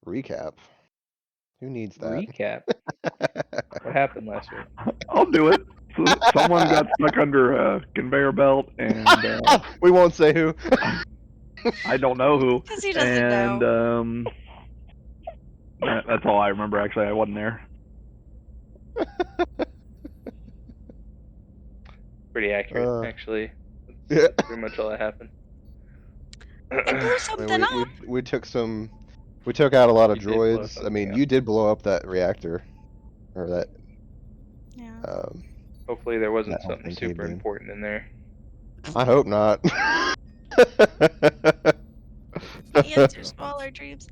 Recap. Who needs that? Recap. What happened last week? I'll do it. So someone got stuck under a conveyor belt, and We won't say who. I don't know who. Because he doesn't And know. that's all I remember. Actually, I wasn't there. Pretty accurate, Uh, actually. Yeah. That's pretty much all that happened. It blew I something mean, up. we took some. We took out a lot of You did blow droids. I something mean, up. you did blow up that reactor, or that. Yeah. Hopefully there wasn't That whole something thing super came in. important in there. I hope not. He has your smaller dreams.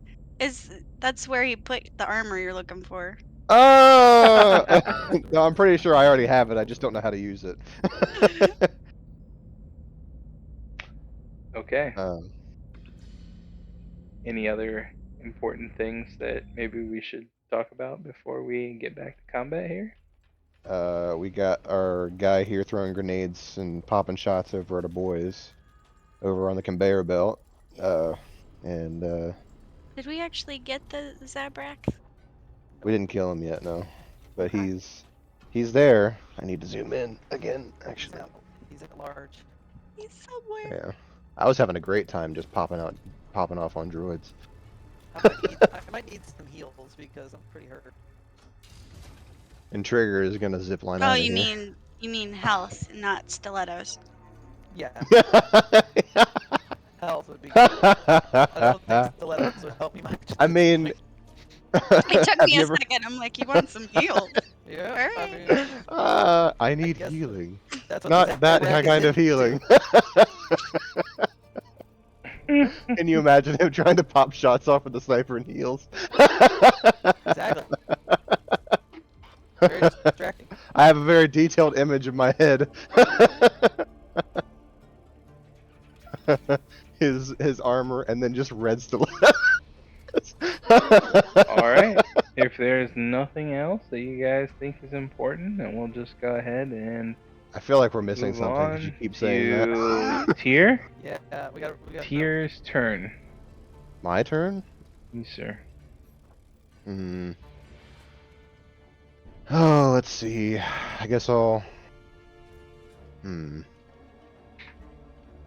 That's where he put the armor you're looking for. Oh! No, I'm pretty sure I already have it. I just don't know how to use it. Okay. Um, Any other important things that maybe we should talk about before we get back to combat here? we got our guy here throwing grenades and popping shots over at our boys over on the conveyor belt. And Did we actually get the Zabrak? we didn't kill him yet, no. But he's there. I need to zoom in again, actually. He's at large. He's somewhere. Yeah. I was having a great time just popping off on droids. I might need some heals because I'm pretty hurt. And Trigger is gonna zip line Oh, out of you here. mean health, not stilettos. Yeah, health would be good. I don't think stilettos would help me much. I mean, It took have me you a ever- second. I'm like, you want some heals? Yeah, I Alright. mean, I need guess healing. that's what Not the that Zabrak kind is of into. healing. Can you imagine him trying to pop shots off with the sniper and heals? Exactly. Very distracting. I have a very detailed image in my head. his armor and then just red stilettos. Alright. If there's nothing else that you guys think is important, then we'll just go ahead and I feel like we're missing move something because you on keep saying that. to Tyr. Yeah, we got. Tyr's turn. My turn? Yes, sir. Hmm. Oh, let's see. I guess I'll.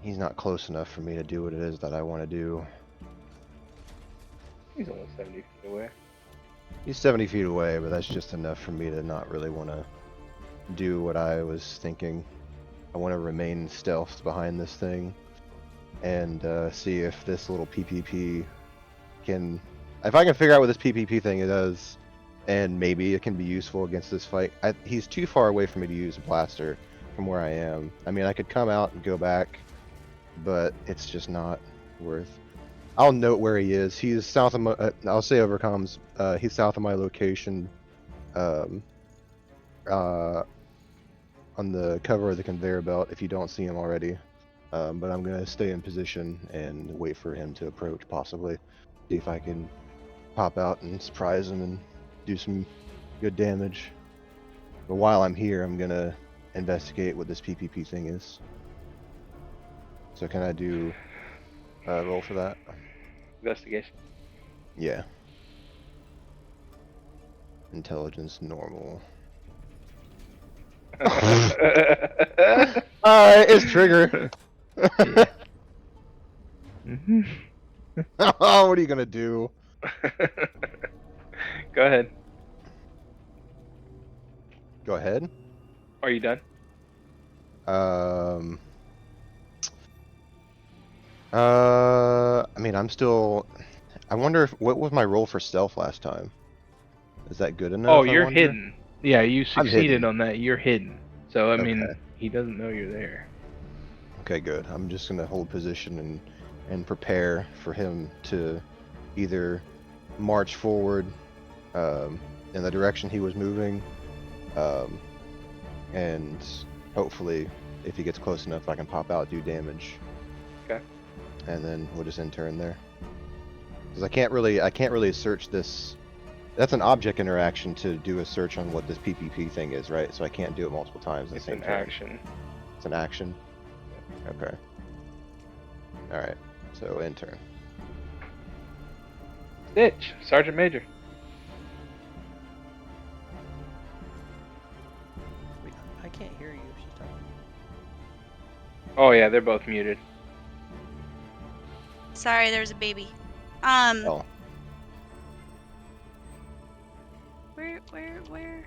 He's not close enough for me to do what it is that I want to do. He's only 70 feet away. He's 70 feet away, but that's just enough for me to not really want to do what I was thinking. I want to remain stealthed behind this thing and see if this little PPP can... If I can figure out what this PPP thing does, and maybe it can be useful against this fight. He's too far away for me to use a blaster from where I am. I mean, I could come out and go back, but it's just not worth... I'll note where he is. He's south of my... I'll say over comms. He's south of my location. On the cover of the conveyor belt, if you don't see him already. But I'm going to stay in position and wait for him to approach, possibly. See if I can pop out and surprise him and do some good damage. But while I'm here, I'm going to investigate what this PPP thing is. So can I do a roll for that? Investigation. Yeah. Intelligence normal. Alright, it's Trigger. Mhm. Oh, what are you gonna do? Go ahead. Go ahead. Are you done? I mean, I'm still... I wonder if... What was my roll for stealth last time? Is that good enough? Oh, I you're wonder? hidden. Yeah, you I'm succeeded hidden. on that. You're hidden. So, I mean, Okay. he doesn't know you're there. Okay, good. I'm just gonna hold position and prepare for him to either march forward in the direction he was moving, and hopefully, if he gets close enough, I can pop out, do damage. Okay. And then we'll just end turn there. Because I can't really search this. That's an object interaction to do a search on what this PPP thing is, right? So I can't do it multiple times at the It's same an time. action. It's an action. Okay. Alright. So end turn. Stitch, Sergeant Major. Wait, I can't hear you if she's talking. Oh yeah, they're both muted. Sorry, there's a baby. Oh, Where?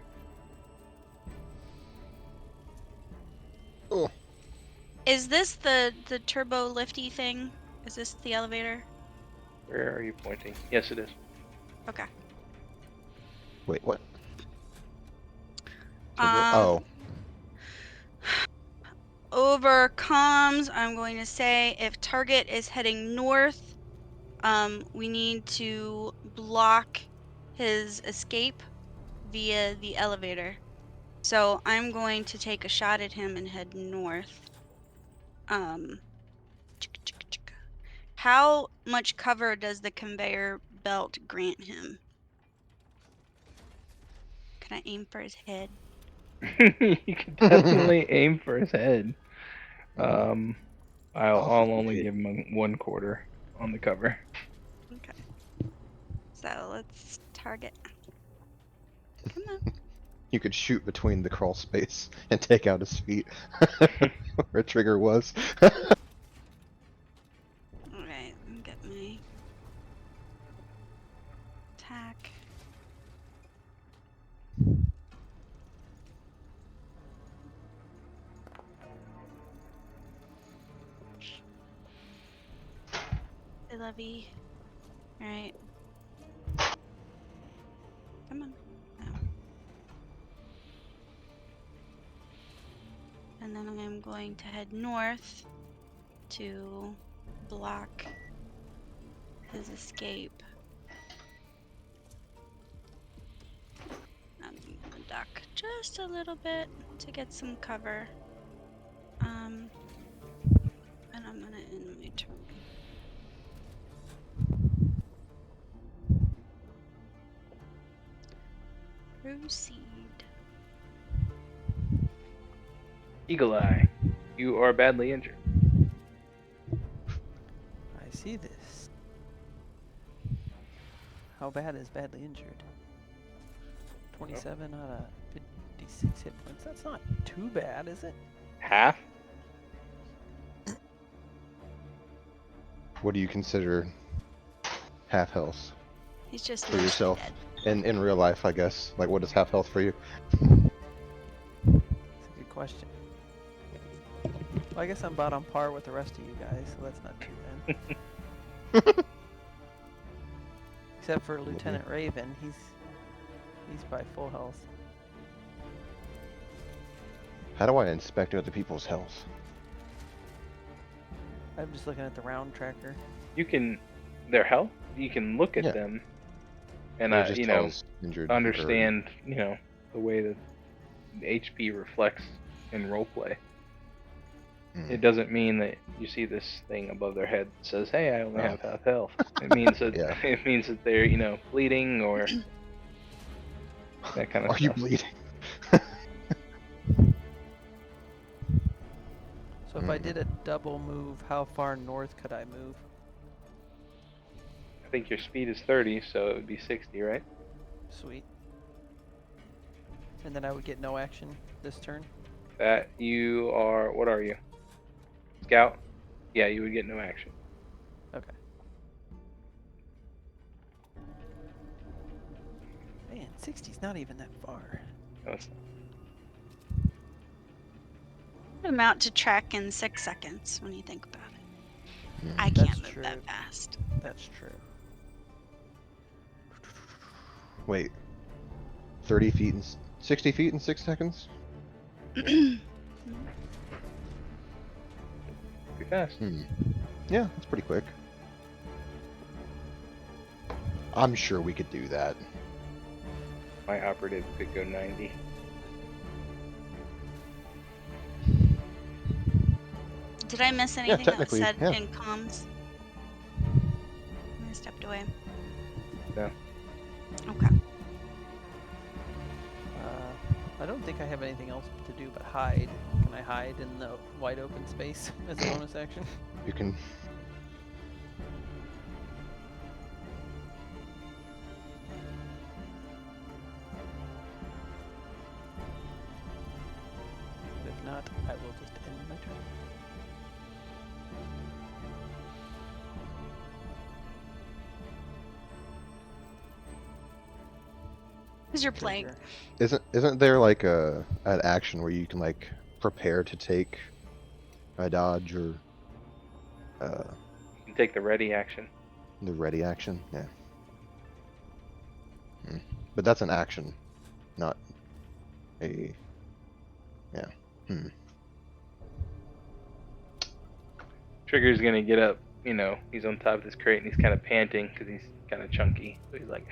Oh. Is this the turbo lifty thing? Is this the elevator? Where are you pointing? Yes, it is. Okay. wait, what? Um, Oh, Over comms, I'm going to say if target is heading north, we need to block his escape via the elevator. So I'm going to take a shot at him and head north. How much cover does the conveyor belt grant him? Can I aim for his head? You can definitely aim for his head. Mhm. I'll Also only shoot. give him a 1/4 on the cover. Okay. So let's target. Come on. You could shoot between the crawl space and take out his feet, where a trigger was. Alright, get my attack. I love you. Alright. Come on. No. And then I'm going to head north to block his escape. I'm gonna duck just a little bit to get some cover. And I'm gonna end my turn. Proceed. Eagle Eye, you are badly injured. I see this. How bad is badly injured? 27 out of 56 hit points. That's not too bad, is it? Half? What do you consider half health He's just for mostly yourself? dead. In real life, I guess. Like, what is half health for you? That's a good question. Well, I guess I'm about on par with the rest of you guys, so that's not too bad. Except for Lieutenant Raven, he's by full health. How do I inspect other people's health? I'm just looking at the round tracker. You can, their health. You can look at Yeah. them, and It just you know, tells injured or- understand the way that HP reflects in roleplay. Mm. It doesn't mean that you see this thing above their head that says, "Hey, I only Oh. have half health." It means that Yeah. it means that they're bleeding or that kind of Are stuff. you bleeding? So if I did a double move, how far north could I move? I think your speed is 30, so it would be 60, right? Sweet. And then I would get no action this turn. That you are. What are you? Scout? Yeah, you would get no action. Okay. Man, 60's not even that far. No, it's not. I'm out to track in 6 seconds when you think about it. I That's can't move true. that fast. That's true. Wait. 30 feet and 60 feet in 6 seconds? Pretty fast. Yeah, that's pretty quick. I'm sure we could do that. My operative could go 90. Did I miss anything that was technically, said yeah. in comms? I stepped away. No. Okay. I don't think I have anything else to do but hide. Can I hide in the wide open space as a bonus action? You can. Because you're playing. trigger. Isn't there like an action where you can like prepare to take a dodge or You can take the ready action. the ready action? Yeah. But that's an action, not a. Yeah. Trigger's gonna get up. You know, he's on top of this crate and he's kind of panting because he's kind of chunky. So he's like,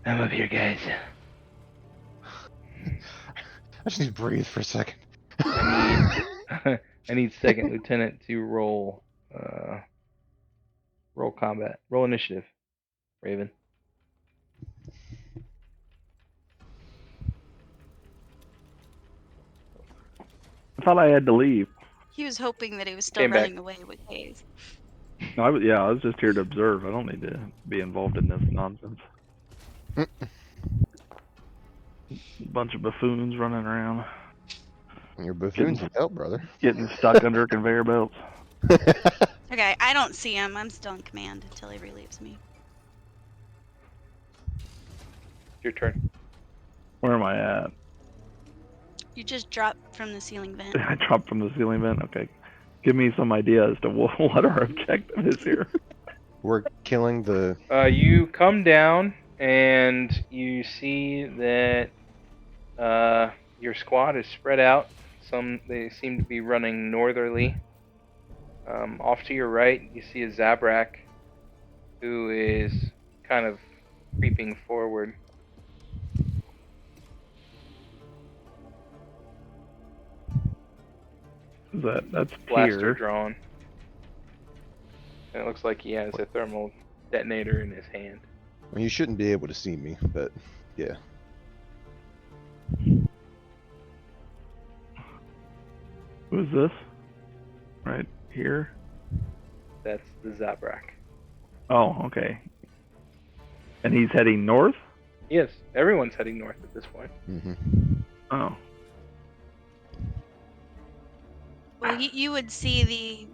"I'm up here, guys. I just need to breathe for a second. I need second lieutenant to roll combat, roll initiative. Raven. I thought I had to leave. He was hoping that he was still Came back. running away with Hayes. No, I was just here to observe. I don't need to be involved in this nonsense. Bunch of buffoons running around, Your buffoons need help, brother. getting stuck under conveyor belts. Okay, I don't see him. I'm still in command until he relieves me. Your turn. Where am I at? You just dropped from the ceiling vent. I dropped from the ceiling vent. Okay, give me some idea as to what our objective is here. We're killing the. You come down and you see that your squad is spread out. They seem to be running northerly. Off to your right, you see a Zabrak who is kind of creeping forward. That's Blaster Pier. drawn. And it looks like he has a thermal detonator in his hand. Well, you shouldn't be able to see me, but yeah. Who's this? Right here. That's the Zabrak. Oh, okay. And he's heading north. Yes, everyone's heading north at this point. Oh. Well, you would see the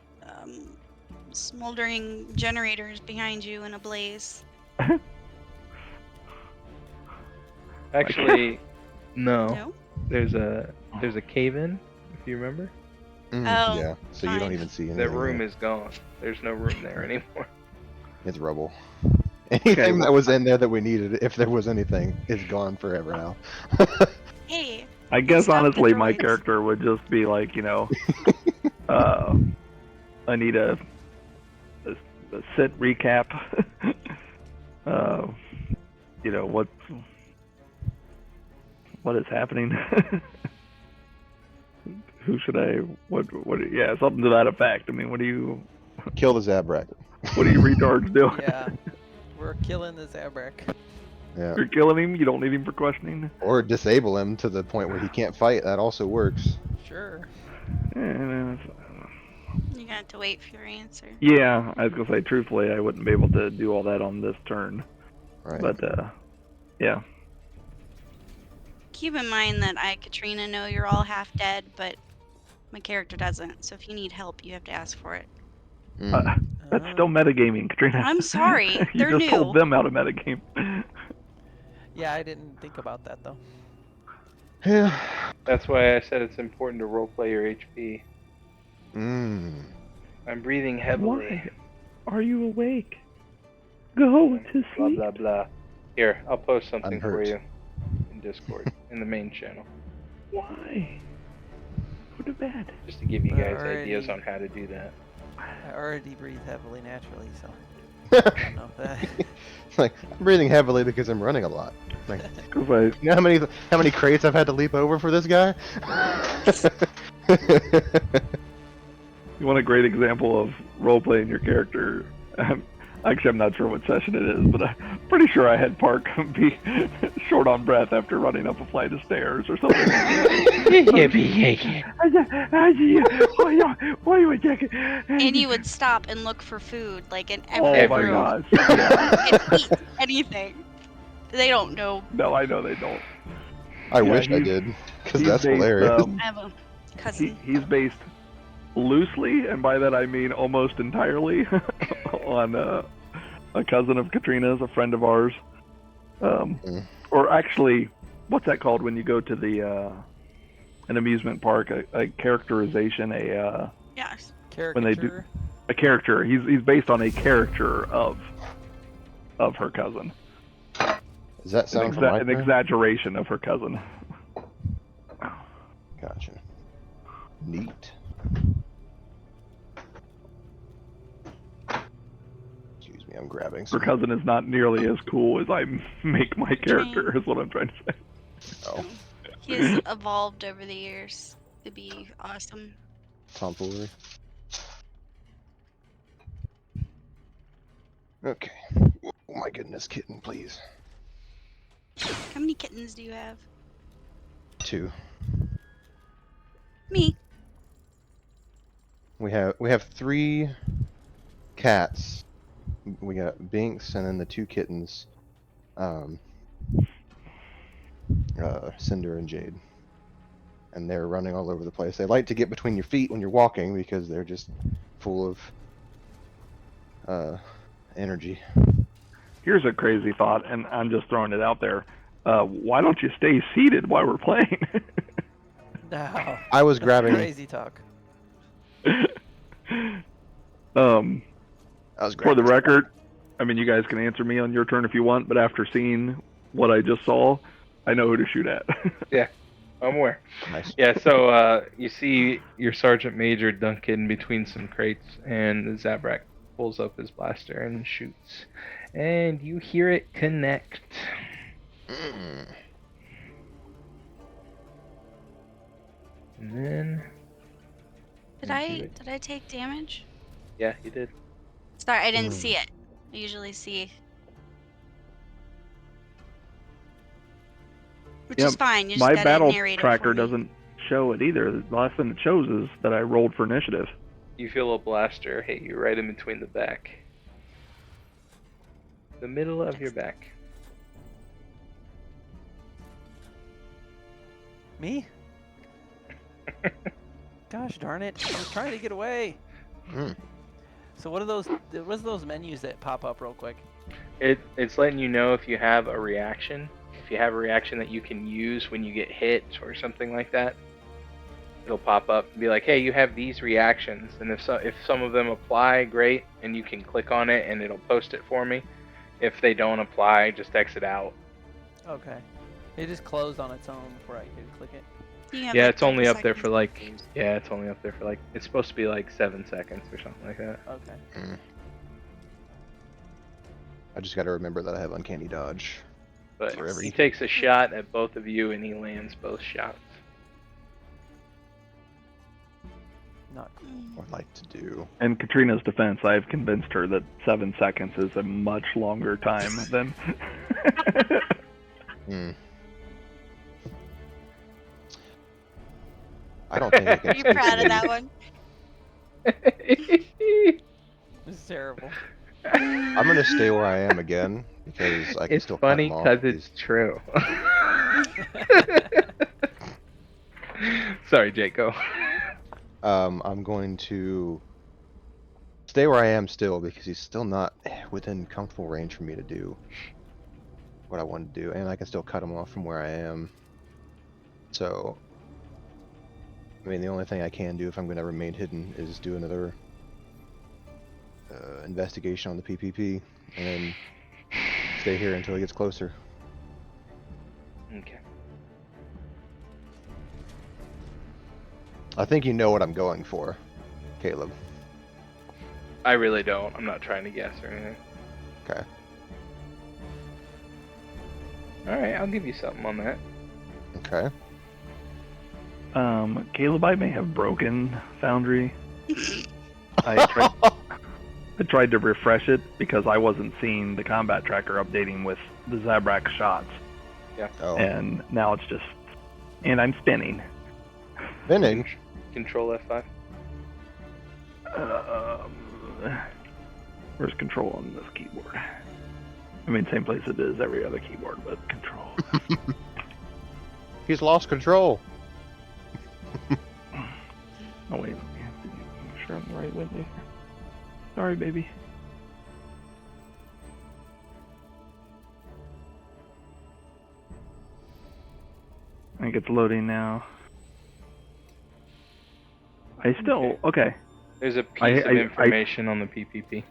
smoldering generators behind you in a blaze. Actually, no. No? There's a cave-in, if you remember. Oh, Yeah. So you don't fine. even see anything. That room there. is gone. There's no room there anymore. It's rubble. Anything that was in there that we needed, if there was anything, is gone forever now. Hey, I guess Stop the honestly, my droids. character would just be like, you know, I need a sit recap. You know what is happening? Who should I? What? Yeah, something to that effect. I mean, what are you Kill the Zabrak. retards doing? Yeah, we're killing the Zabrak. Yeah. You're killing him. You don't need him for questioning. Or disable him to the point where he can't fight. That also works. Sure. Eh, you got to wait for your answer. Yeah, I was gonna say truthfully, I wouldn't be able to do all that on this turn. Right. But yeah. Keep in mind that I, Katrina, know you're all half dead, but my character doesn't. So if you need help, you have to ask for it. That's still metagaming, Katrina. I'm sorry, You they're just told new. them how to metagame. Yeah, I didn't think about that though. Yeah. That's why I said it's important to roleplay your HP. I'm breathing heavily. Why are you awake? Go to Blah sleep. blah blah. Here, I'll post something I'm for hurt. you in Discord in the main channel, Why? Go to bed. just to give you guys ideas Alrighty. on how to do that. I already breathe heavily naturally, so I don't know if that. It's like I'm breathing heavily because I'm running a lot. Like, Cause I you know how many crates I've had to leap over for this guy? You want a great example of role-playing your character? Actually, I'm not sure what session it is, but I'm pretty sure I had Park be short on breath after running up a flight of stairs or something. And you would stop and look for food, like in Oh every my room, gosh. Yeah. and eat anything. They don't know. No, I know they don't. I Yeah, wish I he's- did, because He's that's based, hilarious. I have a cousin. He's based loosely, and by that I mean almost entirely, on a cousin of Katrina's, a friend of ours. Mm. Or actually, what's that called when you go to the an amusement park? A characterization, Yes. when they do- Caricature. a character. He's based on a character of her cousin. Does that sound from An exaggeration of her cousin. Gotcha. Neat. Excuse me, I'm grabbing Her some. cousin is not nearly as cool as I make my character, is what I'm trying to say. Oh, He has evolved over the years to be awesome. tomfoolery. Okay. Oh my goodness, kitten, please. How many kittens do you have? 2. Me. We have 3 cats. We got Binks and then the 2 kittens. Cinder and Jade. And they're running all over the place. They like to get between your feet when you're walking because they're just full of energy. Here's a crazy thought, and I'm just throwing it out there. Why don't you stay seated while we're playing? No. I was That's grabbing. crazy talk. I was For grabbing. the record, I mean, you guys can answer me on your turn if you want, but after seeing what I just saw, I know who to shoot at. I'm aware. Nice. Yeah, so you see your Sergeant Major Duncan between some crates, and the Zabrak pulls up his blaster and shoots. And you hear it connect. Mm. And then... Did I take damage? Yeah, you did. Sorry, I didn't Hmm. see it. I usually see. Which Yeah, is fine. You just My gotta battle narrate it tracker for me. doesn't show it either. The last thing it shows is that I rolled for initiative. You feel a blaster hit you right in between the back. The middle of your back. Me? Gosh darn it! I was trying to get away. Mm. So what are those menus that pop up real quick? It's letting you know if you have a reaction. If you have a reaction that you can use when you get hit or something like that, it'll pop up and be like, "Hey, you have these reactions." And if some of them apply, great, and you can click on it and it'll post it for me. If they don't apply, just exit out. Okay. It just closed on its own before I could click it. You have, Yeah, like, it's only 30 up there for seconds like to use. it's only up there for like it's supposed to be like 7 seconds or something like that. Okay. Mm. I just got to remember that I have uncanny dodge. But For every- he takes a shot at both of you and he lands both shots. Not cool. Or like to do. In Katrina's defense, I've convinced her that 7 seconds is a much longer time than. Hmm. I don't think I can. Are you proud of that one? This is terrible. I'm gonna stay where I am again because I can It's still funny cut them off. because it's true. Sorry, Jake, go. I'm going to stay where I am still because he's still not within comfortable range for me to do what I want to do, and I can still cut him off from where I am. So, I mean, the only thing I can do if I'm going to remain hidden is do another investigation on the PPP, and then stay here until he gets closer. Okay. I think you know what I'm going for, Caleb. I really don't. I'm not trying to guess or anything. Okay. Alright, I'll give you something on that. Okay. Caleb, I may have broken Foundry. I tried to refresh it because I wasn't seeing the combat tracker updating with the Zabrak shots, Oh. and now it's just, and I'm spinning. Spinning. Control F5. Where's control on this keyboard? I mean, same place it is every other keyboard, but control. He's lost control. Oh wait, make sure I'm the right window. Sorry, baby. think it's loading now. I still okay. There's a piece I- of I- information on the PPP.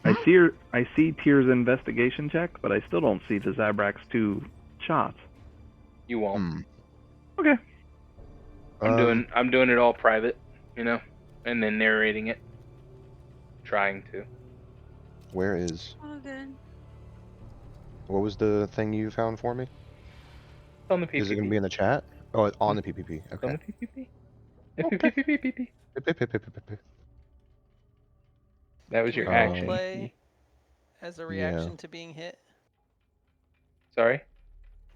I see Tyr's investigation check, but I still don't see the Zabrax 2 shots. You won't. Hmm. Okay. I'm doing it all private, you know, and then narrating it. Trying to. Where is? All good. What was the thing you found for me? It's on the PPP. Is it gonna be in the chat? Oh, it's on the PPP. It's on Okay. the PPP. Okay. PPP. That was your Can we action. roleplay as a reaction to being hit? Sorry?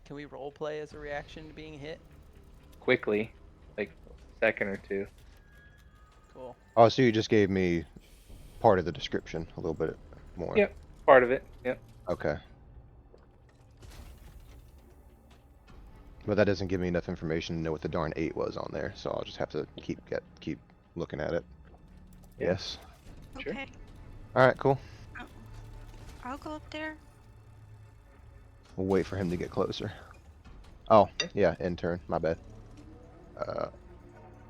Can we roleplay as a reaction to being hit? Quickly. Like a second or two. Cool. Oh, so you just gave me part of the description, a little bit more. Yep. Part of it. Yep. Okay. But that doesn't give me enough information to know what the darn 8 was on there, so I'll just have to keep looking at it. Yeah. Yes. Sure. Okay. All right, cool. I'll go up there. We'll wait for him to get closer. Oh, Okay. yeah, end turn. My bad.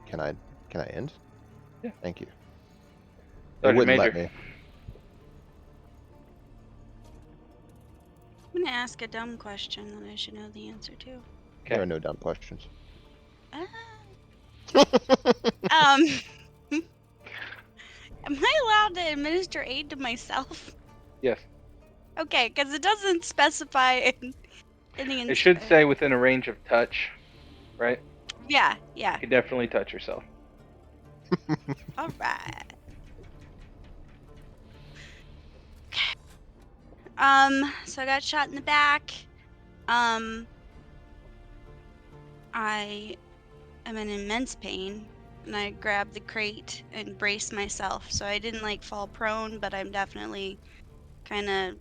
Can I end? Yeah. Thank you. It Sergeant wouldn't Major. let me. I'm gonna ask a dumb question that I should know the answer to. There are no dumb questions. Ah. Am I allowed to administer aid to myself? Yes. Okay, because it doesn't specify in the. It should say within a range of touch, right? Yeah. You can definitely touch yourself. All right. So I got shot in the back. I am in immense pain, and I grabbed the crate and braced myself. So I didn't like fall prone, but I'm definitely kind of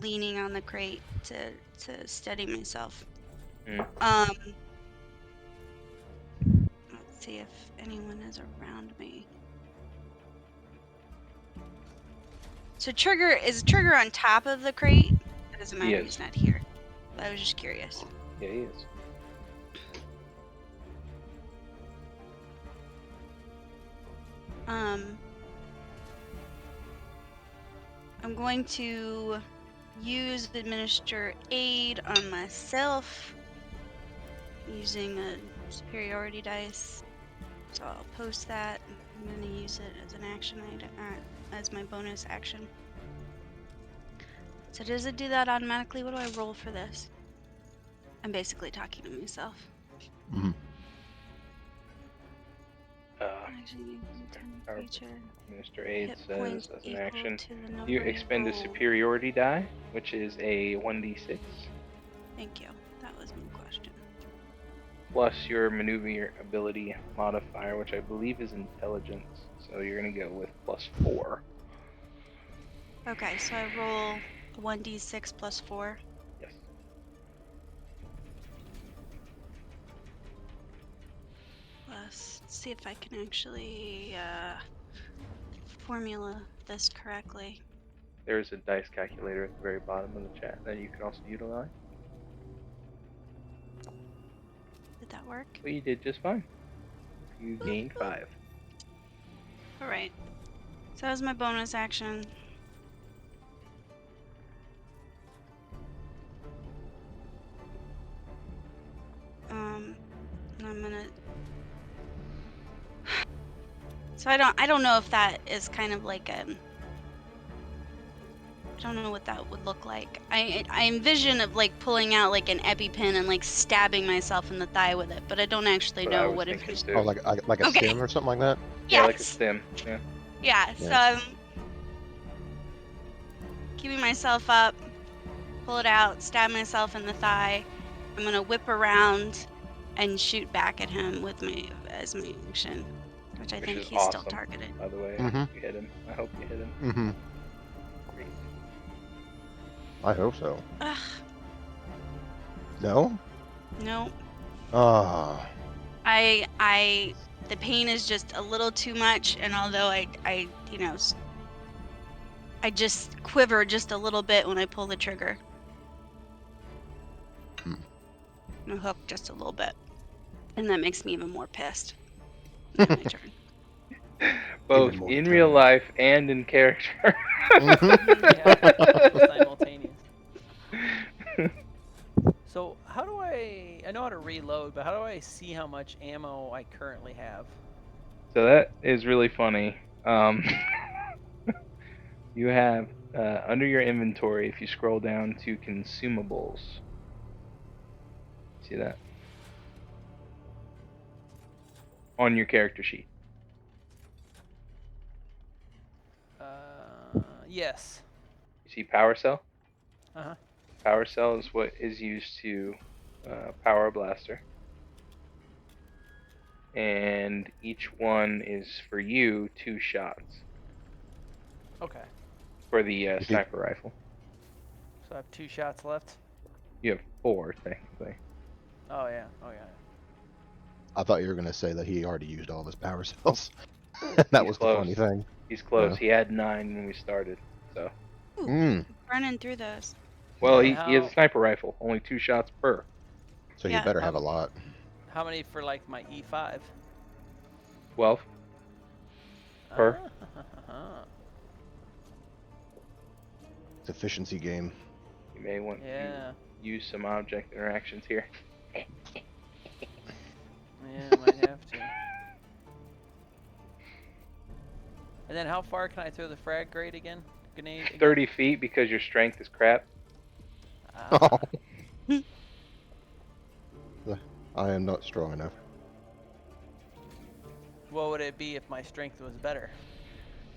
leaning on the crate to steady myself. Mm. Let's see if anyone is around me. So is Trigger on top of the crate? It doesn't matter, He he's is. not here. I was just curious. Yeah, he is. I'm going to use administer aid on myself using a superiority dice. So I'll post that. I'm going to use it as an action item, as my bonus action. So does it do that automatically? What do I roll for this? I'm basically talking to myself. Mhm. Actually, Our feature. Minister Aid Hit says points as an equal action, to the number you expend a rolled. superiority die, which is a 1d6, Thank you. That was my question. plus your maneuverability modifier, which I believe is intelligence. So you're gonna go with +4. Okay, so I roll a 1d6 plus 4. Yes. Let's see if I can actually formula this correctly. There is a dice calculator at the very bottom of the chat that you can also utilize. Did that work? But you did just fine. You gained 5. Alright. So that was my bonus action. And I'm gonna. So I don't know if that is kind of like I don't know what that would look like. I envision of like pulling out like an EpiPen and like stabbing myself in the thigh with it, but I don't actually But I know was what thinking it. too. Oh, like a Okay. stim or something like that? Yeah, like a Yes. stim. Yeah. Yeah, so Yeah. I'm keeping myself up, pull it out, stab myself in the thigh. I'm gonna whip around and shoot back at him with as my action, which I Which think is he's still awesome. targeted. By the way, Mhm. you hit him. I hope you hit him. Mm-hmm. Great. I hope so. Ugh, No? no. Ah. The pain is just a little too much, and although I just quiver just a little bit when I pull the trigger. gonna hook just a little bit. And that makes me even more pissed. Now my turn. Both more in determined. real life and in character. Yeah, simultaneous. So how do I know how to reload, but how do I see how much ammo I currently have? So that is really funny. You have under your inventory, if you scroll down to consumables, see that on your character sheet. Yes. You see power cell. Uh-huh. Power cell is what is used to power a blaster, and each one is for you 2 shots Okay. for the You see- sniper rifle. So I have 2 shots left. You have 4 technically. Oh yeah. Oh yeah. I thought you were gonna say that he already used all of his power cells. That He's was close. the funny thing. He's close. Yeah. He had 9 when we started. So, Mm. Running through those. well, And he has a how- sniper rifle. Only 2 shots per. So Yeah. you better have a lot. How many for like my E5? 12. Per. It's efficiency game. You may want Yeah. to use some object interactions here. Yeah, might have to. And then how far can I throw the frag grenade again? 30 feet because your strength is crap. Ah, I am not strong enough. what would it be if my strength was better?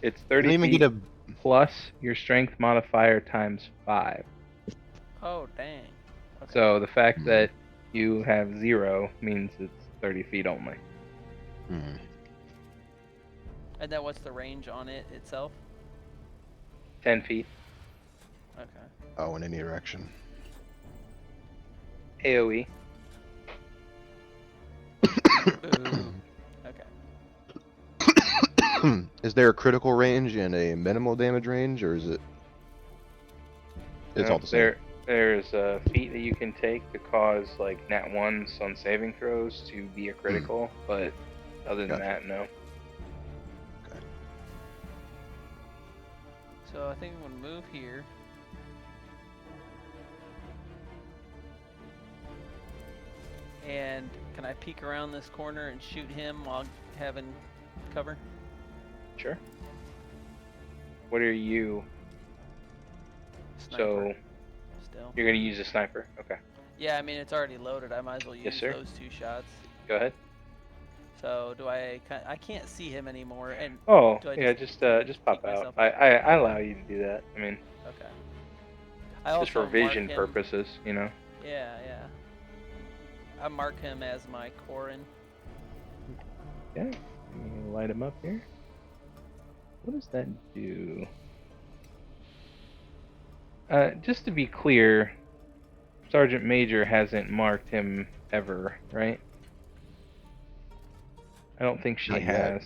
It's You 30 don't even feet get a. plus your strength modifier times 5. Oh, dang. Okay. So the fact Hmm. that you have 0 means it's 30 feet only. Hmm. And then what's the range on it itself? 10 feet. Okay. Oh, in any direction. AoE. Boo. Okay. Is there a critical range and a minimal damage range, or is it? It's all the same. There's a feat that you can take to cause like nat 1s on saving throws to be a critical, but other than Gotcha. that, no. So I think I'm gonna move here. And can I peek around this corner and shoot him while having cover? Sure. What are you? Sniper, So still. you're gonna use a sniper. Okay. Yeah, I mean it's already loaded. I might as well use Yes, sir. those 2 shots. Go ahead. So do I can't see him anymore, and Oh, Do I yeah, just pop peek out. myself I allow you to do that. I mean, okay. I also just for mark vision him- purposes, you know. Yeah, yeah. I mark him as my Corin. Yeah. Let me light him up here. What does that do? Just to be clear, Sergeant Major hasn't marked him ever, right? I don't think she Not yet. has.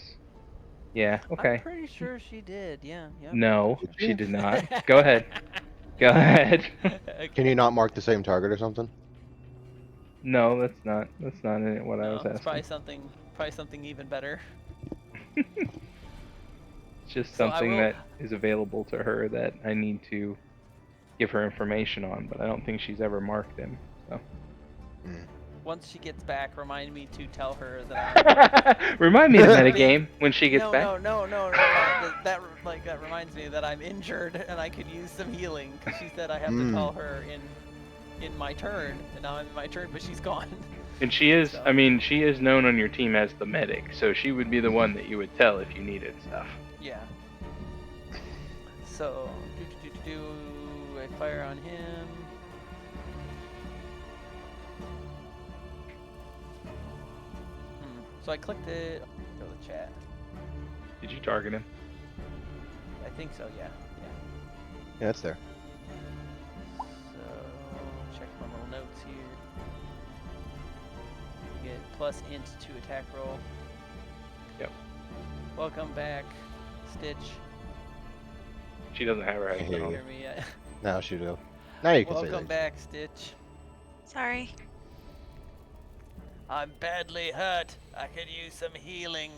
Yeah, okay. I'm pretty sure she did. Yeah. Yep. No, Did she you? did not. Go ahead. Go ahead. Okay. Can you not mark the same target or something? No, that's not in it what I No, was it's probably asking. something even better. It's just So I something will- that is available to her that I need to give her information on, but I don't think she's ever marked him. So. Once she gets back, remind me to tell her that I'm. Remind me of the metagame when she gets no, back. no. That reminds me that I'm injured and I could use some healing. 'Cause she said I have to tell her in my turn, and now I'm in my turn, but she's gone. And she is, So- I mean, she is known on your team as the medic, so she would be the one that you would tell if you needed stuff. Yeah. So, I fire on him. So I clicked it. Go to the chat. Did you target him? I think so. Yeah. Yeah, it's there. So check my little notes here. You get plus int to attack roll. Yep. Welcome back, Stitch. She doesn't have her I headset hear Can on. you hear me yet? Now shoot go. Now you can say Welcome that. back, Stitch. Sorry. I'm badly hurt. I could use some healing.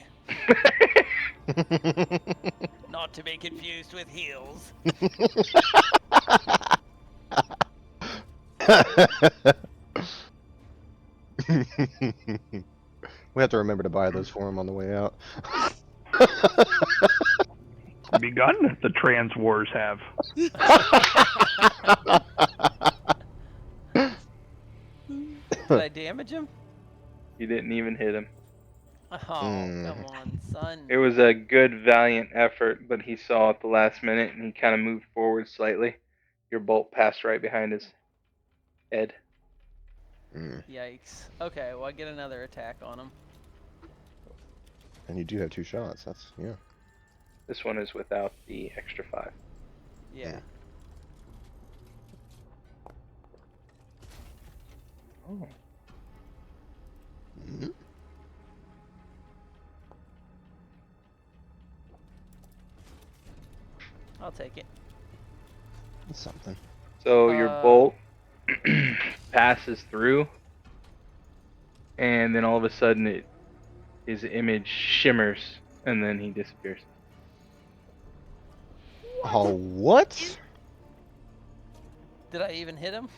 Not to be confused with heals. We have to remember to buy those for him on the way out. Begun? The trans wars have. Did I damage him? You didn't even hit him. Oh, come on, son. It was a good, valiant effort, but he saw at the last minute and he kind of moved forward slightly. Your bolt passed right behind his head. Yikes. Okay, well, I get another attack on him. And you do have 2 shots. That's, yeah. This one is without the extra 5. Yeah. Oh. Mhm. I'll take it. That's something. So your bolt passes through, and then all of a sudden his image shimmers, and then he disappears. Oh, what? Did I even hit him?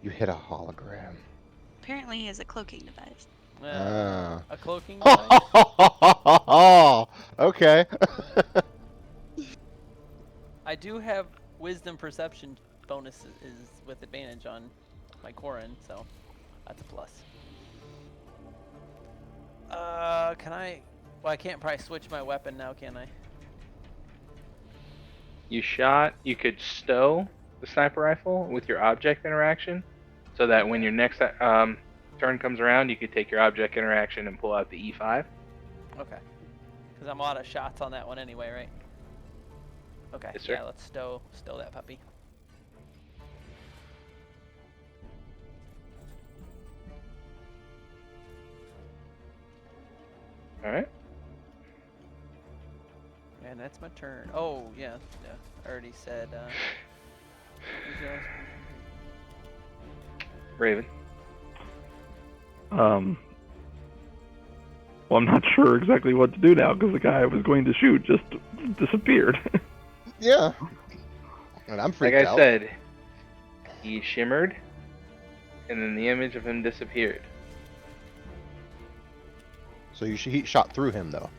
You hit a hologram. Apparently, he has a cloaking device. Ah. A cloaking device? Okay. I do have wisdom perception bonus is with advantage on my Corrin, so that's a plus. Can I? Well, I can't probably switch my weapon now, can I? You could stow the sniper rifle with your object interaction, so that when your next turn comes around, you could take your object interaction and pull out the E5. Okay. Because I'm out of shots on that one anyway, right? Okay. Yes, sir. Yeah, let's stow that puppy. All right. And that's my turn. Oh, yeah. I already said, who's yours? Raven. Well, I'm not sure exactly what to do now because the guy I was going to shoot just disappeared. Yeah. And I'm Like freaked I out. said, he shimmered, and then the image of him disappeared. So he shot through him, though.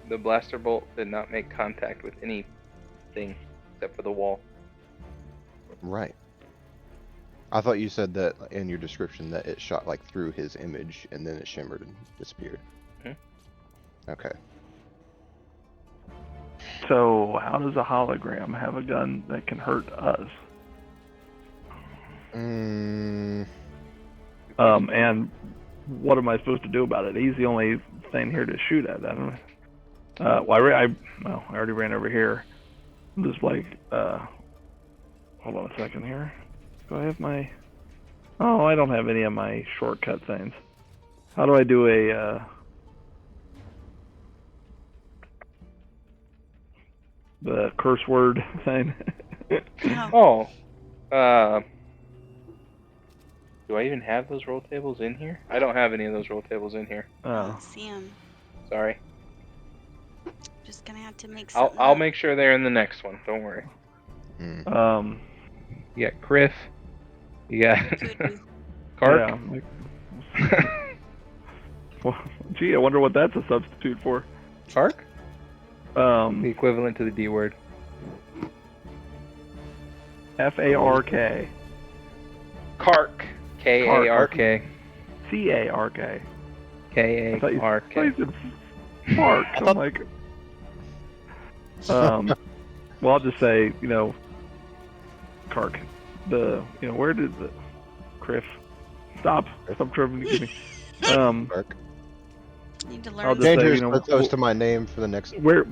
The blaster bolt did not make contact with anything except for the wall. Right. I thought you said that in your description that it shot like through his image and then it shimmered and disappeared. Mhm. Okay. So how does a hologram have a gun that can hurt us? Mm, And what am I supposed to do about it? He's the only thing here to shoot at. I don't know. I already ran over here. I'm just like, hold on a second here. Do I have my? Oh, I don't have any of my shortcut things. How do I do a? The curse word thing. Oh, Do I even have those roll tables in here? I don't have any of those roll tables in here. I Oh. don't see him. Sorry. Just gonna have to make something I'll up. make sure they're in the next one. Don't worry. mm. You got Criff. You got Good. Kark. Yeah. Well, gee, I wonder what that's a substitute for. Kark? The equivalent to the D word. F-A-R-K. Kark. K-A-R-K. C-A-R-K. I K-A-R-K. thought you said Mark. I'm like, well, I'll just say, Kark. Where did the Criff? Stop trying to give me. Mark. Need to I'll learn. just say, Dangerous, put those to my name for the next. where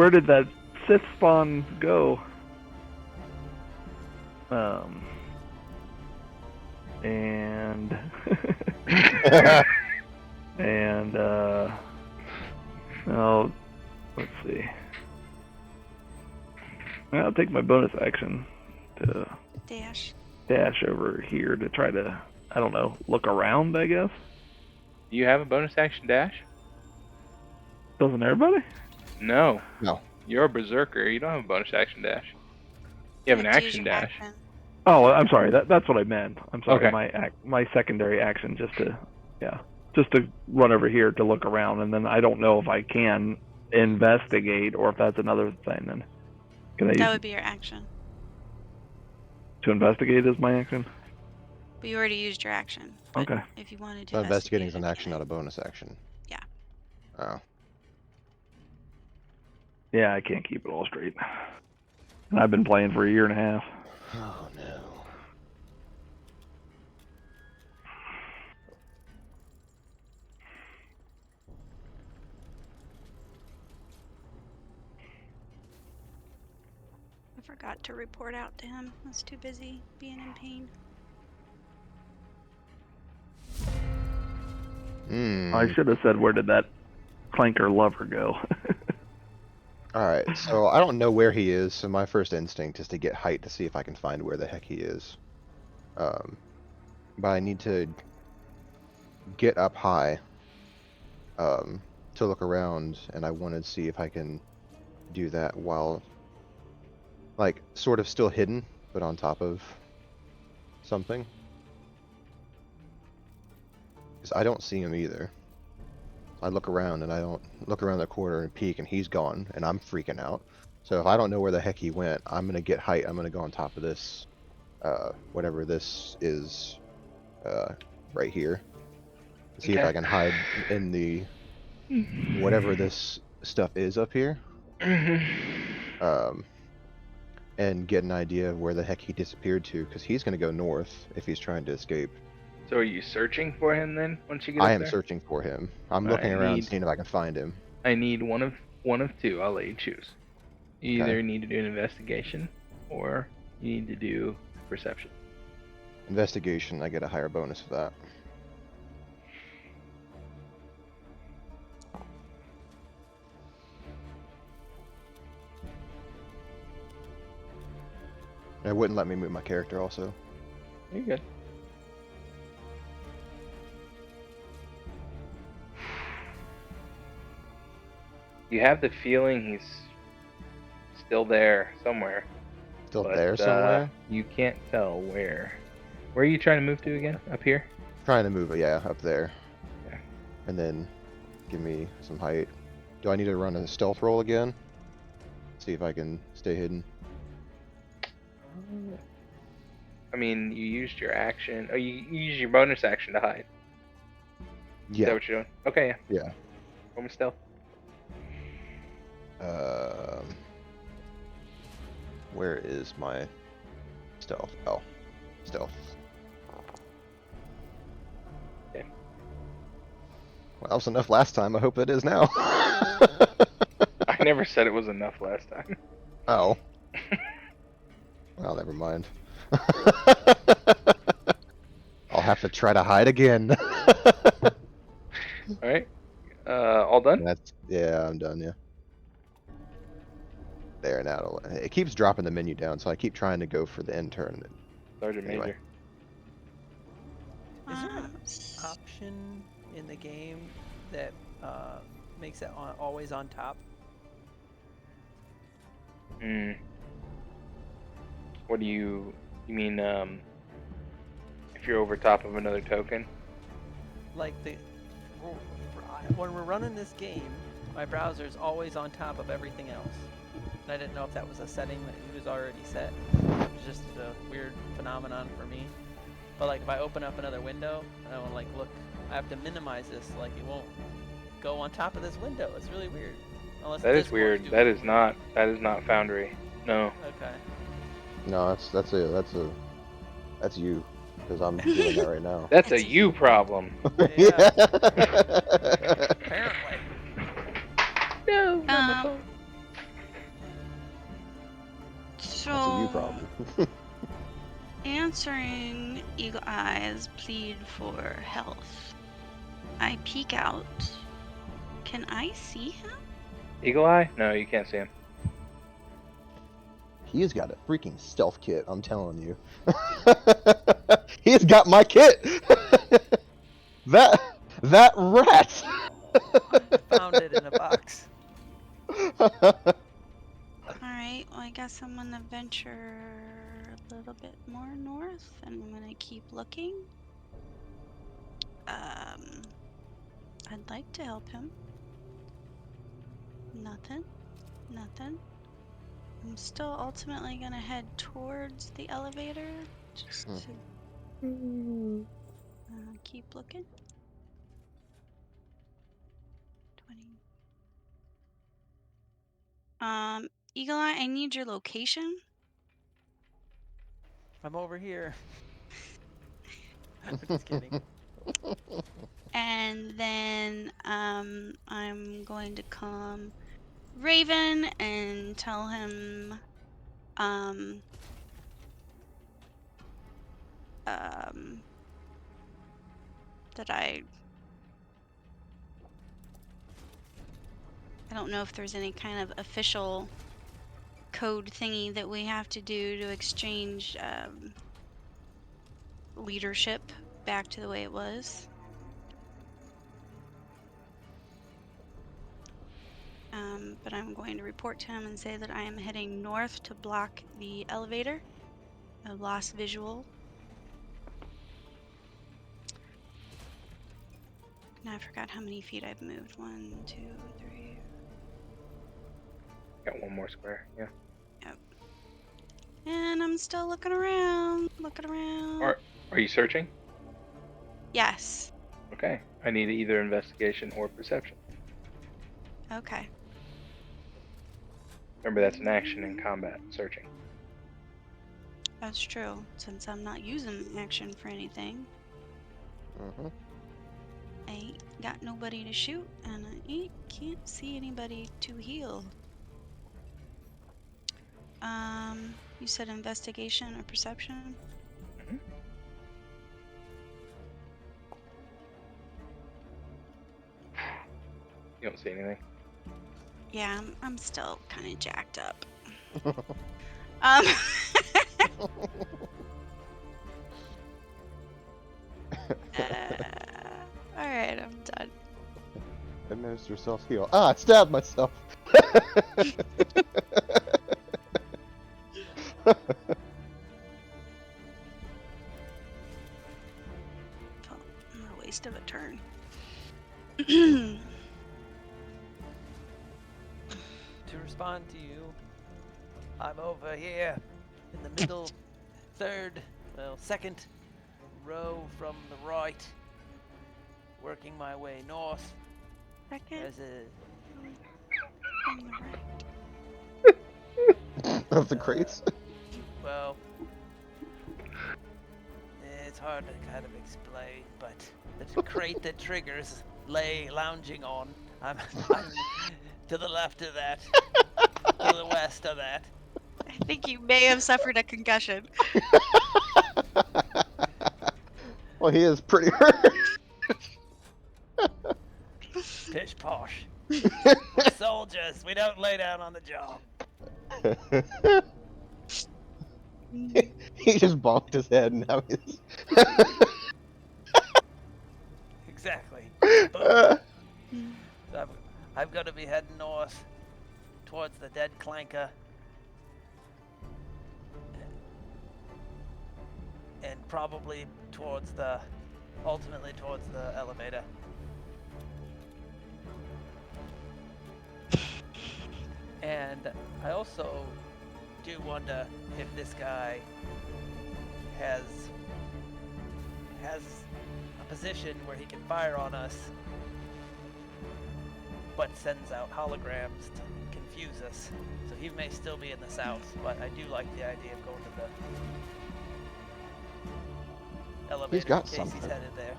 did that Sith spawn go? And well, let's see. I'll take my bonus action to Dash. dash over here to try to, I don't know, look around, I guess. Do you have a bonus action dash? Doesn't everybody? No. No. You're a berserker. You don't have a bonus action dash. You have an have to use action your dash. action. Oh, I'm sorry. That's what I meant. I'm sorry. Okay. My secondary action just to run over here to look around, and then I don't know if I can investigate or if that's another thing. Then can I That use would be your action. to investigate as my action? But you already used your action. But Okay. if you wanted to So investigating is an investigate, action, not a bonus action. Yeah. Oh. Yeah, I can't keep it all straight. And I've been playing for a year and a half. Oh no. I forgot to report out to him. I was too busy being in pain. I should have said, where did that clanker lover go? Alright, so I don't know where he is, so my first instinct is to get height to see if I can find where the heck he is. But I need to get up high to look around, and I want to see if I can do that while, like, sort of still hidden, but on top of something. Because I don't see him either. I look around and I don't look around the corner and peek and he's gone and I'm freaking out. So if I don't know where the heck he went, I'm gonna get height. I'm gonna go on top of this, whatever this is, right here. See if Okay. I can hide in the whatever this stuff is up here. And get an idea of where the heck he disappeared to, because he's gonna go north if he's trying to escape. So are you searching for him then? Once you get I up am there? searching for him. I'm Alright, looking around, need- seeing if I can find him. I need one of two. I'll let you choose. You Okay. either need to do an investigation, or you need to do perception. Investigation, I get a higher bonus for that. It wouldn't let me move my character also. You're good. You have the feeling he's still there somewhere. Still but, there somewhere? You can't tell where. Where are you trying to move to again? Up here? Trying to move it, yeah, up there. Yeah. And then give me some height. Do I need to run a stealth roll again? See if I can stay hidden. I mean, you used your action. Oh, you used your bonus action to hide. Is that Yeah. what you're doing? Okay, yeah. Yeah. Roll me stealth. Where is my stealth? Oh, stealth. Okay. Well, that was enough last time. I hope it is now. I never said it was enough last time. Oh. Well, never mind. I'll have to try to hide again. Alright. All done? Yeah, I'm done, yeah. There, now it keeps dropping the menu down, so I keep trying to go for the end turn. Sergeant Anyway. Major. Is there an S- option in the game that makes it always on top? Hmm. What do you mean, if you're over top of another token? Like when we're running this game, my browser's always on top of everything else. And I didn't know if that was a setting that it was already set. It was just a weird phenomenon for me. But like if I open up another window and I want to like look, I have to minimize this. Like it won't go on top of this window. It's really weird. Unless That is Discord's weird. doing That it. is not Foundry. No. Okay. No, that's you, because I'm doing that right now. That's a It's- you problem. Yeah. Apparently. No. So, That's a you problem. answering Eagle Eye's plead for health, I peek out. Can I see him? Eagle Eye? No, you can't see him. He's got a freaking stealth kit, I'm telling you. He's got my kit! that rat! Found it in a box. Alright, well, I guess I'm gonna venture a little bit more north, and I'm gonna keep looking. I'd like to help him. Nothing. Nothing. I'm still ultimately gonna head towards the elevator, just to keep looking. 20. Eagle Eye, I need your location. I'm over here. I'm just kidding. And then I'm going to come Raven and tell him that I don't know if there's any kind of official code thingy that we have to do to exchange leadership back to the way it was. But I'm going to report to him and say that I am heading north to block the elevator. I've lost visual. And I forgot how many feet I've moved. 1, 2, 3. Got one more square. Yeah. Yep. And I'm still looking around. Are you searching? Yes. Okay. I need either investigation or perception. Okay. Remember, that's an action in combat. Searching. That's true. Since I'm not using action for anything. Mhm. I ain't got nobody to shoot, and I can't see anybody to heal. You said investigation or perception? Mhm. You don't see anything. Yeah, I'm still kind of jacked up. Um. Alright, I'm done. Administer self-heal. Ah, I stabbed myself! What a waste of a turn. To respond to you, I'm over here in the middle, second row from the right, working my way north. Second There's a from the right. Of the crates? well, it's hard to kind of explain, but the crate that Triggers lay lounging on, I'm to the left of that, to the west of that. I think you may have suffered a concussion. Well, he is pretty hurt. Pish posh. We're soldiers. We don't lay down on the job. He just bonked his head and now he's... Exactly. Boom. Mm. So I'm going to be heading north towards the dead clanker. And probably ultimately towards the elevator. And I also do wonder if this guy has a position where he can fire on us, but sends out holograms to confuse us. So he may still be in the south, but I do like the idea of going to the elevator He's got in case something. he's headed there.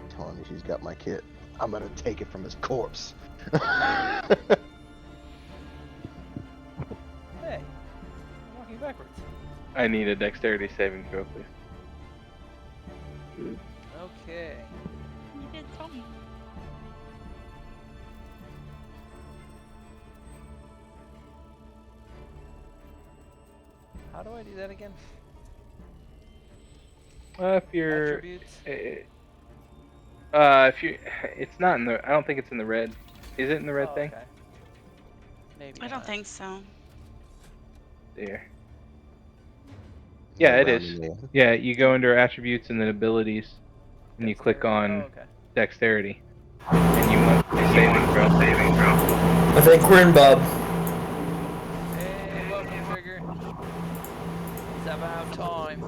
Telling you, he's got my kit. I'm gonna take it from his corpse. Hey, I'm walking backwards. I need a dexterity saving throw, please. Okay. You did something. How do I do that again? If you're, Attributes. if you, it's not in the. I don't think it's in the red. Is it in the red Oh, thing? okay. Maybe. I don't not. think so. There. Yeah, it around is. in the- Yeah, you go under attributes and then abilities, and you click Dexterity. on Oh, okay. dexterity, and you want a saving throw. I think we're in Bob. Hey, welcome, Trigger. It's about time.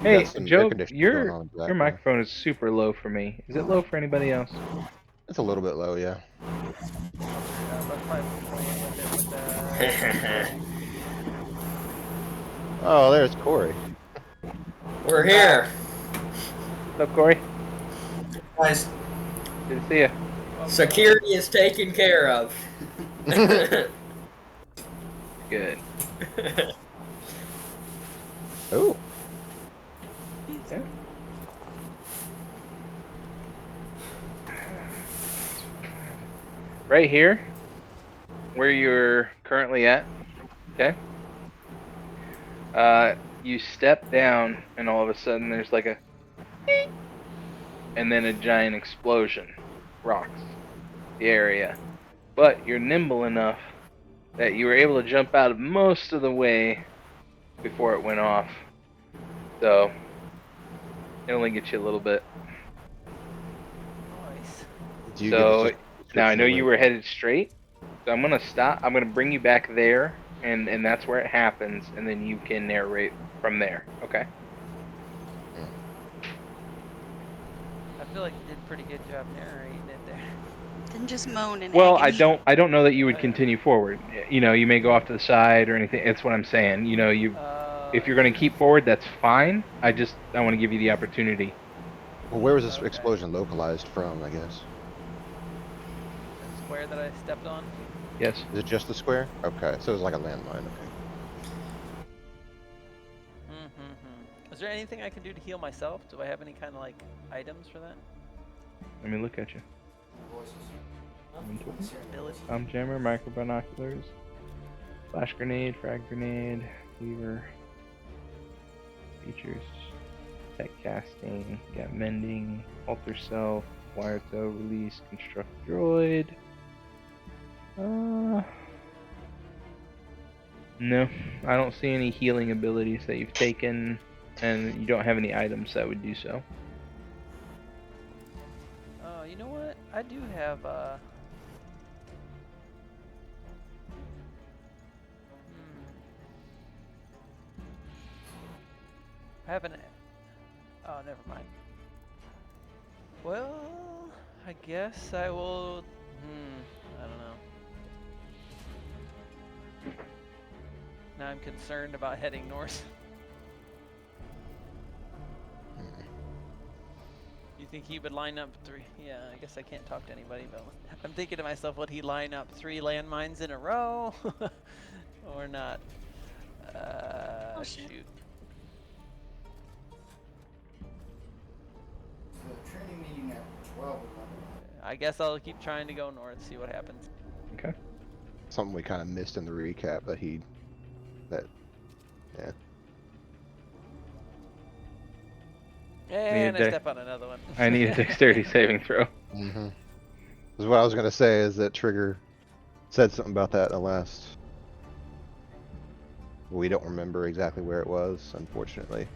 Hey, got some air Joe, conditioning your going on in the your background. microphone is super low for me. Is it low for anybody else? It's a little bit low, yeah. But probably playing with it with Oh, there's Corey. We're here. What's up, Corey? Guys, Good to see you. security is taken care of. Good. Oh, Yeah. Right here, where you're currently at, okay? You step down, and all of a sudden there's like a beep, and then a giant explosion rocks the area. But you're nimble enough that you were able to jump out of most of the way before it went off. So it only gets you a little bit. Nice. do you give So us a now I know description you of were headed straight, so I'm gonna stop. I'm gonna bring you back there, and that's where it happens, and then you can narrate from there. Okay? I feel like you did a pretty good job narrating it there. Then just moan in Well, agony. I don't know that you would continue forward. You know, you may go off to the side or anything. That's what I'm saying. You know, if you're gonna keep forward, that's fine. I want to give you the opportunity. Well, where was this Okay. explosion localized from, I guess? The square that I stepped on. Yes. Is it just the square? Okay, so it was like a landmine, okay. Is there anything I can do to heal myself? Do I have any kind of like items for that? Let me look at you. Ability. Jammer, micro binoculars, flash grenade, frag grenade, lever, features, tech casting, got mending, alter self, wire tow, release, construct droid. No, I don't see any healing abilities that you've taken, and you don't have any items that would do so. Oh, you know what? I do have I have an. Oh, never mind. Well, I guess I will. I don't know. Now I'm concerned about heading north. You think he would line up 3? Yeah, I guess I can't talk to anybody, but I'm thinking to myself, would he line up 3 landmines in a row? Or not? Oh, shit. Shoot. Training meeting at 12. I guess I'll keep trying to go north, see what happens. Okay. Something we kind of missed in the recap, but yeah. And I to- step on another one. I need a dexterity saving throw. Mm-hmm. Because what I was gonna say is that Trigger said something about that in the last. We don't remember exactly where it was, unfortunately.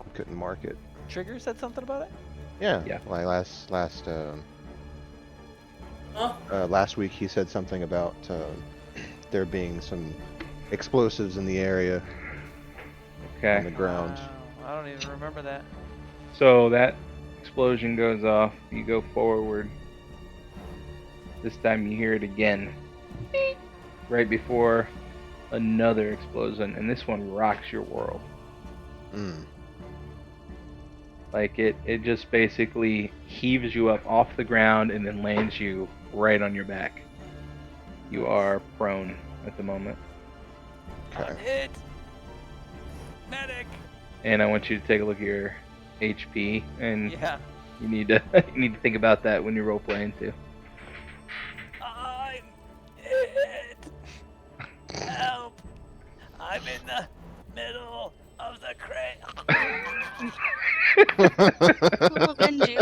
We couldn't mark it. Trigger said something about it? Yeah. Yeah. Like Huh? last week he said something about there being some explosives in the area on the Okay. ground. Wow, I don't even remember that. So that explosion goes off. You go forward. This time you hear it again. Right before another explosion, and this one rocks your world. Mm. Like it just basically heaves you up off the ground and then lands you right on your back. You are prone at the moment. Okay. It! Medic! And I want you to take a look at your HP, and Yeah. you need to think about that when you're role playing too. I'm it! Help! I I'm in the middle of the crate. Who will avenge you?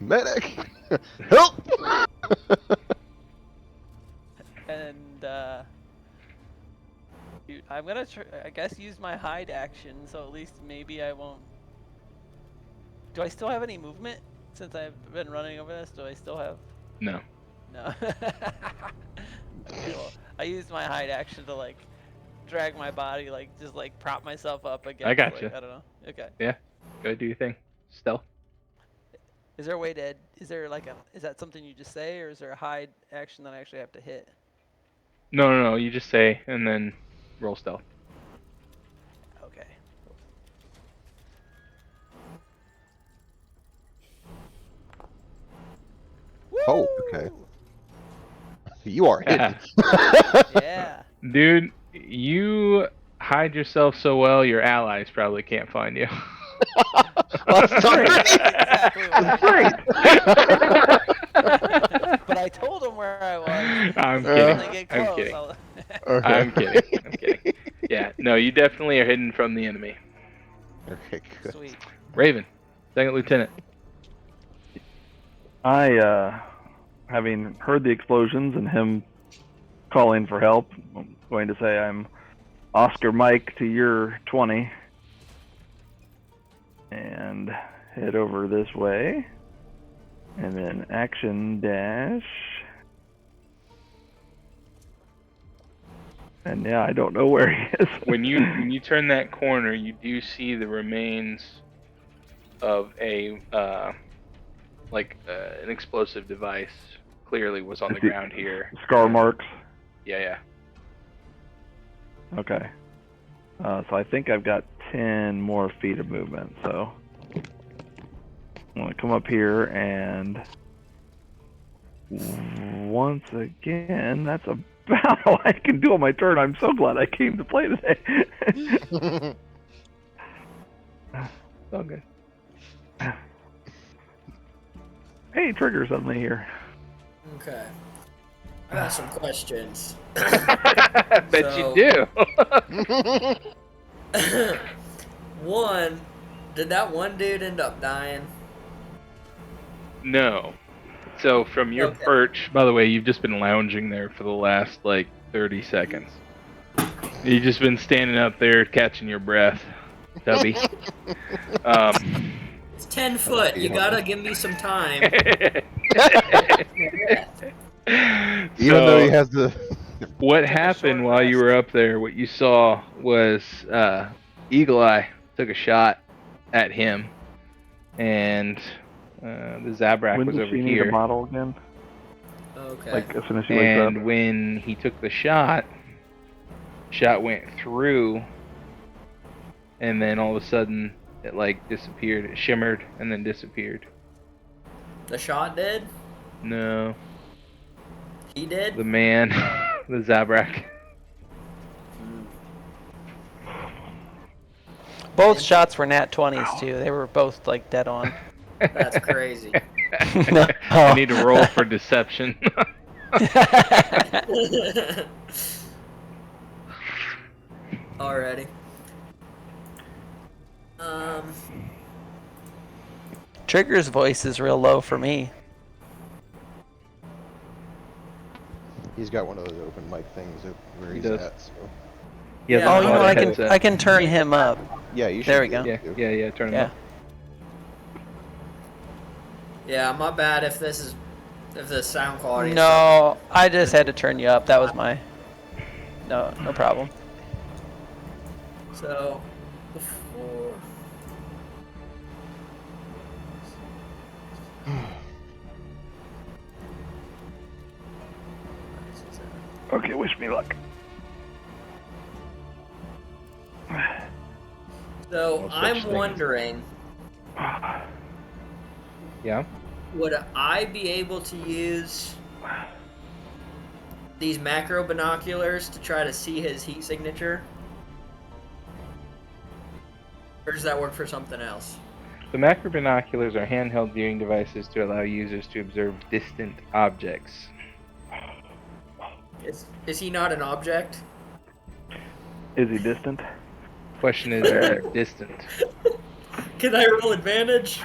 Medic! Help! And shoot, I'm gonna I guess use my hide action, so at least maybe I won't. Do I still have any movement since I've been running over this? Do I still have? No. No. Okay, well, I used my hide action to like drag my body, like just like prop myself up against. I gotcha. Like, I don't know. Okay. Go ahead, do your thing. Stealth. Is there a way to? Is there like a? Is that something you just say, or is there a hide action that I actually have to hit? No. You just say and then roll stealth. Okay. Oh, okay. You are hidden. Yeah. Dude, you hide yourself so well, your allies probably can't find you. That's Exactly what I did. But I told him where I was. I'm So when kidding. they get I'm close, kidding. I'll- I'm kidding. Yeah, no, you definitely are hidden from the enemy. Okay, good. Sweet. Raven, second lieutenant. I, having heard the explosions and him calling for help, I'm going to say I'm Oscar Mike to your 20 and head over this way, and then action dash, and yeah, I don't know where he is. When you turn that corner, you do see the remains of a an explosive device. Clearly was on the ground here. Scar marks. Yeah. Okay. So I think I've got 10 more feet of movement, so I'm going to come up here and once again, that's about all I can do on my turn. I'm so glad I came to play today. Oh, good. Hey, Trigger suddenly here. Okay. I got some questions. Bet So- you do. One, did that one dude end up dying? No. So from your Okay. perch, by the way, you've just been lounging there for the last 30 seconds. You've just been standing up there catching your breath, Tubby. It's 10 foot. You gotta give me some time. Even though he has the. What happened while you were up there, what you saw was Eagle Eye took a shot at him, and the Zabrak When was does over she need here. a bottle again? Okay. Like as soon as she wakes up? And when he took the shot went through, and then all of a sudden it disappeared. It shimmered and then disappeared. The shot did? No, He did? the man, the Zabrak. Both shots were nat 20s too. They were both dead on. That's crazy. No. I need to roll for deception. Alrighty. Trigger's voice is real low for me. He's got one of those open mic things where He he's does. at. So. Yeah, Oh, you know, I can turn him up. Yeah, you should. There we be go. able to. Yeah. Turn him Yeah. up. Yeah, my bad if the sound quality is No, I just had to turn you up. That was my. No problem. So, before... Okay, wish me luck. So, No such I'm thing. wondering, Yeah. would I be able to use these macro binoculars to try to see his heat signature? Or does that work for something else? The macro binoculars are handheld viewing devices to allow users to observe distant objects. Is he not an object? Is he distant? Question is he distant? Can I roll advantage?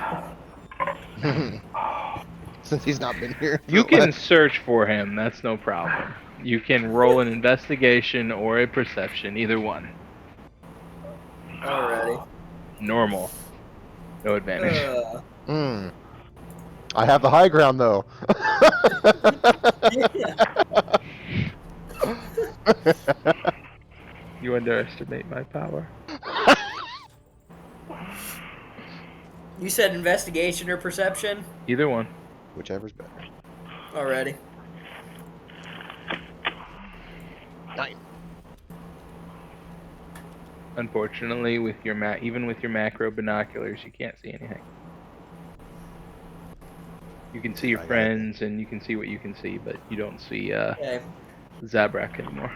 Since he's not been here. You for can last- search for him. That's no problem. You can roll an investigation or a perception, either one. Alrighty. Normal. No advantage. Hmm. I have the high ground though. You underestimate my power. You said investigation or perception? Either one. Whichever's better. Alrighty. 9. Unfortunately, with your even with your macro binoculars, you can't see anything. You can see your I got it. friends and you can see what you can see, but you don't see Okay. Zabrak anymore.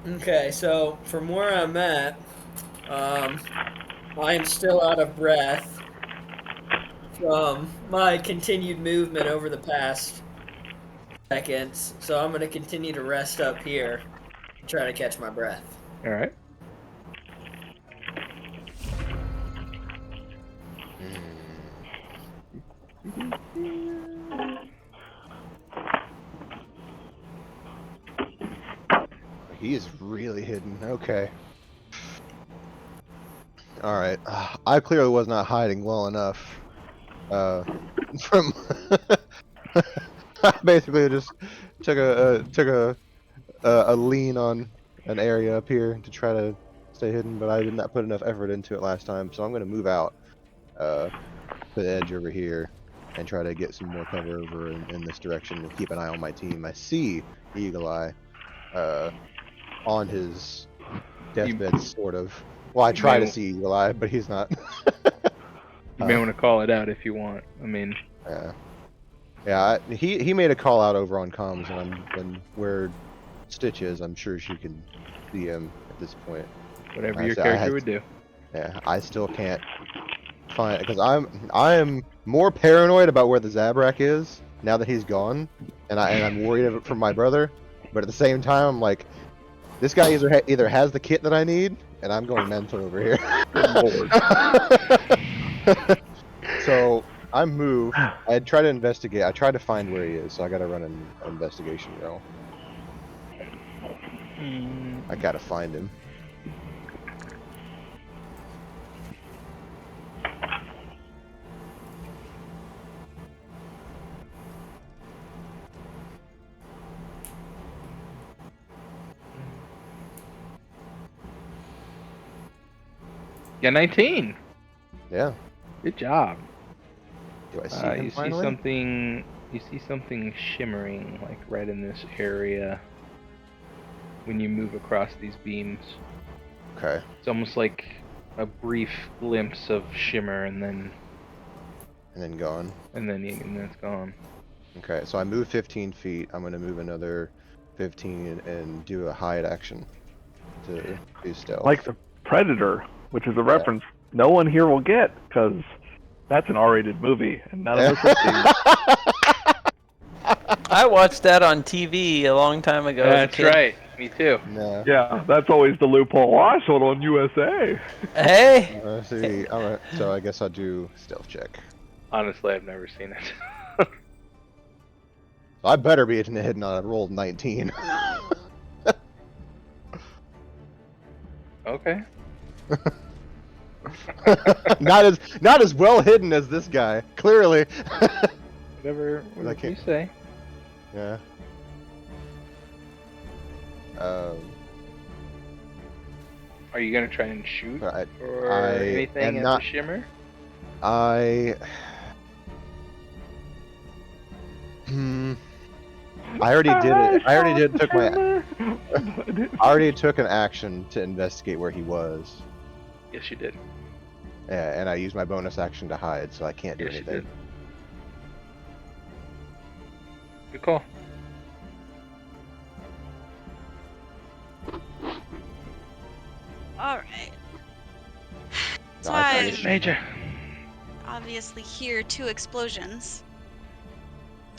Okay, so from where I'm at, I am still out of breath from my continued movement over the past seconds. So I'm going to continue to rest up here and try to catch my breath. All right. He is really hidden. Okay. Alright. I clearly was not hiding well enough. From I basically just took a lean on an area up here to try to stay hidden, but I did not put enough effort into it last time, so I'm gonna move out to the edge over here and try to get some more cover over in this direction and keep an eye on my team. I see Eagle Eye on his deathbed, sort of. Well, I try to see Eagle Eye, but he's not. You may want to call it out if you want. I mean, yeah. He made a call out over on comms, and where Stitch is, I'm sure she can see him at this point. whatever your character would do. Yeah, I still can't find, because I'm more paranoid about where the Zabrak is now that he's gone, and I'm worried of it for my brother. But at the same time, I'm like, this guy either has the kit that I need, and I'm going mental over here. So I moved. I tried to investigate. I tried to find where he is, so I got to run an investigation roll. I gotta find him. Yeah, 19. Yeah. Good job. Do I see him You finally? see something. You see something shimmering, like right in this area. When you move across these beams, Okay. it's almost like a brief glimpse of shimmer, and then And then gone. and then it's gone. Okay, so I moved 15 feet. I'm gonna move another 15 and do a hide action to do stealth. Like the Predator, which is a reference no one here will get, because that's an R-rated movie, and none of us have seen it. I watched that on TV a long time ago. as a That's kid. right. Me too. No. Yeah, that's always the loophole. I saw it on USA. Hey, See, alright, so I guess I'll do stealth check. Honestly, I've never seen it. So I better be hidden on a rolled 19. Okay. not as well hidden as this guy, clearly. Whatever you can't- say. Yeah. Are you gonna try and shoot I or I anything am at not- the shimmer? I already did it. I already did took my. I already took an action to investigate where he was. Yes, you did. Yeah, and I used my bonus action to hide, so I can't do Yes, you anything. did. Good call. All right. So No, I I finished. Major. obviously hear 2 explosions.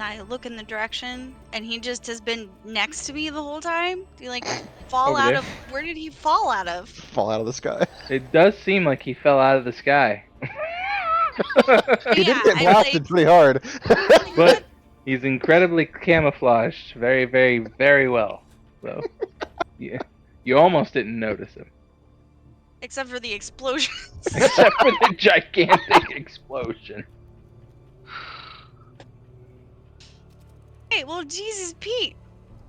I look in the direction, and he just has been next to me the whole time. Do you like fall Over out there. of? Where did he fall out of? Fall out of the sky. It does seem like he fell out of the sky. He Yeah, did get I blasted pretty hard. But he's incredibly camouflaged very, very, very well. So, yeah, you almost didn't notice him. Except for the explosions. Except for the gigantic explosion. Hey, well, Jesus, Pete.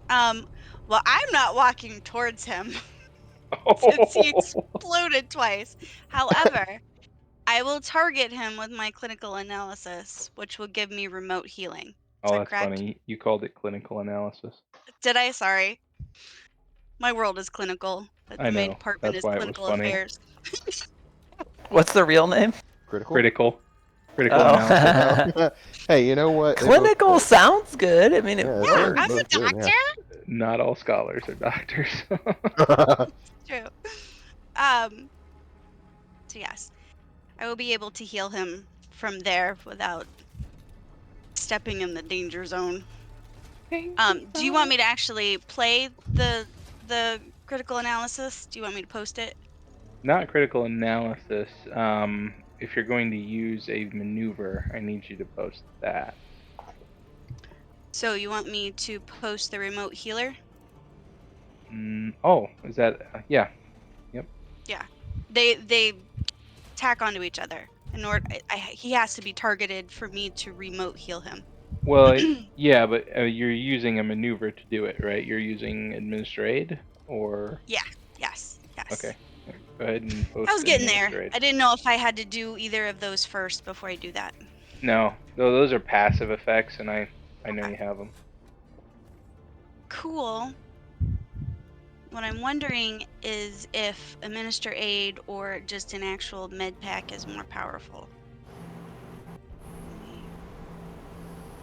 Well, I'm not walking towards him since he exploded twice. However, I will target him with my clinical analysis, which will give me remote healing. Is Oh, that that's correct? funny. You called it clinical analysis. Did I? Sorry. My world is clinical. I My know. department That's is why it was clinical funny. affairs. What's the real name? Critical. Critical Oh. analysis. Hey, you know what? They Clinical both- sounds good. I mean, it Yeah, works. they're I'm a both good, doctor. Not all scholars are doctors. yeah. True. So yes, I will be able to heal him from there without stepping in the danger zone. Do you want me to actually play the critical analysis? Do you want me to post it? Not critical analysis. If you're going to use a maneuver, I need you to post that. So you want me to post the remote healer? Oh, is that? Yeah. They tack onto each other. In order, he has to be targeted for me to remote heal him. Well, yeah, but you're using a maneuver to do it, right? You're using administer aid, or Yes. okay. Go ahead and post. I was getting there. administer aid. I didn't know if I had to do either of those first before I do that. No, those are passive effects, and I know Okay. you have them. Cool. What I'm wondering is if administer aid or just an actual med pack is more powerful.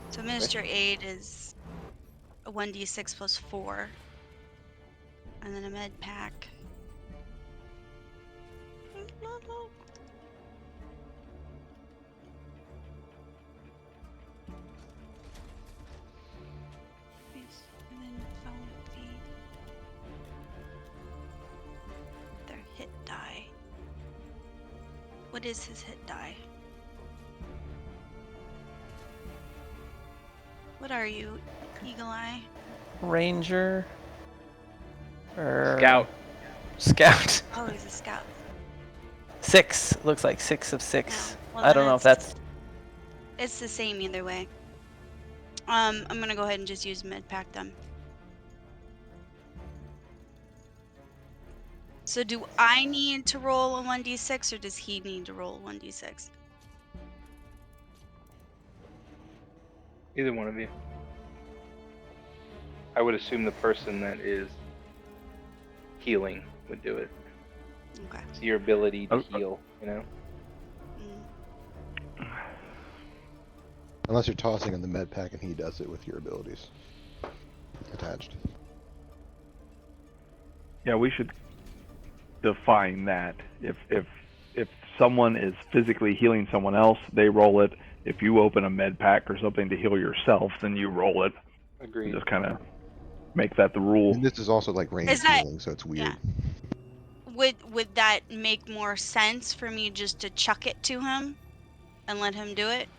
So administer aid is a 1d6 plus 4. And then a med pack. And then follow their hit die. What is his hit die? What are you, Eagle Eye? Ranger. Or Scout. Scout. Oh, he's a scout. 6. Looks like 6 of 6. No. Well, I don't then know if that's. It's the same either way. I'm gonna go ahead and just use med pack then. So do I need to roll a 1d6 or does he need to roll a 1d6? Either one of you. I would assume the person that is healing would do it. Okay. It's your ability to Oh, heal, you know? Mm. Unless you're tossing in the med pack and he does it with your abilities attached. Yeah, we should define that. If someone is physically healing someone else, they roll it. If you open a med pack or something to heal yourself, then you roll it. Agreed. Just kind of make that the rule. And this is also like range Is that- healing, so it's weird. yeah. Would that make more sense for me just to chuck it to him and let him do it?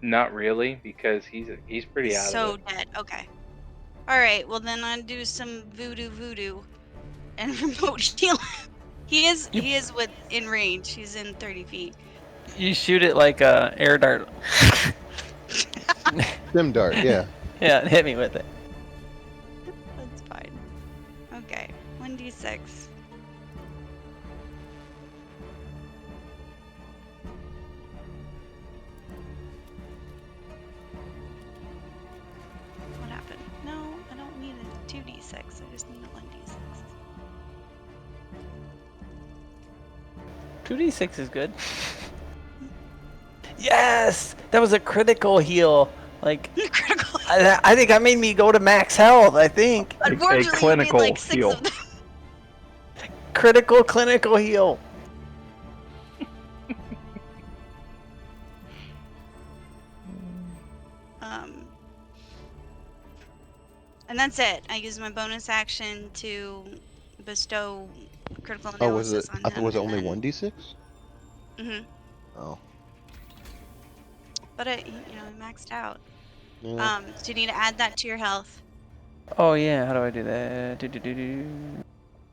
Not really, because he's pretty out So of it. dead. Okay. All right. Well, then I'll do some voodoo and remote heal. He is in range. He's in 30 feet. You shoot it like a air dart. Sim dart, yeah. Yeah, hit me with it. That's fine. Okay. 1d6. What happened? No, I don't need a 2d6. I just need a 1d6. 2d6 is good. Yes! That was a critical heal. Like, Critical. I think I made me go to max health, I think. Unfortunately, you need clinical like 6 heal. of them. Critical clinical heal. And that's it. I use my bonus action to bestow critical Oh, was it? analysis on I him. thought was it and only then- 1d6? Mhm. Oh. But I maxed out. Yeah. So you need to add that to your health. Oh yeah, how do I do that? Do.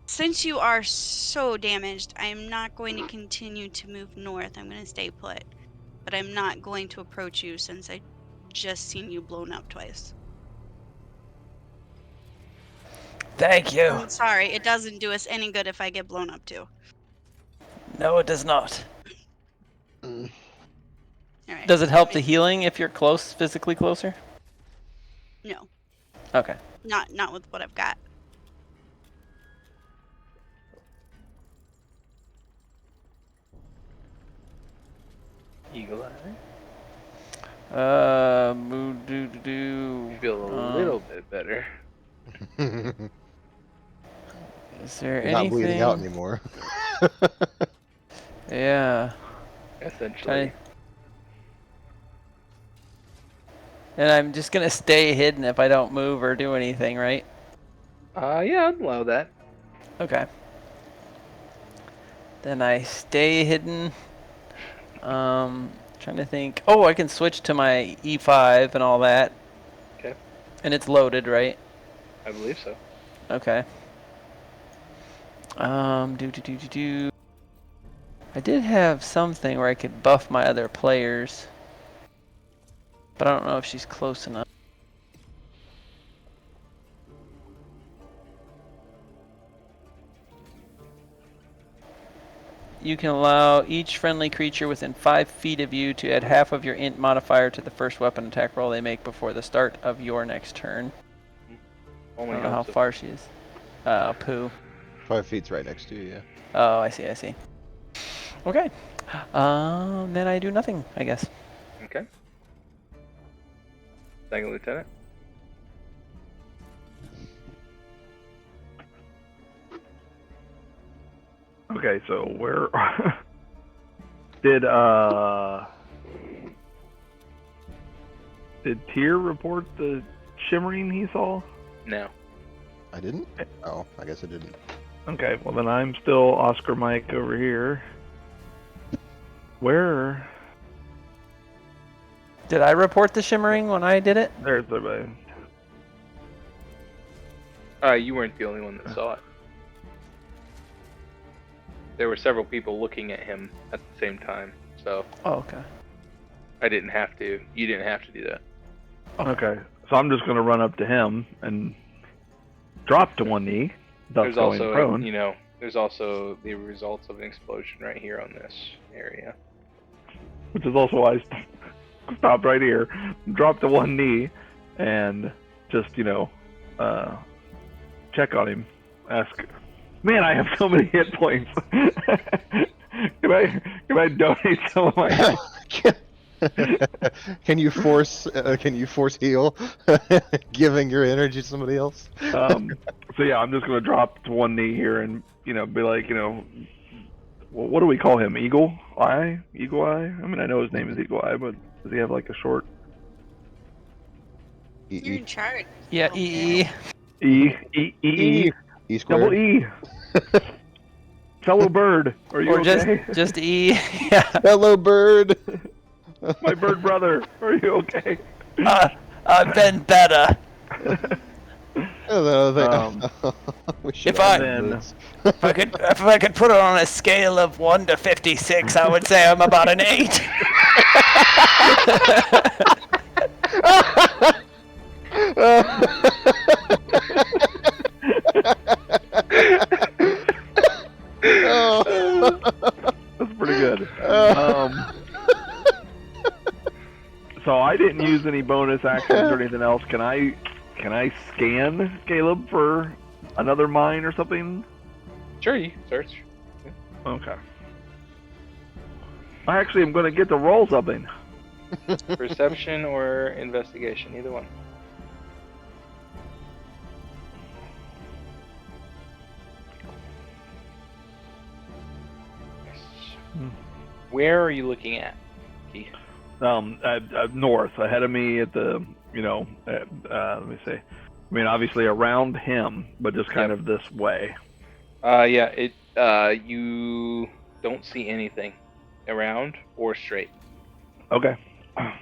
Since you are so damaged, I am not going to continue to move north. I'm going to stay put. But I'm not going to approach you since I just seen you blown up twice. Thank you. I'm sorry, it doesn't do us any good if I get blown up too. No, it does not. Mm. All right. Does it help the healing if you're close, physically closer? No, Okay. not with what I've got. Eagle eye. Do. Feel a little bit better. Is there You're not anything? bleeding out anymore. Yeah. Essentially. And I'm just gonna stay hidden if I don't move or do anything, right? Yeah, I'd allow that. Okay. Then I stay hidden. Trying to think. Oh, I can switch to my E5 and all that. Okay. And it's loaded, right? I believe so. Okay. I did have something where I could buff my other players, but I don't know if she's close enough. You can allow each friendly creature within 5 feet of you to add half of your int modifier to the first weapon attack roll they make before the start of your next turn. I Only don't know how helps if- far she is. Pooh. 5 feet's right next to you, yeah. Oh, I see. Okay. Then I do nothing, I guess. Okay. Second lieutenant. Okay, so where did Tyr report the shimmering he saw? No. I didn't? Oh, I guess I didn't. Okay, well then I'm still Oscar Mike over here. Where? Did I report the shimmering when I did it? There's the. You weren't the only one that saw it. There were several people looking at him at the same time, so Oh, okay. I didn't have to. You didn't have to do that. Okay, so I'm just gonna run up to him and drop to one knee, thus There's going also, prone. there's also the results of an explosion right here on this area. Which is also why I stopped right here, dropped to one knee, and just, check on him. Ask, man, I have so many hit points. Can I donate some of my... Can you force heal? Giving your energy to somebody else? So yeah, I'm just going to drop to one knee here and, be like, what do we call him? Eagle Eye? Eagle Eye? I mean, I know his name is Eagle Eye, but does he have like a short You're in charge. Yeah, Oh, E. E E double squared. E? Fellow bird, are you Or okay? just E. Yeah. Hello, bird. My bird brother, are you okay? I've been better. Hello, we should If all I- do Then- this. If I could put it on a scale of 1 to 56, I would say I'm about an 8. Oh. That's pretty good. So I didn't use any bonus actions or anything else. Can I scan Caleb for another mine or something? Sure, you can search. Okay. I actually am going to get to roll something. Perception or investigation, either one. Where are you looking at, Keith? North, ahead of me at the, let me see. I mean, obviously around him, but just kind of this way. You don't see anything around or straight. Okay. I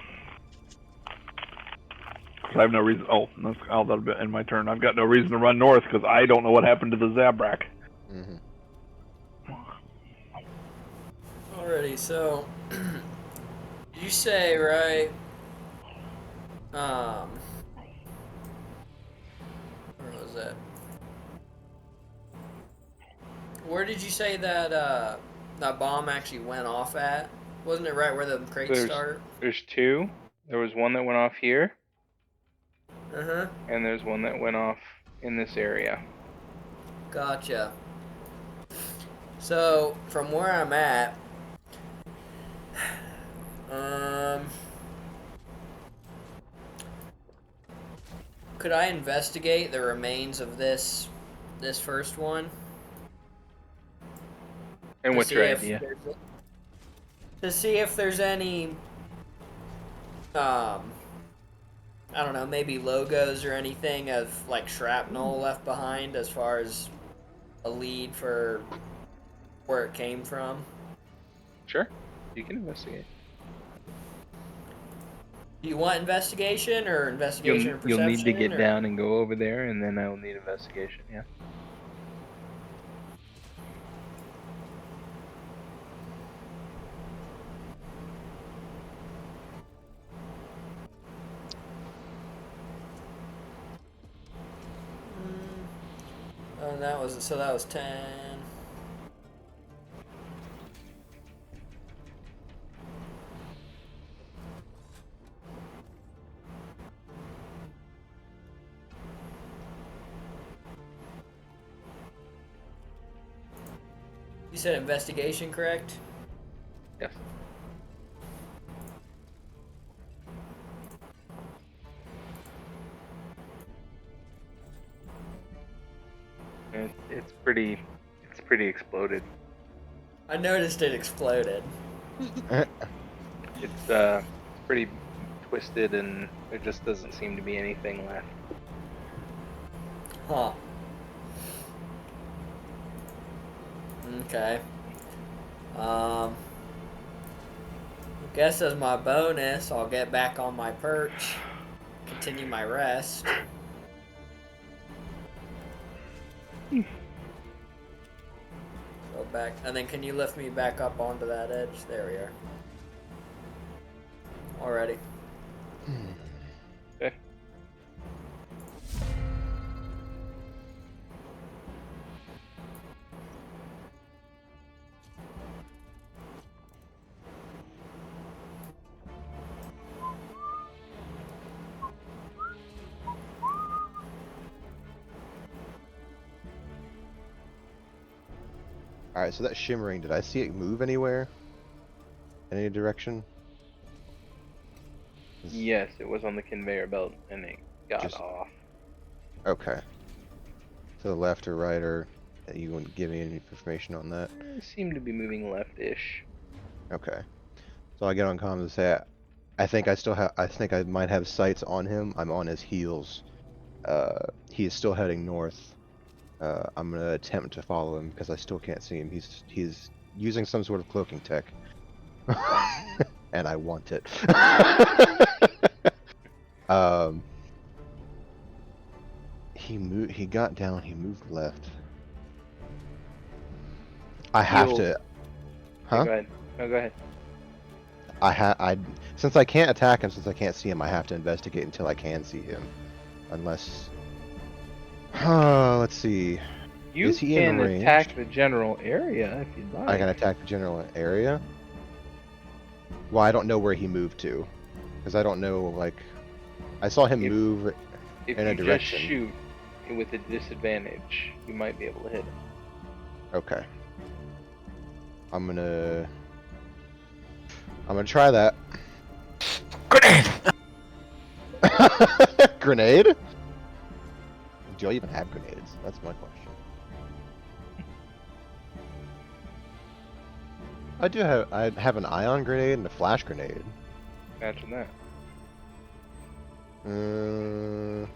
have no reason. That'll be in my turn. I've got no reason to run north because I don't know what happened to the Zabrak. Mm-hmm. Alrighty, so you say right. Where was that? Where did you say that that bomb actually went off at? Wasn't it right where the crates start? There's two. There was one that went off here, Uh-huh. and there's one that went off in this area. Gotcha. So, from where I'm at, could I investigate the remains of this first one? And what's your idea? To see if there's any, I don't know, maybe logos or anything of like shrapnel left behind as far as a lead for where it came from. Sure, you can investigate. Do you want investigation or investigation or perception? You'll need to get down and go over there, and then I will need investigation. Yeah. That was 10. You said investigation, correct? Yes. It's pretty exploded. I noticed it exploded. It's pretty twisted, and there just doesn't seem to be anything left. Huh. Okay. Guess as my bonus, I'll get back on my perch, continue my rest. Go back, and then can you lift me back up onto that edge? There we are. Alrighty. Okay. Alright, so that shimmering, did I see it move anywhere? In any direction? Yes, it was on the conveyor belt, and it got Just- off. Okay. To the left or right, or you wouldn't give me any information on that? It seemed to be moving left-ish. Okay. So I get on comms and say, I think I might have sights on him. I'm on his heels. He is still heading north. I'm gonna attempt to follow him because I still can't see him. He's using some sort of cloaking tech, and I want it. He got down. He moved left. I have He'll- to. Go Huh? ahead. No, go ahead. Since I can't attack him, since I can't see him, I have to investigate until I can see him. Unless, let's see. You Is he in can range? attack the general area if you'd like. I can attack the general area. Well, I don't know where he moved to, because I don't know. Like, I saw him If- move If in a you direction. just shoot with a disadvantage, you might be able to hit him. Okay. I'm gonna try that. Grenade! Grenade? Do I even have grenades? That's my question. I have an ion grenade and a flash grenade. Imagine Uh,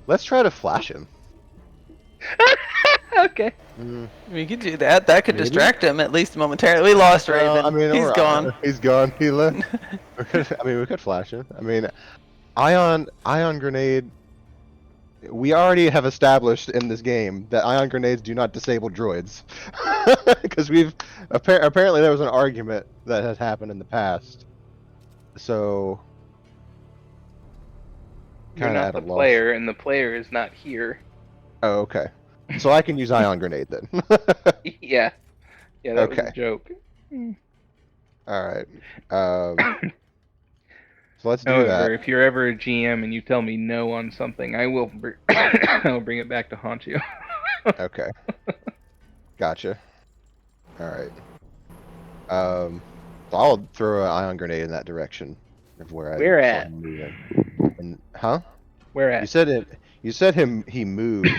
let's try to flash him. that. Okay. Mm, We could do that. That could Maybe. distract him at least momentarily. We lost Raven. well, I mean, He's alright. gone. He's gone. He left. We could flash him. I mean, ion grenade. We already have established in this game that ion grenades do not disable droids, because we've apparently there was an argument that has happened in the past. So You're kinda not at a the loss. player, and the player is not here. Oh, okay. So I can use ion grenade then. Yeah. Yeah, that was Okay. a joke. All right. So let's do However, that. if you're ever a GM and you tell me no on something, I will I'll bring it back to haunt you. Okay. Gotcha. All right. So I'll throw an ion grenade in that direction of where I Where saw at? him moving. And, huh? Where You at? said it. You said he moved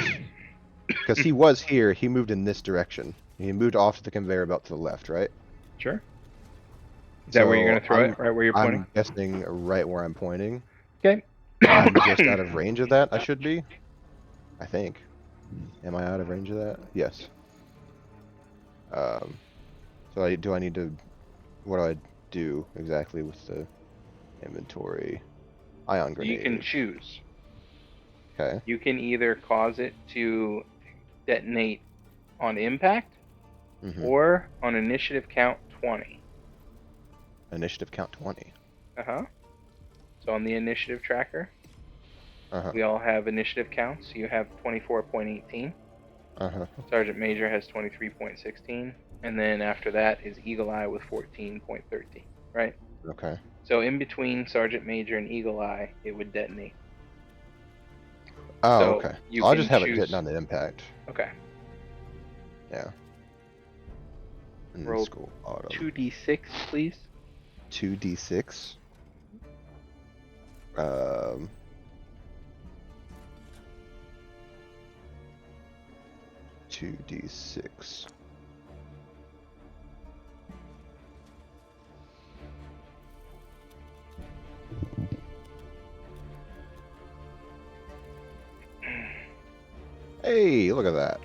because he was here. He moved in this direction. He moved off the conveyor belt to the left, right? Sure. Is that where you're So gonna throw it? Right where you're pointing? I'm guessing right where I'm pointing. Okay. I'm just out of range of that. I should be. I think. Am I out of range of that? Yes. So do I need to? What do I do exactly with the inventory? Ion grenade. You can choose. Okay. You can either cause it to detonate on impact Mhm. or on initiative count 20. Initiative count 20. Uh-huh. So on the initiative tracker, Uh-huh. we all have initiative counts. You have 24.18. Uh-huh. Sergeant Major has 23.16. And then after that is Eagle Eye with 14.13, right? Okay. So in between Sergeant Major and Eagle Eye, it would detonate. Oh, So okay. you So I'll can just have it choose- hitting on the impact. Okay. Yeah. And then Roll school auto. 2d6, please. 2d6. 2d6. Hey, look at that.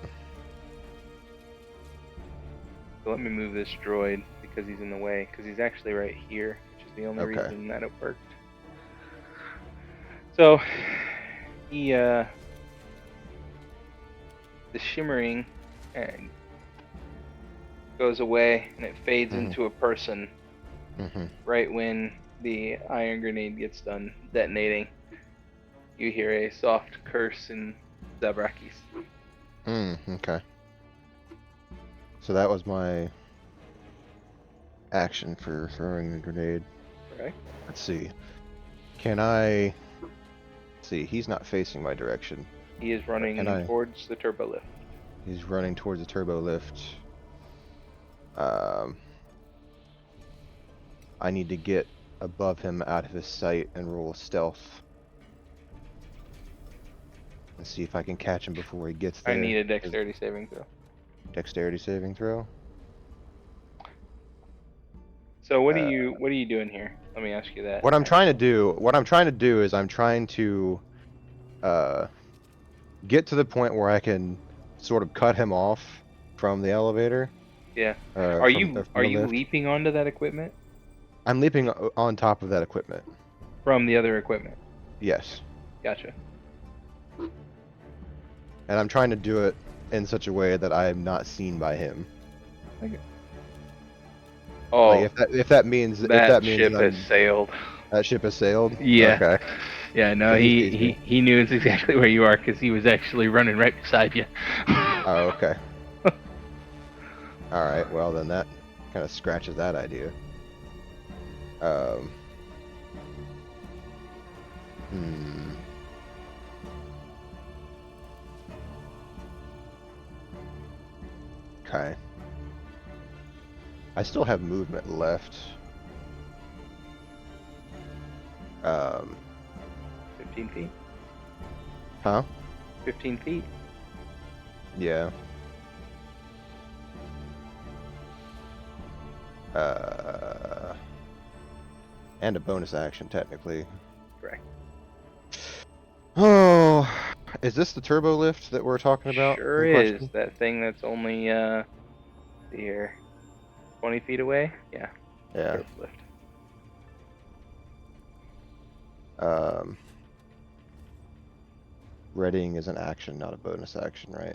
So let me move this droid because he's in the way, because he's actually right here, which is the only Okay. reason that it worked. So, the shimmering goes away and it fades Mhm. into a person Mm-hmm. right when the iron grenade gets done detonating. You hear a soft curse in Zabrakis. Okay. So that was my action for throwing the grenade. Right? Let's see. Can I... see, he's not facing my direction. He is running Can I- towards the turbo lift. He's running towards the turbo lift. I need to get above him out of his sight and roll stealth. And see if I can catch him before he gets there. I need a dexterity saving throw. Dexterity saving throw. So what are you doing here? Let me ask you that. What I'm trying to do is I'm trying to get to the point where I can sort of cut him off from the elevator. Yeah. Are Are you leaping onto that equipment I'm leaping on top of that equipment. from the other equipment? Yes. Gotcha. And I'm trying to do it in such a way that I am not seen by him. Oh, Like if that means that ship has sailed. that ship has sailed. Yeah. Okay. Yeah, no, So he's he knew it's exactly where you are because he was actually running right beside you. Oh, okay. All right. Well, then that kind of scratches that idea. Hmm. Okay. I still have movement left. 15 feet. Huh? 15 feet. Yeah. And a bonus action, technically. Correct. Oh, is this the turbo lift that we're talking about? Sure in is. question? That thing that's only, see here, 20 feet away? Yeah. Yeah. Turbo lift. Readying is an action, not a bonus action, right?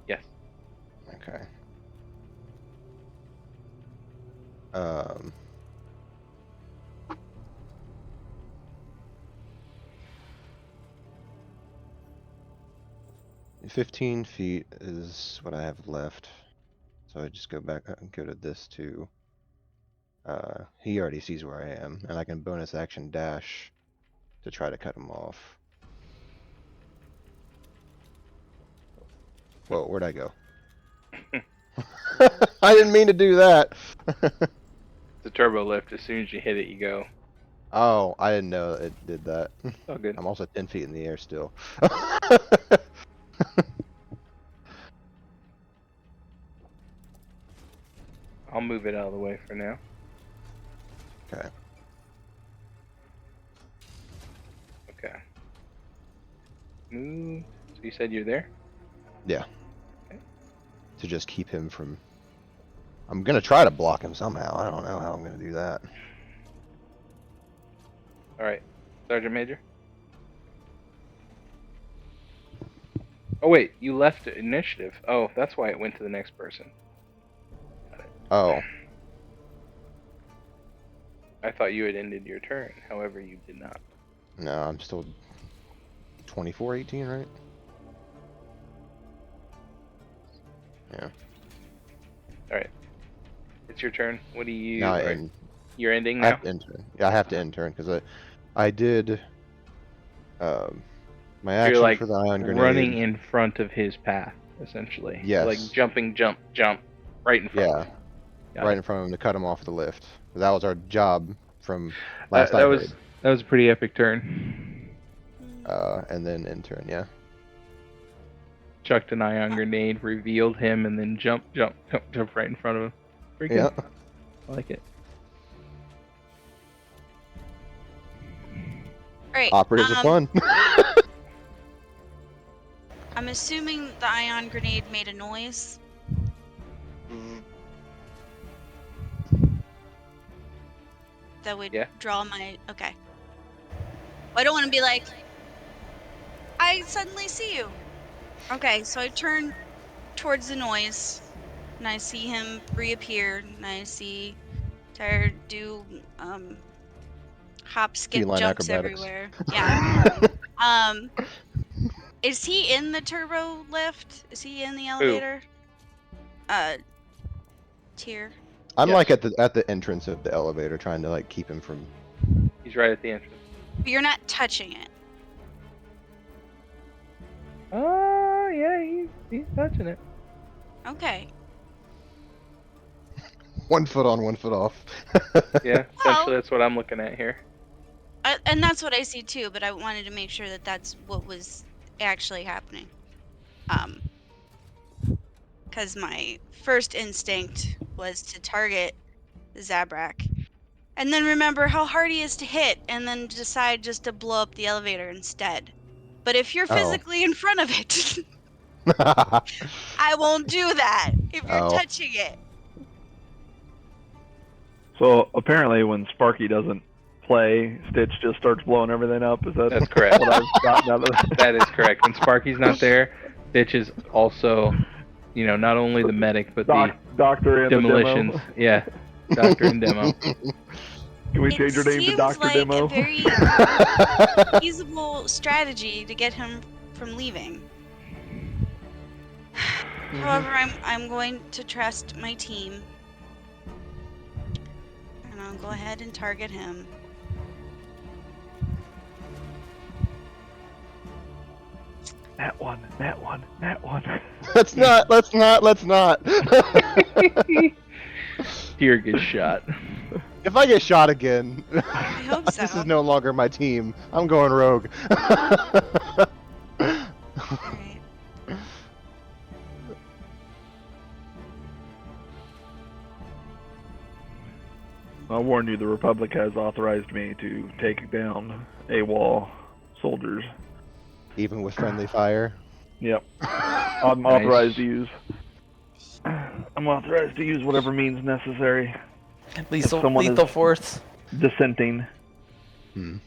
Yes. Okay. Um, 15 feet is what I have left. So I just go back and go to this too. He already sees where I am, and I can bonus action dash to try to cut him off. Whoa, where'd I go? I didn't mean to do that. The turbo lift, as soon as you hit it, you go. Oh, I didn't know it did that. Oh, good. I'm also 10 feet in the air still. I'll move it out of the way for now. Okay. Okay. Move. So you said you're there? Yeah. Okay. To just keep him from... I'm gonna try to block him somehow. I don't know how I'm gonna do that. Alright. Sergeant Major? Oh, wait. You left initiative. Oh, that's why it went to the next person. Oh. I thought you had ended your turn. However, you did not. No, I'm still 24-18, right? Yeah. Alright. It's your turn. What do you... Now I alright, end. You're ending I now? have to end turn. Yeah, I have to end turn because I did my You're action like for the ion grenade. running in front of his path, essentially. Yes. Like jumping, jump, right in front. Yeah, of him. Got right it. in front of him to cut him off the lift. That was our job from last I that heard. was a pretty epic turn. And then end turn, yeah. Chucked an ion grenade, revealed him, and then jump right in front of him. Pretty Yeah. good. I like it. Alright. Operatives are fun. I'm assuming the ion grenade made a noise. That would Yeah. draw my... Okay. I don't want to be like, I suddenly see you. Okay, so I turn towards the noise, and I see him reappear, and I see Tyre do hop, skip, Feline jumps acrobatics. everywhere. Yeah. Is he in the turbo lift? Is he in the elevator? Tier. I'm Yes. like at the entrance of the elevator, trying to like keep him from. He's right at the entrance. But you're not touching it. Oh, yeah, he's touching it. Okay. 1 foot on, 1 foot off. Yeah, Well- essentially that's what I'm looking at here. And that's what I see too, but I wanted to make sure that that's what was actually happening. Because my first instinct was to target Zabrak. And then remember how hard he is to hit, and then decide just to blow up the elevator instead. But if you're Oh. physically in front of it, I won't do that if you're Oh. touching it. So apparently, when Sparky doesn't play, Stitch just starts blowing everything up. Is that That's correct. what I've gotten out of that? That is correct. When Sparky's not there, Stitch is also, not only the medic, but the Doctor and demolitions. the demo. Yeah, doctor and demo. Can we change her name to seems Doctor like Demo? a very feasible strategy to get him from leaving. However, I'm going to trust my team. And I'll go ahead and target him. That one. Let's not. Deer gets shot. If I get shot again, I hope this so. is no longer my team. I'm going rogue. Alright. I'll warn you, the Republic has authorized me to take down AWOL soldiers. Even with friendly fire. Yep. I'm Nice. authorized to use. I'm authorized to use whatever means necessary. someone Lethal is- force. Dissenting. Hmm.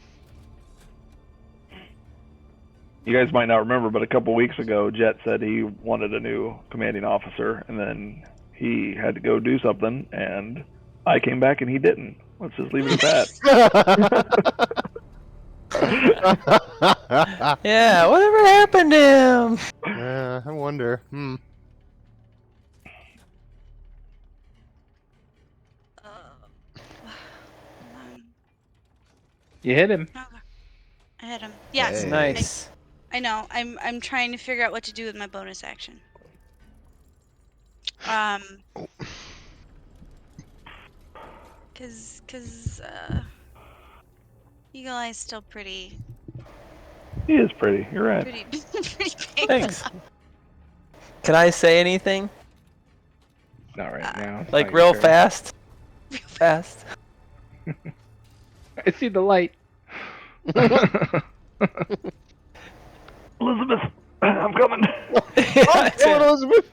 You guys might not remember, but a couple weeks ago, Jet said he wanted a new commanding officer, and then he had to go do something, and I came back and he didn't. Let's just leave it at that. Yeah, whatever happened to him? I wonder. You hit him. Okay. I hit him. Yes. Hey. Nice. I know. I'm trying to figure out what to do with my bonus action. Cause Eagle Eye's still pretty He is pretty. You're right. pretty big. Thanks. Can I say anything? Not right now. it's Like not your real turn. fast? Fast. I see the light. Elizabeth, I'm coming. Elizabeth.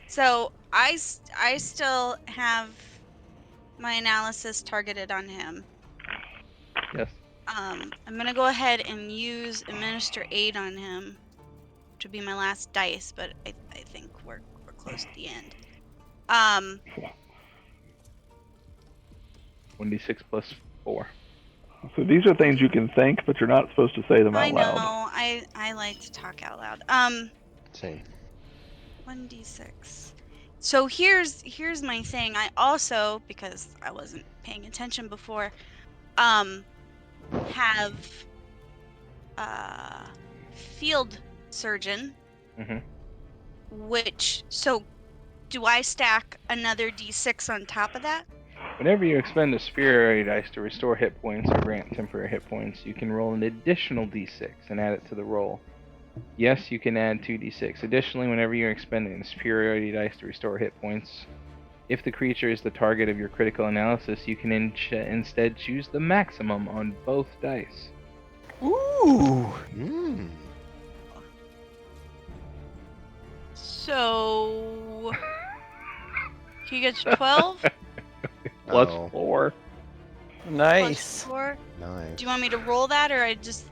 So I still have my analysis targeted on him. Yes. I'm gonna go ahead and use administer aid on him, which would be my last dice, but I think we're close to the end. 1d6 plus 4. So these are things you can think, but you're not supposed to say them I out know. loud. I like to talk out loud. Same. 1d6. So here's my thing. I also, because I wasn't paying attention before, have field surgeon. Mhm. Which, so do I stack another d6 on top of that? Whenever you expend a superiority dice to restore hit points or grant temporary hit points, you can roll an additional d6 and add it to the roll. Yes, you can add 2d6. Additionally, whenever you're expending a superiority dice to restore hit points, if the creature is the target of your critical analysis, you can instead choose the maximum on both dice. Ooh. So he gets 12 Plus Oh. 4. Nice. plus 4. Nice. Do you want me to roll that, or I just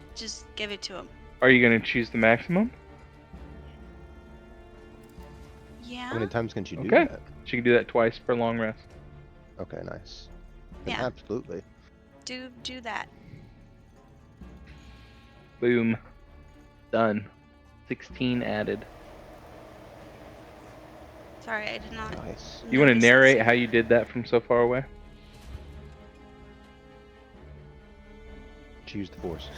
give it to him? Are you going to choose the maximum? Yeah. How many times can you do Okay. that? She can do that twice per long rest. Okay, nice. Then Yeah. Absolutely. Do that. Boom. Done. 16 added. Sorry, I did not. Nice. You want to notice narrate how you did that from so far away? Choose the force.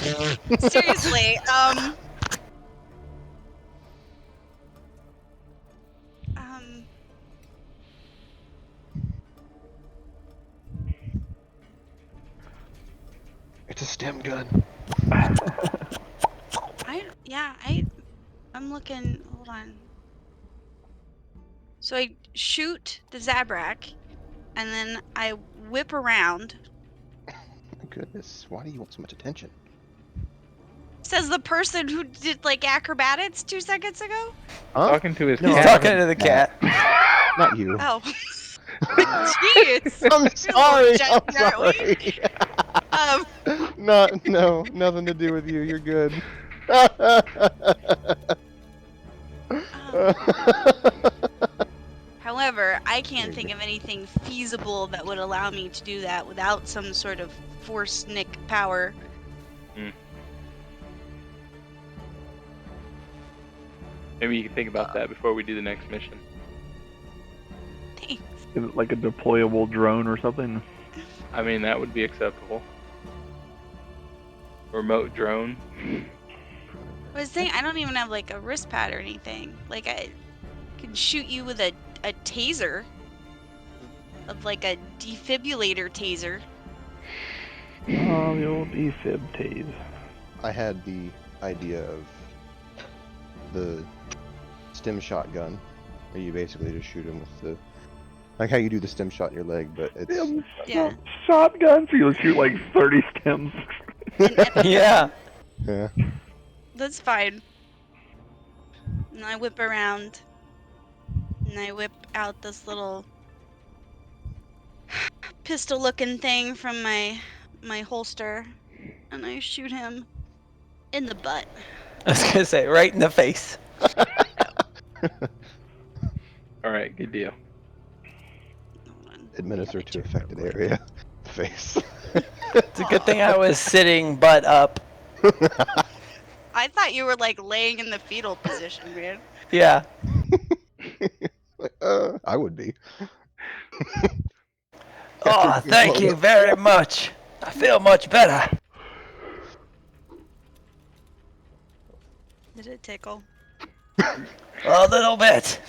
this. Seriously. It's a stem gun. I'm looking. Hold on. So I shoot the Zabrak, and then I whip around. My goodness, why do you want so much attention? Says the person who did like acrobatics 2 seconds ago. Huh? Talking to his No, He's cat. talking to the cat. Not you. Oh. Jeez. I'm sorry. Jet, I'm aren't we? sorry. No, nothing to do with you. You're good. However, I can't think of anything feasible that would allow me to do that without some sort of force nick power. Maybe you can think about that before we do the next mission. Thanks. Is it like a deployable drone or something? I mean, that would be acceptable. Remote drone. I was saying I don't even have like a wrist pad or anything. Like I can shoot you with a taser. Of like a defibrillator taser. Oh, the old EFib tase. I had the idea of the stem shotgun, where you basically just shoot him with the Like how you do the stem shot in your leg, but it's Damn Yeah. shotgun, so you'll shoot like 30 stems. Yeah. yeah. That's fine. And I whip around. And I whip out this little pistol-looking thing from my holster, and I shoot him in the butt. I was gonna say right in the face. All right, good deal. Hold on. Administer to affected area. Face. It's a good thing I was sitting butt up. I thought you were like laying in the fetal position, man. Yeah. Like, I would be. Oh, thank you very much. I feel much better. Did it tickle? A little bit.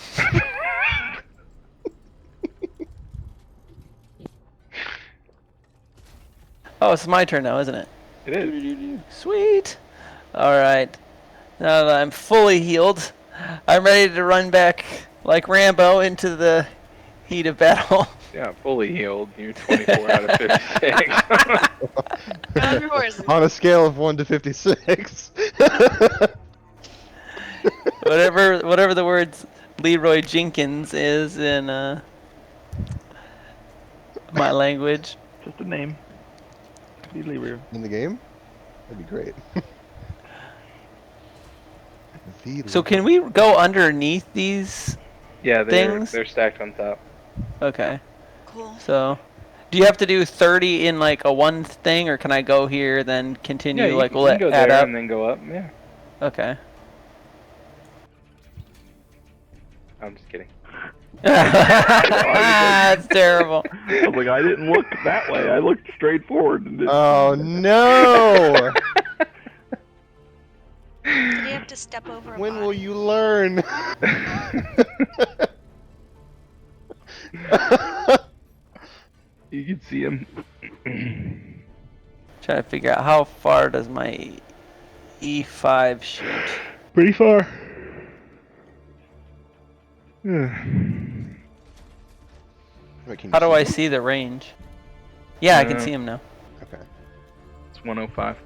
Oh, it's my turn now, isn't it? It is. Sweet. All right. Now that I'm fully healed, I'm ready to run back like Rambo into the heat of battle. Yeah, fully healed. You're 24 out of 56. Of course. On a scale of 1 to 56. whatever the words Leroy Jenkins is in my language. Just a name. Be Leroy. In the game? That'd be great. So can we go underneath these? Yeah, Things? they're stacked on top. Okay. Cool. So, do you have to do 30 in like a one thing, or can I go here then continue? Yeah, you, like you will can it go add there up? and then go up. Yeah, Okay. I'm just kidding. That's terrible. I was like, I didn't look that way. I looked straight forward. And Oh no! Did you have to step over a When body? will you learn? You can see him. Trying to figure out how far does my E5 shoot. Pretty far. Wait, can you How do I him? see the range? Yeah, I can Uh, see him now. Okay. It's 105.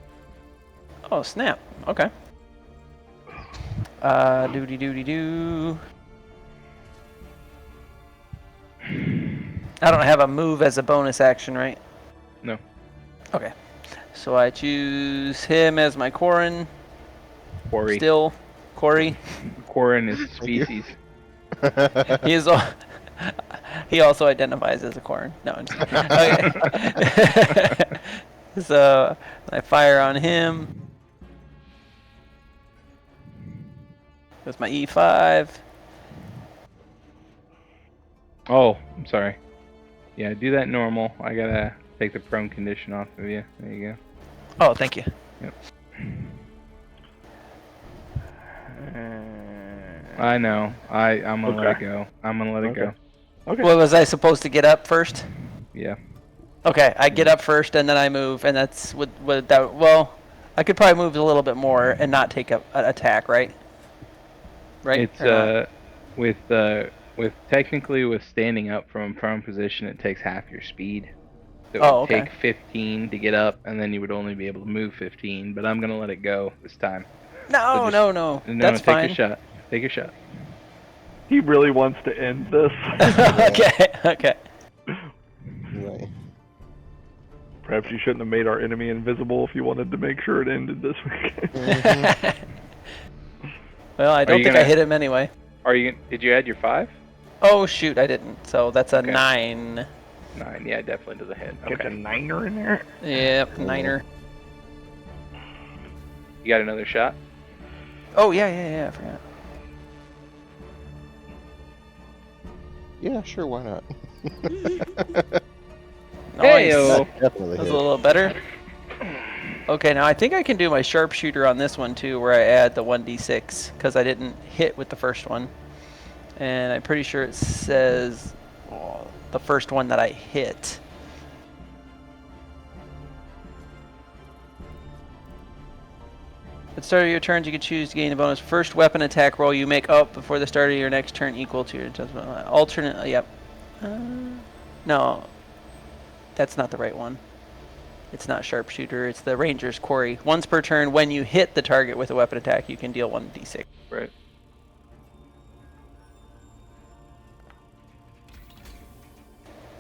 Oh snap. Okay. Doody doody doo. I don't have a move as a bonus action, right? No. Okay. So I choose him as my Quarren. Quarry. Still, Corey. Quarren is species. He is. He also identifies as a Quarren. No, I'm just kidding. Okay. So I fire on him. With my E5. Oh, I'm sorry. Yeah, do that normal. I gotta take the prone condition off of you. There you go. Oh, thank you. Yep. I know. I'm gonna let it Okay. go. I'm gonna let it go. Okay. Well, was I supposed to get up first? Yeah. Okay, I get up first and then I move, and that's with that. Well, I could probably move a little bit more and not take an attack, right? Right. It's or not? with technically with standing up from a prone position, it takes half your speed. So it Oh, would okay. take 15 to get up, and then you would only be able to move 15. But I'm gonna let it go this time. No, just- no. No, That's take fine. a shot. Take a shot. He really wants to end this. Okay. Okay. Right. Perhaps you shouldn't have made our enemy invisible if you wanted to make sure it ended this week. Well, I don't you think I gonna- hit him anyway. Did you add your 5? Oh shoot, I didn't. So that's a Okay. 9. 9. Yeah, definitely doesn't hit. Get the Okay. niner in there. Yep, 9er. You got another shot? Oh yeah. I forgot. Yeah, sure, why not? Nice. Heyo. Definitely That's hit. a little better. Okay, now I think I can do my sharpshooter on this one too, where I add the 1d6 because I didn't hit with the first one, and I'm pretty sure it says the first one that I hit. At the start of your turns, you can choose to gain a bonus first weapon attack roll you make up before the start of your next turn equal to your alternate. Yep. No, that's not the right one. It's not sharpshooter. It's the ranger's quarry. Once per turn, when you hit the target with a weapon attack, you can deal 1d6. Right.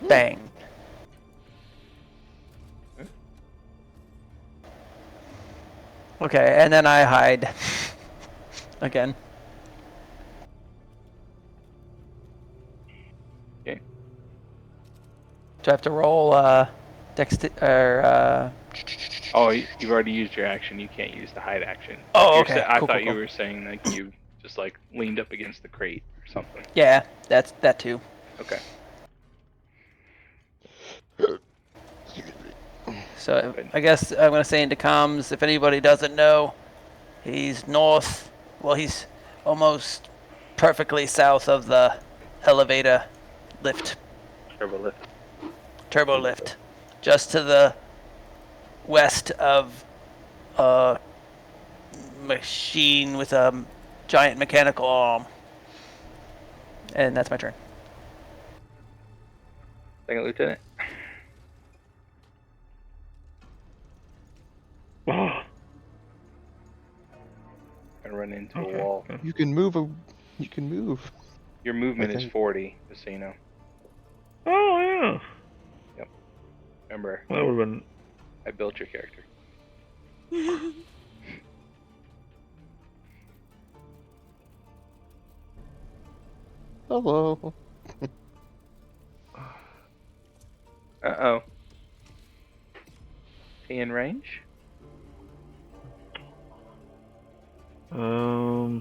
Bang. Okay, and then I hide again. Okay. Do I have to roll Oh, you've already used your action. You can't use the hide action. Oh, You're okay. I Cool, thought cool, you cool. were saying like you just like leaned up against the crate or something. Yeah, that's that too. Okay. So Good. I guess I'm gonna say into comms. If anybody doesn't know, he's north. Well, he's almost perfectly south of the elevator lift, turbo lift, just to the west of a machine with a giant mechanical arm. And that's my turn. Second lieutenant. Oh, Gonna run into okay. a wall. You can move. You can move. Your movement is Okay. 40, just so you know. Oh, yeah. Remember, That would have been. I built your character. Hello. Uh-oh. He in range? Hmm.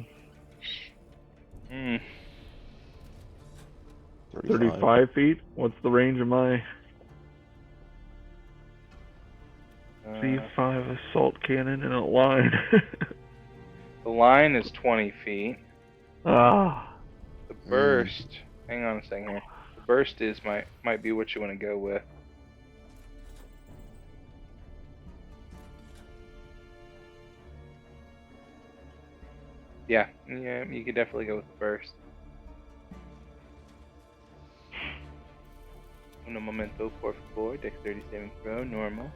35 feet. What's the range of my C5 assault cannon in a line? The line is 20 feet. Ah. The burst, hang on a second here. The burst is might be what you want to go with. Yeah, you could definitely go with the burst. Uno momento, por favor. Dexterity saving throw, normal.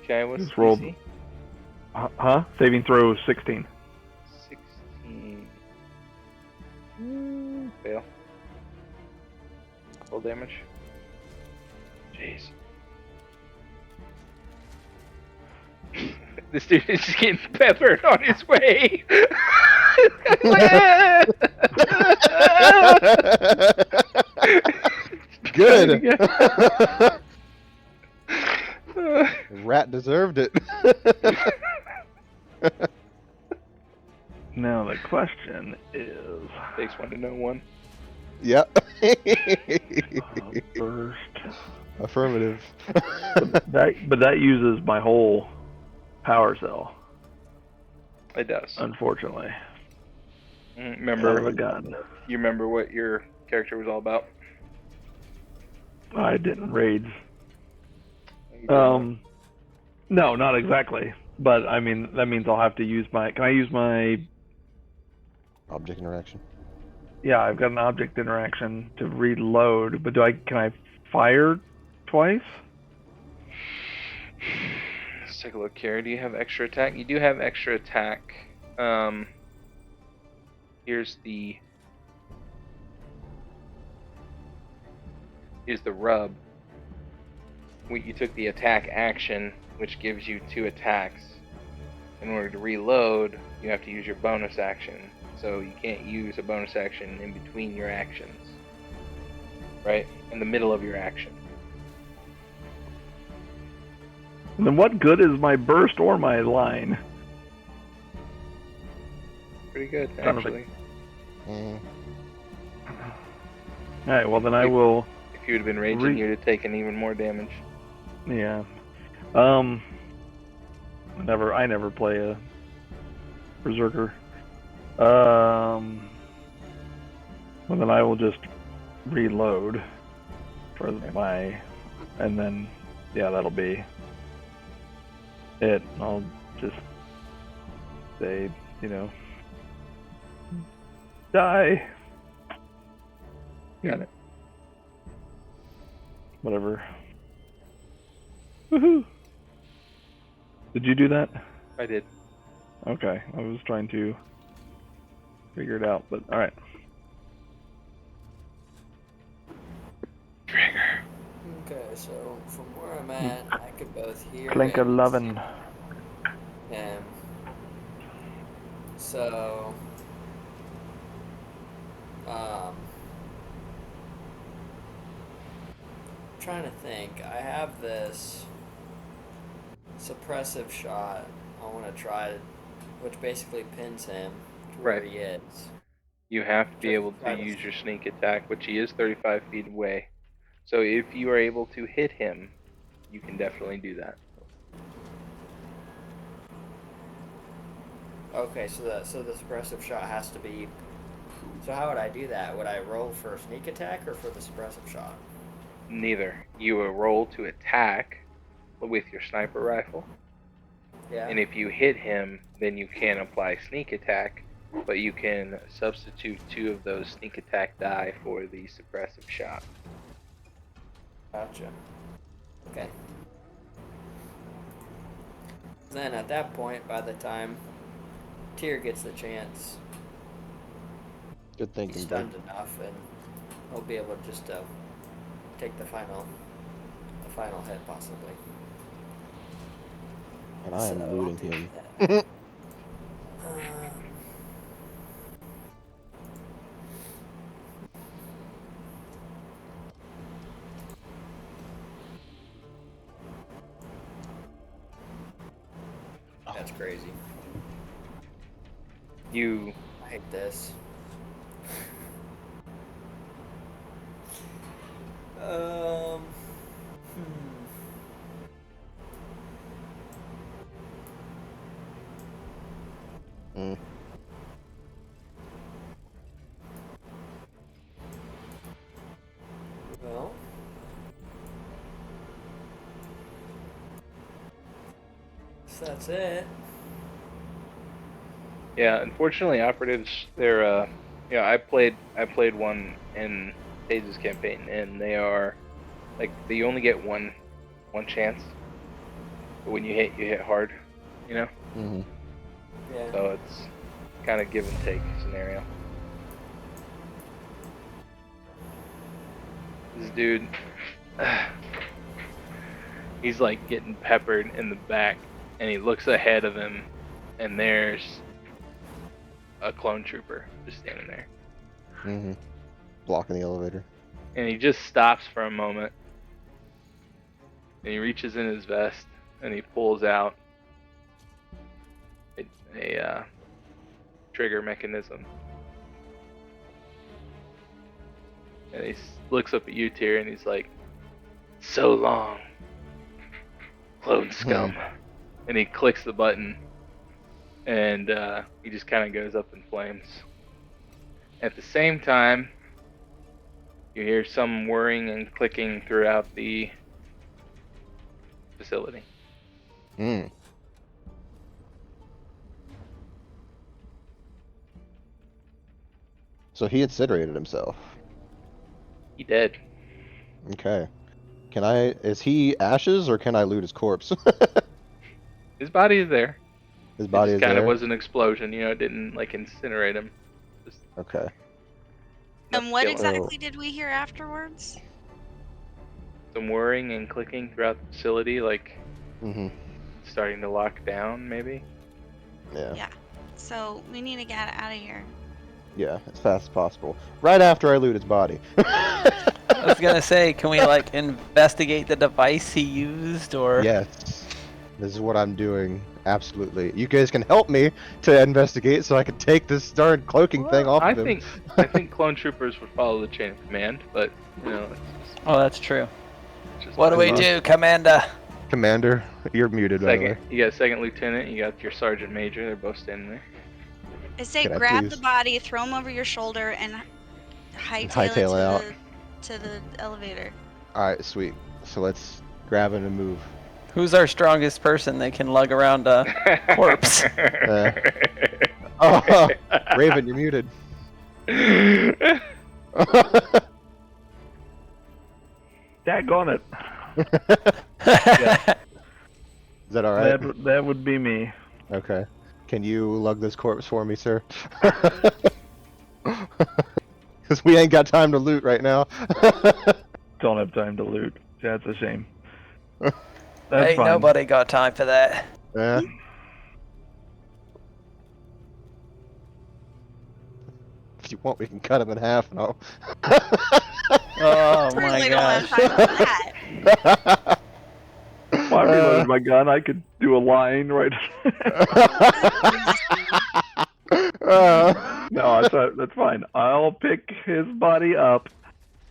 Okay, what's Just rolled. DC? Huh? Saving throw 16. 16. Fail. Full damage. Jeez. This dude is just getting peppered on his way. Good. Rat deserved it. Now the question is. Takes one to know one. Yep. Burst. Affirmative. But that uses my whole power cell, It does. unfortunately. Out of a Remember, gun. you remember what your character was all about? I didn't raids. No, not exactly. But I mean, that means I'll have to use my. Can I use my? Object interaction. Yeah, I've got an object interaction to reload. But can I fire twice? Let's take a look here. Do you have extra attack? You do have extra attack. Here's the rub. You took the attack action, which gives you 2 attacks. In order to reload, you have to use your bonus action. So you can't use a bonus action in between your actions. Right? In the middle of your action. And then what good is my burst or my line? Pretty good, Kind of actually. Mm. Alright, well then I will. If you would have been raging, you'd have taken even more damage. Yeah. I never play a berserker. Well then I will just reload for my, and then yeah, that'll be it. I'll just say, Die. Got it. Whatever. Woohoo! Did you do that? I did. Okay, I was trying to figure it out, but alright. Trigger. Okay, so from where I'm at, I could both hear Clink and 11. see him. So, trying to think. I have this suppressive shot I want to try, which basically pins him to where Right. he is. You have to be Just able try to to- use your sneak attack, which he is 35 feet away. So if you are able to hit him, you can definitely do that. Okay, so the suppressive shot has to be. So how would I do that? Would I roll for a sneak attack or for the suppressive shot? Neither. You will roll to attack with your sniper rifle, Yeah. and if you hit him, then you can apply sneak attack, but you can substitute 2 of those sneak attack die for the suppressive shot. Gotcha. Okay. Then at that point, by the time Tyr gets the chance, Good he's thinking, bud. stunned enough, and he'll be able to just take the final hit possibly. And I am So, looting I'll do him. that. That's crazy. You I hate this. Hmm. Mm. Well. So that's it. Yeah, unfortunately, operatives. They're I played one in Taze's campaign, and they are like you only get one chance. But when you hit hard, you know. Mm-hmm. Yeah. So it's kind of give and take scenario. This dude, he's like getting peppered in the back, and he looks ahead of him, and there's a clone trooper just standing there. Mm-hmm. Blocking the elevator. And he just stops for a moment, and he reaches in his vest, and he pulls out a trigger mechanism. And he looks up at you, Tyr, and he's like, "So long, clone scum." And he clicks the button, and he just kind of goes up in flames. At the same time, you hear some whirring and clicking throughout the facility. Mm. So he incinerated himself. He dead. Okay. Is he ashes or can I loot his corpse? His body is there. His body it is just kind there? of was an explosion, you know, it didn't like incinerate him. Just Okay. And what kill him. exactly did we hear afterwards? Some whirring and clicking throughout the facility, like Mm-hmm. starting to lock down, maybe. Yeah. Yeah. So we need to get out of here. Yeah, as fast as possible. Right after I loot his body. I was gonna say, can we like investigate the device he used, or? Yes. This is what I'm doing. Absolutely. You guys can help me to investigate so I can take this darn cloaking thing off I of him. think clone troopers would follow the chain of command, but you know, Oh, that's true. it's just What do we Uh-huh. do, Commander? Commander, you're muted, by the way. Second, you got second lieutenant, you got your sergeant major. They're both standing there. I say Can I grab please- the body, throw him over your shoulder, and hightail it out. to the elevator. Alright, sweet. So let's grab him and move. Who's our strongest person that can lug around a corpse? Oh, Raven, you're muted. Daggone it. Is that all right? That would be me. Okay. Can you lug this corpse for me, sir? Because we ain't got time to loot right now. Don't have time to loot. That's a shame. That's Ain't fine. nobody got time for that. Yeah. If you want, we can cut him in half and all. Oh my Really don't have gosh. time for that. Well, I reloaded my gun. I could do a line right. No, that's fine. I'll pick his body up,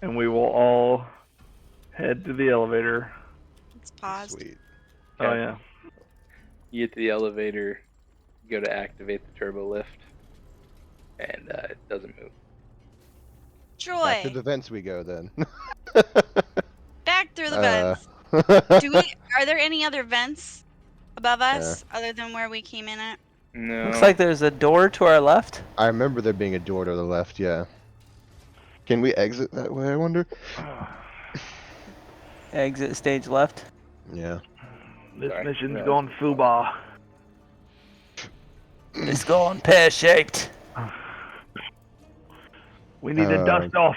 and we will all head to the elevator. It's paused. Sweet. Oh yeah. You get to the elevator, go to activate the turbo lift, and it doesn't move. Back to Joy. the vents we go then. Back through the vents. Are there any other vents above us other than where we came in at? No. Looks like there's a door to our left. I remember there being a door to the left, yeah. Can we exit that way, I wonder? Exit stage left. Yeah. This Sorry. mission's No. going foobar. It's going pear-shaped. We need to dust off.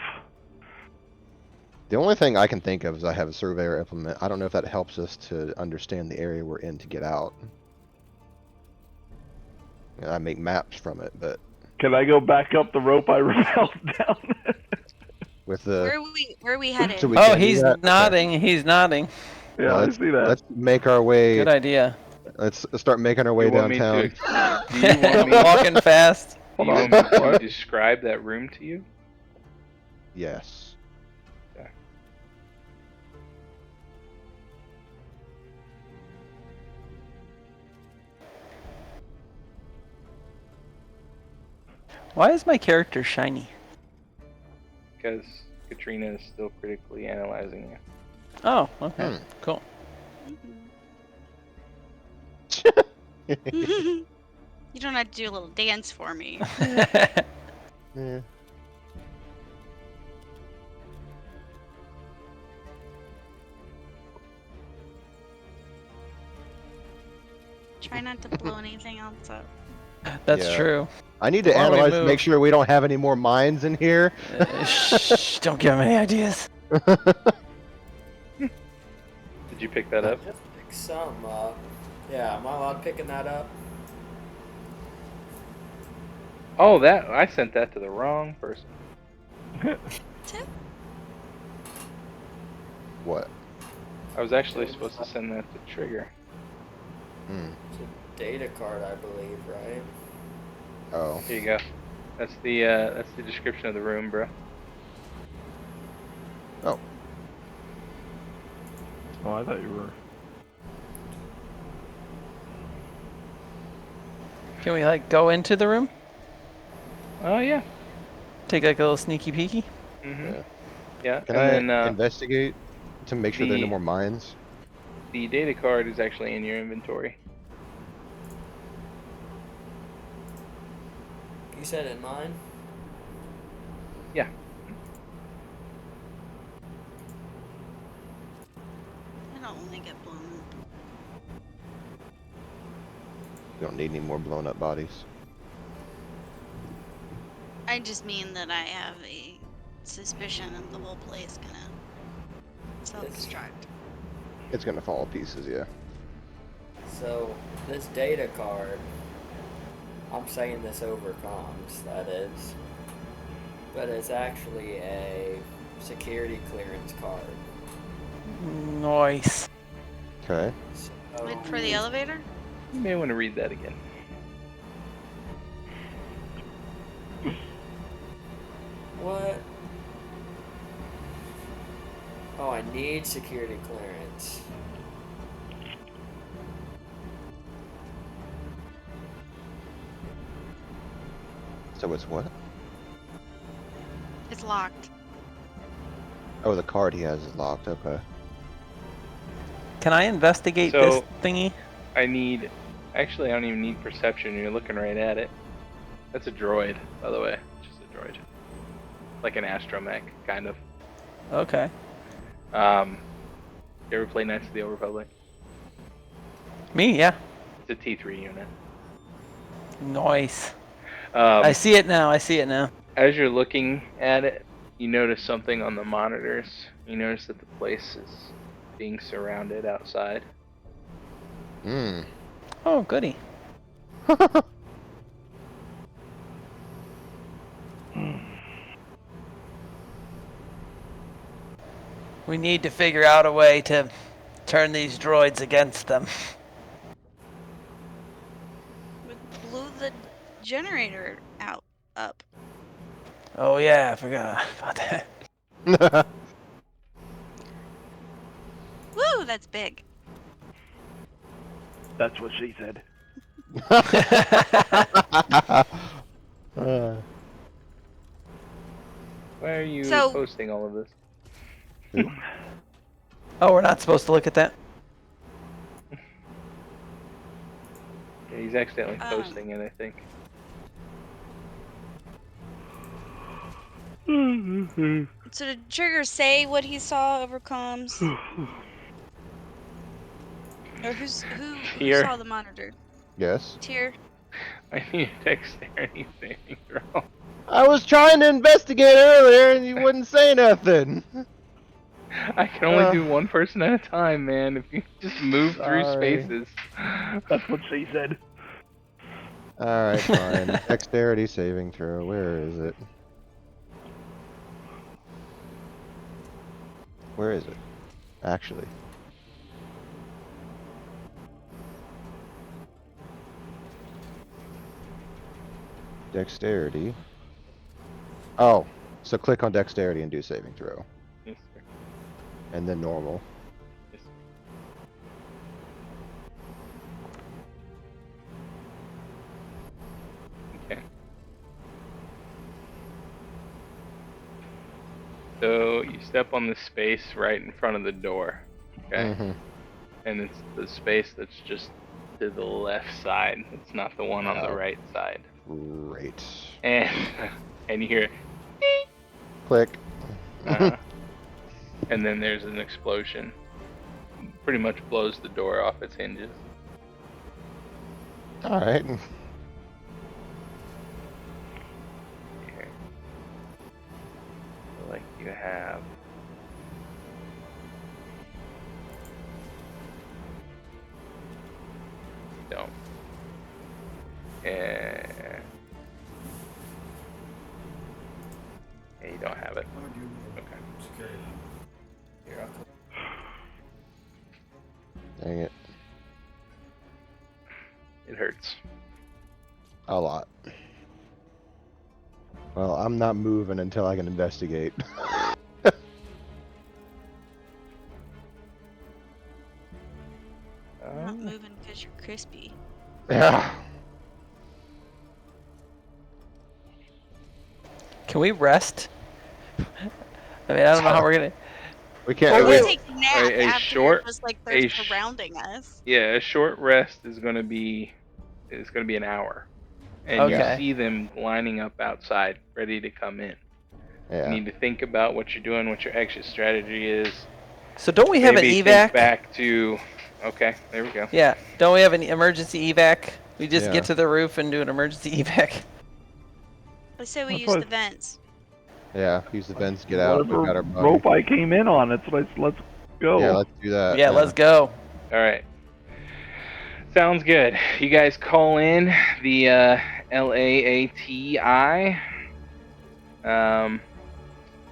The only thing I can think of is I have a surveyor implement. I don't know if that helps us to understand the area we're in to get out. I make maps from it, but Can I go back up the rope I rappelled down? with the Where are we headed? So we Oh, can't do he's that? Okay. nodding. He's nodding. Yeah, Well, I let's- see that. Let's make our way. Good idea. Let's start making our way You want me downtown. to- Do you want me, Walking fast. do you Hold want on. me to describe that room to you? Yes. Why is my character shiny? Because Katrina is still critically analyzing you. Oh, okay. Cool. You don't have to do a little dance for me. Yeah. Try not to blow anything else up. That's Yeah. true. I need to Why don't we analyze to move? make sure we don't have any more mines in here. Shh, don't give him any ideas. Did you pick that up? Just pick some up. Yeah, am I allowed picking that up? Oh, that I sent that to the wrong person. What? I was actually supposed to send that to Trigger. Hmm. It's a data card, I believe, right? Oh. Here you go. That's the description of the room, bro. Oh. Oh, I thought you were. Can we like go into the room? Oh yeah. Take like a little sneaky peeky? Mhm. Yeah. Yeah. Can I And then investigate to make sure there are no the- more mines? the data card is actually in your inventory. You said in mine? Yeah. I don't want to get blown up. We don't need any more blown up bodies. I just mean that I have a suspicion that the whole place gonna self-destruct. It's gonna fall to pieces, yeah. So, this data card, I'm saying this over comms, that is, but it's actually a security clearance card. Nice. Okay. So, Wait for the elevator? You may want to read that again. what? Oh, I need security clearance. So it's what? It's locked. Oh, the card he has is locked. Okay. Can I investigate So- this thingy? I need. Actually, I don't even need perception. You're looking right at it. That's a droid, by the way. Just droid, like an astromech kind of. Okay. You ever play Knights of the Old Republic? Me, yeah. It's a T3 unit. Nice. I see it now. I see it now. As you're looking at it, you notice something on the monitors. You notice that the place is being surrounded outside. Hmm. Oh, goody. We need to figure out a way to turn these droids against them. We blew the generator up. Oh yeah, I forgot about that. Woo, that's big. That's what she said. Why are you So- posting all of this? Oh, we're not supposed to look at that? Yeah, he's accidentally Um. posting it, I think. So did Trigger say what he saw over comms? Or who Here. saw the monitor? Yes. Tier. I need a dexterity saving throw. I was trying to investigate earlier and you wouldn't say nothing. I can only do one person at a time, man. If you just move through Sorry. spaces. That's what she said. Alright, fine. Dexterity saving throw. Where is it? Where is it? Actually. Dexterity. Oh, so click on dexterity and do saving throw. Yes, sir. And then normal. Yes, sir. Okay. So you step on the space right in front of the door. Okay. Mhm. And it's the space that's just to the left side. It's not the one on the Oh. right side. Great. And and you hear Click. and then there's an explosion. Pretty much blows the door off its hinges. Alright. Here. So, like you have don't. Yeah, you don't have it. Okay. Here, I'll Dang it. It hurts. A lot. Well, I'm not moving until I can investigate. I'm not moving because you're crispy. Yeah. Can we rest? I mean, I don't know how we're gonna. We can't. Or Well, we wait, take a nap a after short- just like they're a sh- surrounding us. Yeah, a short rest is gonna be an hour, and Okay. you see them lining up outside, ready to come in. You Yeah. need to think about what you're doing, what your exit strategy is. So don't we have an Maybe evac? think back to. Okay, there we go. Yeah. Don't we have an emergency evac? We just Yeah. get to the roof and do an emergency evac. Let's say we That's use what- the vents. Yeah. Use the vents. Get out. Whatever We've got our body. rope I came in on, let's go. Yeah. Let's do that. Yeah, let's go. All right. Sounds good. You guys call in the LAATI,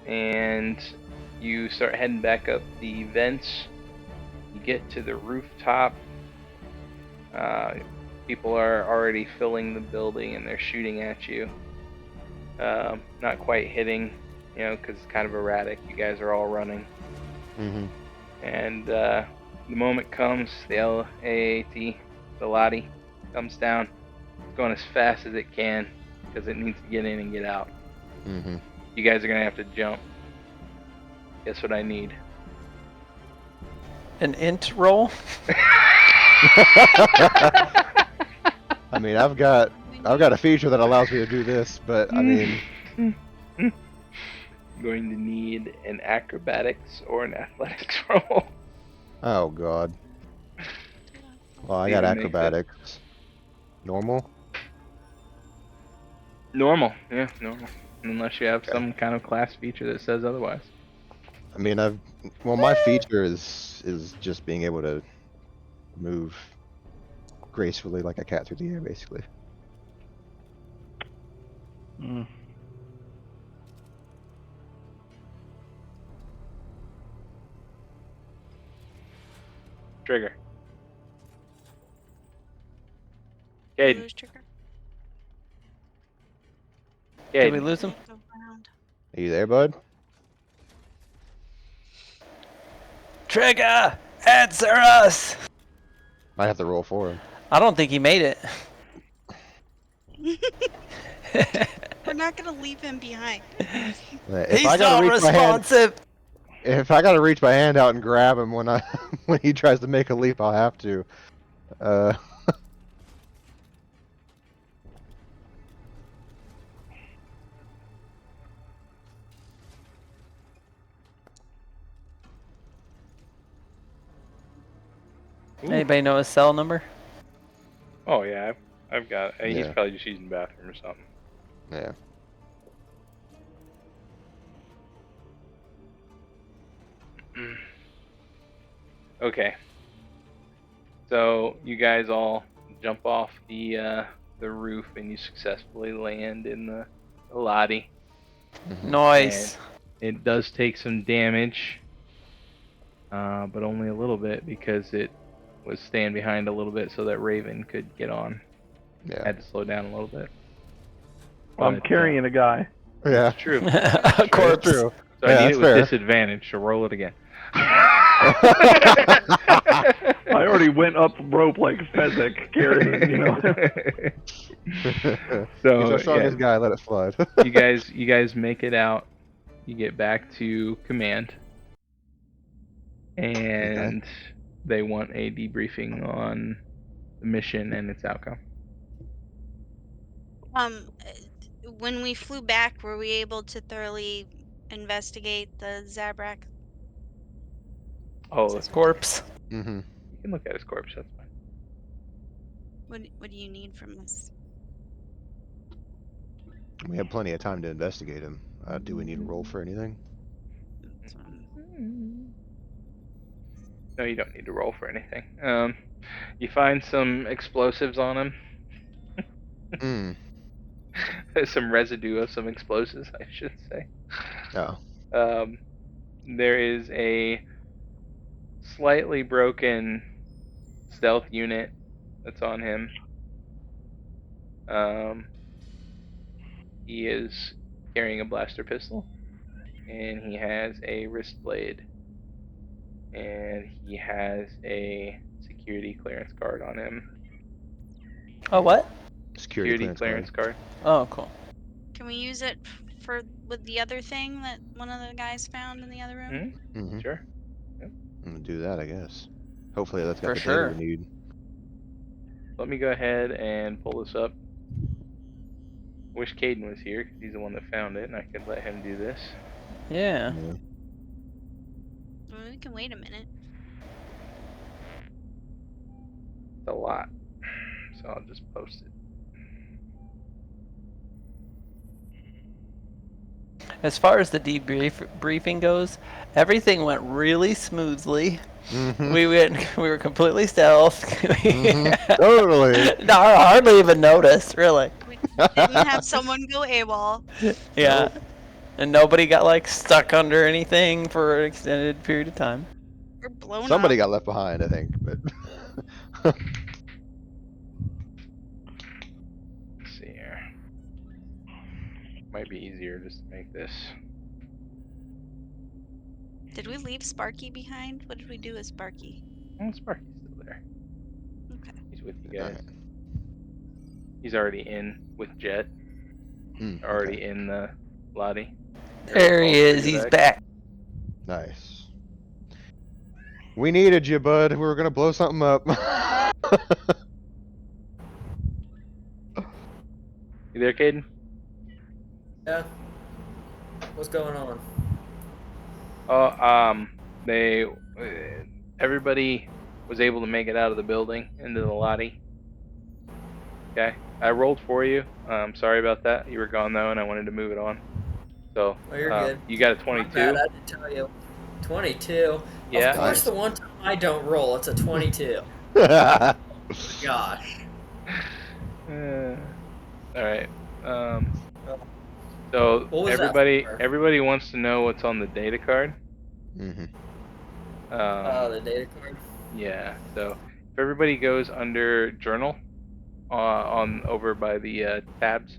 and you start heading back up the vents. You get to the rooftop. People are already filling the building and they're shooting at you. Not quite hitting, because it's kind of erratic. You guys are all running. Mm-hmm. And the moment comes, the LAAT, the Lottie, comes down. It's going as fast as it can because it needs to get in and get out. Mm-hmm. You guys are going to have to jump. Guess what I need? An int roll. I mean, I've got a feature that allows me to do this, but I mean, Going to need an acrobatics or an athletics roll. Oh god. Well, I got Even makes it. acrobatics. Normal? Normal, yeah, normal. Unless you have Okay. some kind of class feature that says otherwise. I mean, my feature is just being able to move gracefully like a cat through the air, basically. Mm. Trigger. Did we Caden. lose Trigger? Did we Caden. lose him? Go around. Are you there, bud? Trigger! Answer us! I have to roll for him. I don't think he made it. We're not gonna leave him behind. If He's I gotta not reach my hand, responsive. if I gotta reach my hand out and grab him when when he tries to make a leap, I'll have to. Ooh. Anybody know his cell number? Oh yeah, I've got. He's Yeah. probably just using the bathroom or something. Yeah. Okay. So you guys all jump off the roof and you successfully land in the lobby. Nice. It does take some damage, but only a little bit because it was staying behind a little bit so that Raven could get on. Yeah. Had to slow down a little bit. I'm But, carrying a guy. Yeah. It's true. A corpse. That's true. So Yeah, I need that's it with fair. disadvantage, so roll it again. I already went up rope like Fezzik carrying, you know. So He's our strongest yeah, guy. Let it slide. you guys make it out. You get back to command, and they want a debriefing on the mission and its outcome. When we flew back, were we able to thoroughly investigate the Zabrak? Oh, His corpse. Mm-hmm. you can look at his corpse. That's fine. What do you need from us? We have plenty of time to investigate him. Do we need a roll for anything? No, you don't need to roll for anything. You find some explosives on him. Hmm. Some residue of some explosives, I should say. Oh. There is a slightly broken stealth unit that's on him. He is carrying a blaster pistol, and he has a wrist blade, and he has a security clearance card on him. Oh, what? Security Clearance card. Oh, cool. Can we use it for with the other thing that one of the guys found in the other room? Mm-hmm. Sure. I'm gonna do that, I guess. Hopefully that's got For the sure. data we need. Let me go ahead and pull this up. Wish Caden was here because he's the one that found it, and I could let him do this. Yeah. Yeah. Well, we can wait a minute. It's a lot, so I'll just post it. As far as the debriefing goes, everything went really smoothly. Mm-hmm. We were completely stealth. Totally. No, I hardly even noticed, really. We didn't have someone go AWOL. Yeah. And nobody got like stuck under anything for an extended period of time. We're blown Somebody up. got left behind, I think, but Let's see here. Might be easier just to make this. Did we leave Sparky behind? What did we do with Sparky? Oh, Sparky's still there. Okay. He's with you guys. Alright. He's already in with Jet. Already in the lobby. There he is. He's back. Nice. We needed you, bud. We were gonna blow something up. You there, Caden? Yeah. What's going on? They everybody was able to make it out of the building into the lobby. Okay, I rolled for you. Sorry about that. You were gone though, and I wanted to move it on. So Oh, you're good. you got a My 22. bad, I didn't tell you. 22. Yeah. Of course, Nice. the one time I don't roll, it's a 22. Gosh. All right. So What was that for? everybody wants to know what's on the data card. Mm-hmm. The data card. Yeah. So if everybody goes under journal, on over by the tabs,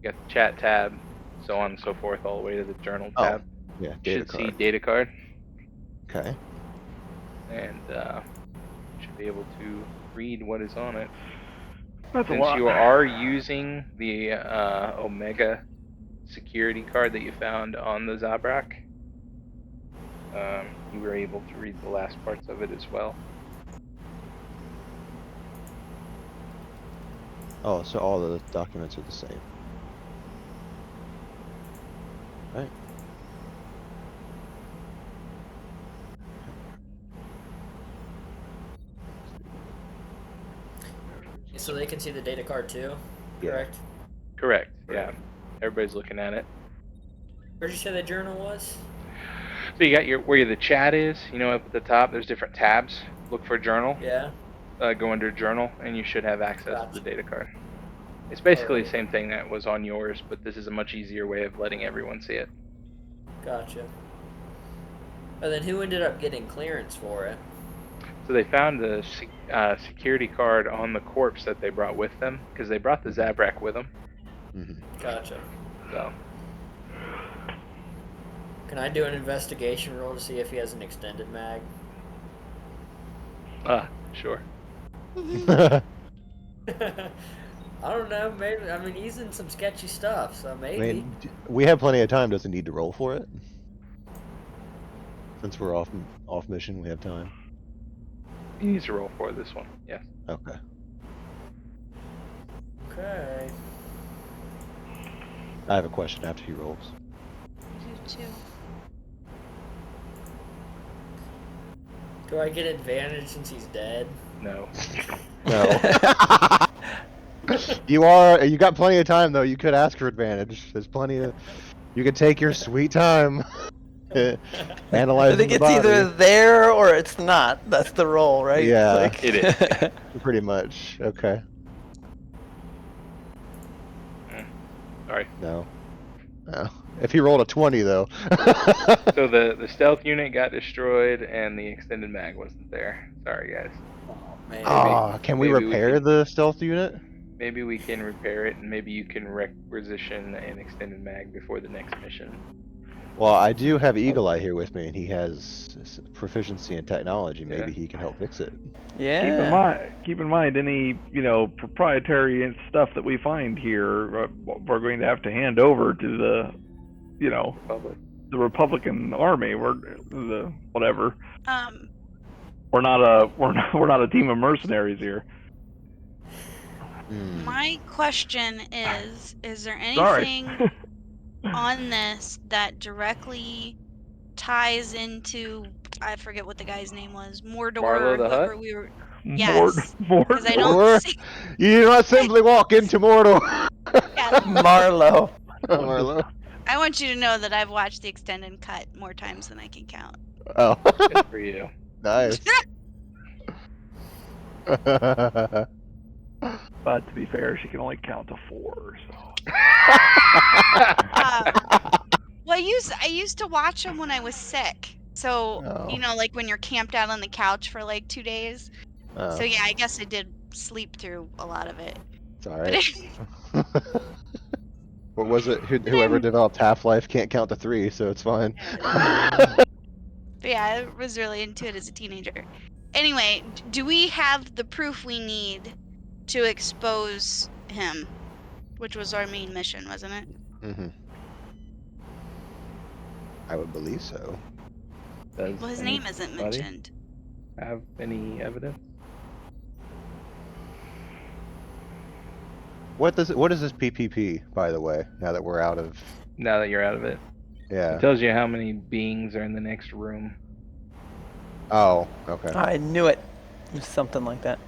you got the chat tab, so on and so forth, all the way to the journal Oh, tab. yeah, You data should card. see data card, Okay. and should be able to read what is on it. That's a Since lot. you are using the Omega security card that you found on the Zabrak, you were able to read the last parts of it as well. Oh, so all the documents are the same. Right. So they can see the data card too, Yeah. correct? Correct. Yeah. Everybody's looking at it. Where'd you say the journal was? So you got where the chat is. You know, up at the top, there's different tabs. Look for journal. Yeah. Go under journal, and you should have access to Gotcha. the data card. It's basically the Alright. same thing that was on yours, but this is a much easier way of letting everyone see it. Gotcha. And then who ended up getting clearance for it? So they found the security card on the corpse that they brought with them, because they brought the Zabrak with them. Mm-hmm. Gotcha. So Can I do an investigation roll to see if he has an extended mag? sure. I don't know. Maybe. I mean, he's in some sketchy stuff, so I maybe. mean, we have plenty of time. Doesn't need to roll for it. Since we're off mission, we have time. He needs to roll for this one. Yes. Okay. Okay. I have a question after he rolls. You too. Do I get advantage since he's dead? No. No. You got plenty of time though. You could ask for advantage. There's plenty of. You could take your sweet time. I Analyzing think the it's body. either there or it's not. That's the roll, right? Yeah. Like... It is. Pretty much. Okay. Sorry. No. No. If he rolled a 20 though. So the stealth unit got destroyed, and the extended mag wasn't there. Sorry, guys. Oh man. Ah, can we maybe we repair can- the stealth unit? Maybe we can repair it, and maybe you can requisition an extended mag before the next mission. Well, I do have Eagle Eye here with me, and he has proficiency in technology. Maybe Yeah. he can help fix it. Yeah. Keep in mind, any proprietary and stuff that we find here, we're going to have to hand over to the, Public. the Republican Army. We're the whatever. Um, We're not a team of mercenaries here. Hmm. my question is there Sorry. anything on this that directly ties into, I forget what the guy's name was, Mordor, Marlowe the whoever Hutt? we were, Mord, Yes, Mord. because I Mordor? don't see, You do not simply walk into Mordor. yeah, Marlowe. Marlo. I want you to know that I've watched the extended cut more times than I can count. Oh, Good for you. nice. But to be fair, she can only count to 4. So. Well, I used to watch them when I was sick. So, Oh. like when you're camped out on the couch for like 2 days. Oh, So yeah, I guess I did sleep through a lot of it. it's all But right. What was it? Whoever developed Half-Life can't count to 3, so it's fine. But yeah, I was really into it as a teenager. Anyway, do we have the proof we need to expose him? Which was our main mission, wasn't it? Hmm. I would believe so. Does Well, his name isn't anybody mentioned. have any evidence? What is this PPP, by the way? Now that we're out of. Now that you're out of it. Yeah. It tells you how many beings are in the next room. Oh, okay. I knew it. It was something like that.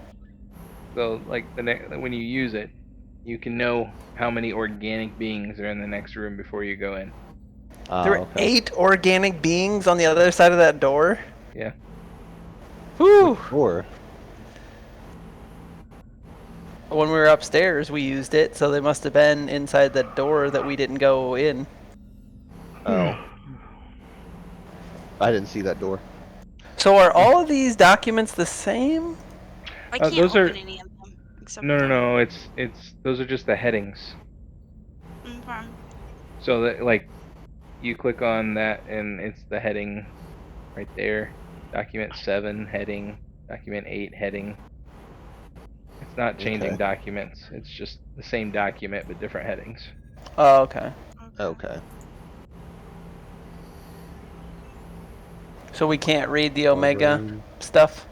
So, like when you use it, you can know how many organic beings are in the next room before you go in. Oh, There were okay. 8 organic beings on the other side of that door. Yeah. Whew. Or When we were upstairs, we used it, so they must have been inside the door that we didn't go in. oh, I didn't see that door. So are all of these documents the same? I can't those open are- any of them except No, for no, no. It's those are just the headings. Okay. So that like you click on that and it's the heading right there. Document 7 heading. Document 8 heading. It's not changing Okay. documents. It's just the same document but different headings. Oh, okay. Okay. So we can't read the Omega Room, stuff?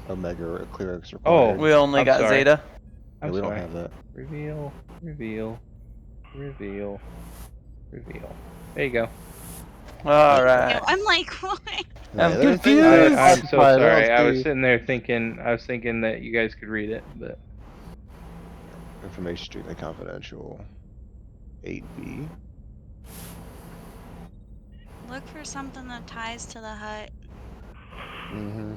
Omega clearance Oh, required. We only I'm got sorry. Zeta? Yeah, I'm we sorry. don't have that. Reveal, reveal, reveal, reveal. There you go. Alright. I'm like, what? I'm there's things confused. that are I'm so classified, I sorry. don't I was see. sitting there thinking. I was thinking that you guys could read it, but Information strictly confidential. 8B. Look for something that ties to the hut. Mm-hmm.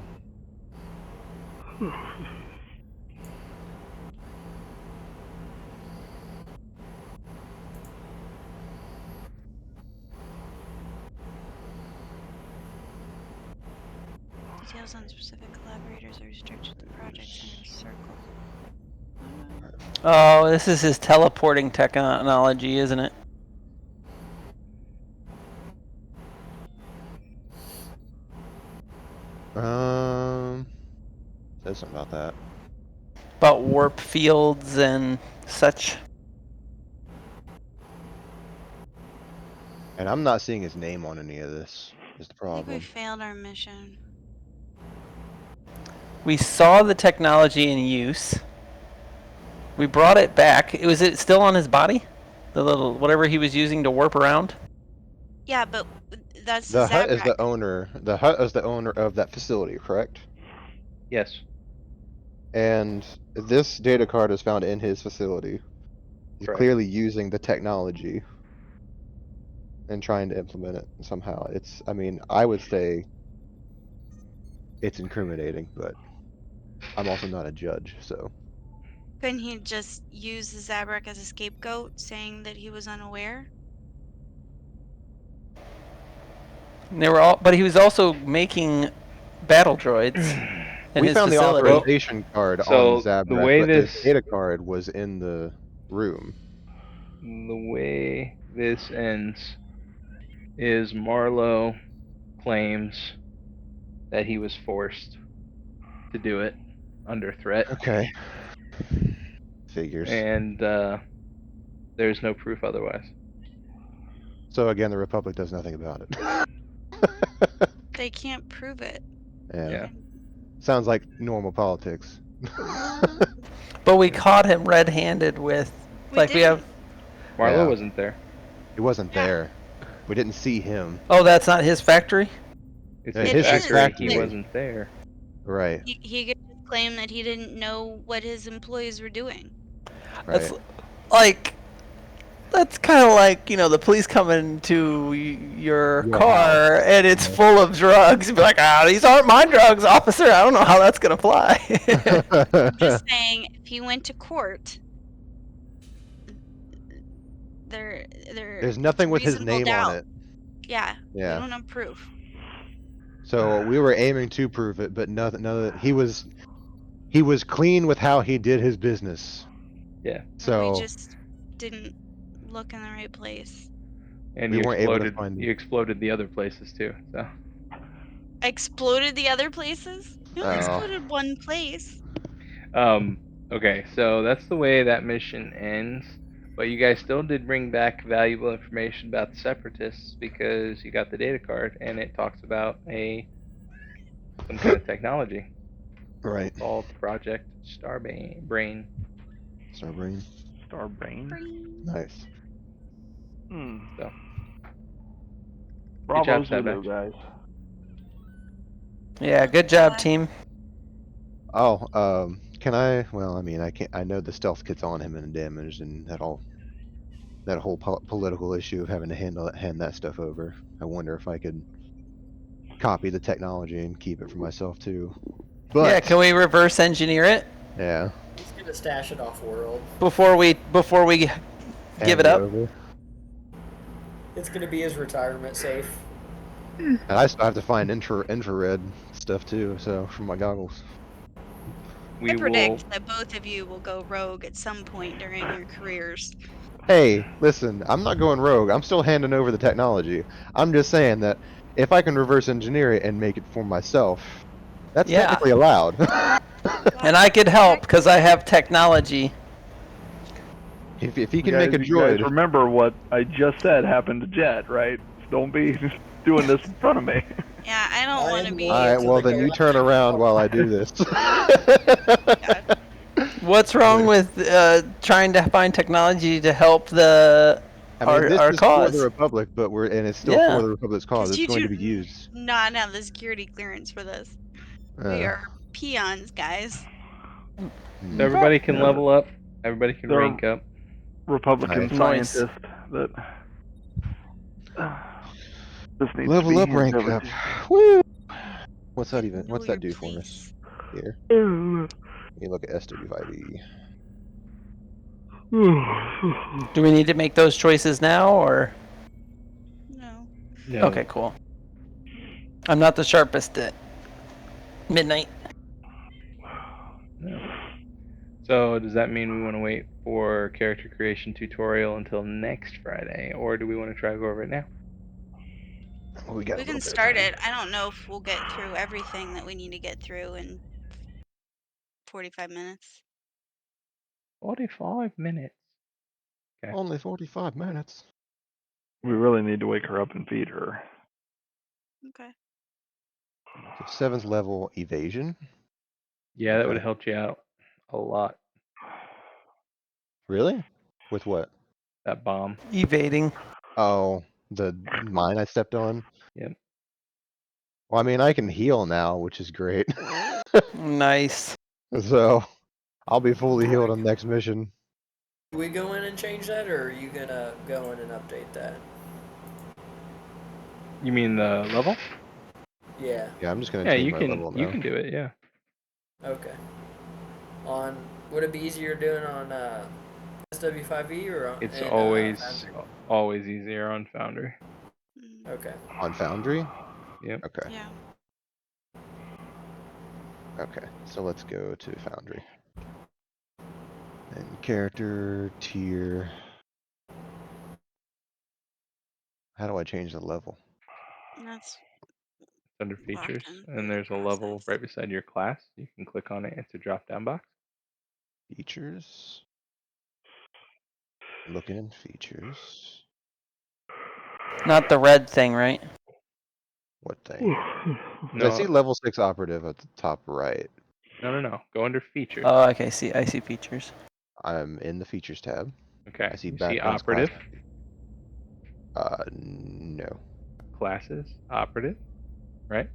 Details on specific collaborators are restricted to projects in a circle. Oh, this is his teleporting technology, isn't it? Says something about that. About warp fields and such. And I'm not seeing his name on any of this. Is the I think we problem? failed our mission. We saw the technology in use. We brought it back. Was it still on his body? The little whatever he was using to warp around? Yeah, but that's The hut is the Zabrak. owner. The hut is the owner of that facility, correct? yes. And this data card is found in his facility. He's Correct. clearly using the technology and trying to implement it somehow. I mean, I would say it's incriminating, but I'm also not a judge, so. Couldn't he just use the Zabrak as a scapegoat, saying that he was unaware? They were all, but he was also making battle droids in We his found the facility. authorization card So, on Zabrak, the way but this- the data card was in the room. The way this ends is Marlowe claims that he was forced to do it under threat, Okay. Figures. and there's no proof otherwise. So again, the Republic does nothing about it. They can't prove it. Yeah. Sounds like normal politics. But we caught him red-handed with, We like we have. didn't. Marlowe Yeah. wasn't there. He wasn't Yeah. there. We didn't see him. Oh, that's not his factory. It's Yeah, his his factory. factory. He wasn't there. Right. He could just claim that he didn't know what his employees were doing. Right. That's like. That's kind of like, the police coming to your Your car and it's full of drugs. You'd be like, these aren't my drugs, officer. I don't know how that's going to fly. I'm just saying, if he went to court, There's nothing with his reasonable name doubt. on it. Yeah, Yeah. we don't have proof. So we were aiming to prove it, but none. He was clean with how he did his business. Yeah. So We just didn't look in the right place. And We you weren't able to exploded. find them. You exploded the other places too. So Exploded the other places? We only Oh. exploded one place. Okay, so that's the way that mission ends. But you guys still did bring back valuable information about the Separatists because you got the data card and it talks about some kind of technology right. called Project Starbrain. Starbrain. Starbrain. Nice. Hmm. So Good job, Bravo Zulu, Sebek. guys. Yeah, good job, team. Oh, can I? Well, I mean, I can't. I know the stealth kit's on him and damaged, and that whole political issue of having to hand that stuff over. I wonder if I could copy the technology and keep it for myself too. But Yeah, can we reverse engineer it yeah, He's gonna stash it off world. before we give hand it up? over. It's gonna be his retirement safe. And I still have to find infrared stuff too. So for my goggles. We I will. predict that both of you will go rogue at some point during your careers. Hey, listen, I'm not going rogue. I'm still handing over the technology. I'm just saying that if I can reverse engineer it and make it for myself, that's Yeah. technically allowed. And I could help because I have technology. if he can You make a guys- you guys droid, remember what I just said happened to Jet, right? Don't be doing this in front of me. Yeah, I don't I want to am be. all right. to Well, the then you galactic turn around republic. while I do this. What's wrong with trying to find technology to help the I mean, this our is cause? for the Republic, but it's still Yeah. for the Republic's cause. 'Cause It's you going do to be used. not have the security clearance for this. We are peons, guys. Hmm. So everybody can Yeah. level up. Everybody can There- rank up. Republican Nice. scientist that this needs to Level be up, handed rank over up. to. Woo! What's that even? Know What's your that do for us? place. Here, you look at SW5E. Do we need to make those choices now or? No. No. Okay, cool. I'm not the sharpest at midnight. No. So does that mean we want to wait for character creation tutorial until next Friday, or do we want to try to go over it now? Well, we got a We little can bit of start time. it. I don't know if we'll get through everything that we need to get through in 45 minutes. 45 minutes. Okay. Only 45 minutes. We really need to wake her up and feed her. Okay. So 7th level evasion. Yeah, that would Okay. have helped you out a lot. Really? With what? That bomb. Evading. Oh, the mine I stepped on. Yep. Well, I mean, I can heal now, which is great. Nice. So I'll be fully healed on the next mission. Do we go in and change that, or are you gonna go in and update that? You mean the level? Yeah. Yeah, I'm just gonna Yeah, change you my can. level You now. can do it. Yeah. Okay. On would it be easier doing on SW5E or on? It's in, always Foundry? always easier on Foundry. Mm, Okay. On Foundry? Yep. Okay. Yeah. Okay. So let's go to Foundry. And character, tier. How do I change the level? And that's It's under locked features, in through and the there's a level process. right beside your class. You can click on it. It's a drop-down box. Features. Looking in features. Not the red thing, right? What thing? No, I see level 6 operative at the top right. no. Go under features. Oh, okay. I see features. I'm in the features tab. Okay. I see You see backgrounds operative, No. classes, operative, right?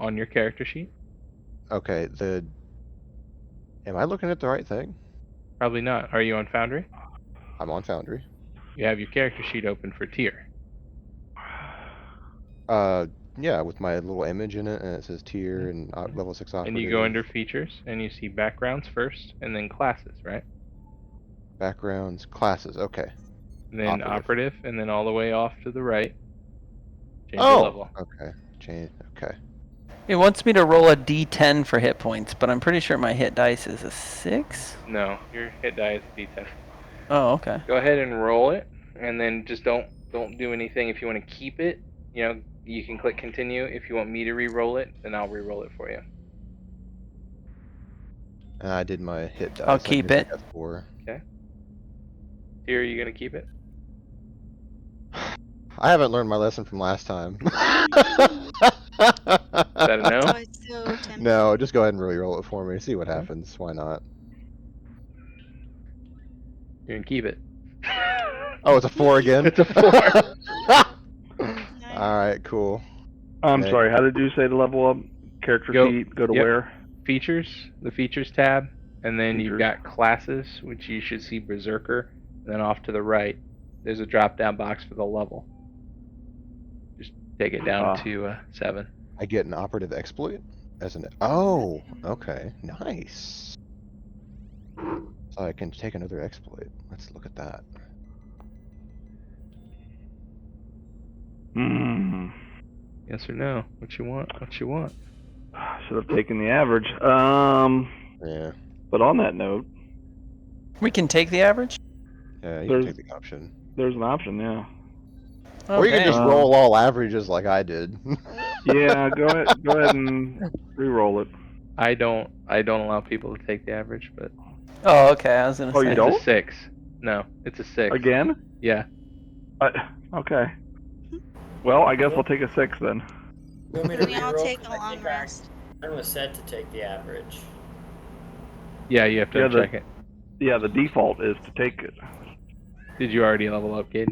On your character sheet. Okay, am I looking at the right thing? Probably not. Are you on Foundry? I'm on Foundry. You have your character sheet open for tier. Yeah, with my little image in it, and it says tier and level 6 operative. And you go under features, and you see backgrounds first, and then classes, right? Backgrounds, classes, okay. And then operative, and then all the way off to the right. Change Oh! the level. Okay, change, okay. It wants me to roll a d10 for hit points, but I'm pretty sure my hit dice is a 6. No, your hit die is D10. Oh, okay. Go ahead and roll it, and then just don't do anything. If you want to keep it, you can click continue. If you want me to re-roll it, then I'll re-roll it for you. I did my hit dice. I'll I keep guess I it. got 4. Tier, are you gonna keep it? I haven't learned my lesson from last time. Is that a no? Oh, it's so tempting. No, just go ahead and re-roll it for me. See what happens. Why not? You're gonna keep it. Oh, it's a 4 again? It's a 4. No, right, cool. I'm Next. sorry. How did you say to level up? Character Go- feet. Go to yep. where? Features, the features tab, and then you've Features. got classes, which you should see Berserker, and then off to the right, there's a drop-down box for the level. Just take it down to 7. I get an operative exploit as an. Oh, okay, nice. So I can take another exploit. Let's look at that. Hmm. Yes or no? What you want? What you want? Should have taken the average. Yeah, But on that note, We can take the average? yeah, you There's- can take the option. there's an option. Yeah. Or you can just dang. roll all averages like I did. Yeah. Go ahead. Go ahead and re-roll it. I don't allow people to take the average, but Oh, okay. I was gonna Oh, say. you it's don't? a 6. No, it's a 6. Again? Yeah. Okay. Well, I guess I'll take a 6 then. You want me to We all reroll? take a 'Cause I long think rest. I was set to take the average. Yeah, you have to Yeah, check it. Yeah, the default is to take it. Did you already level up, Gabe?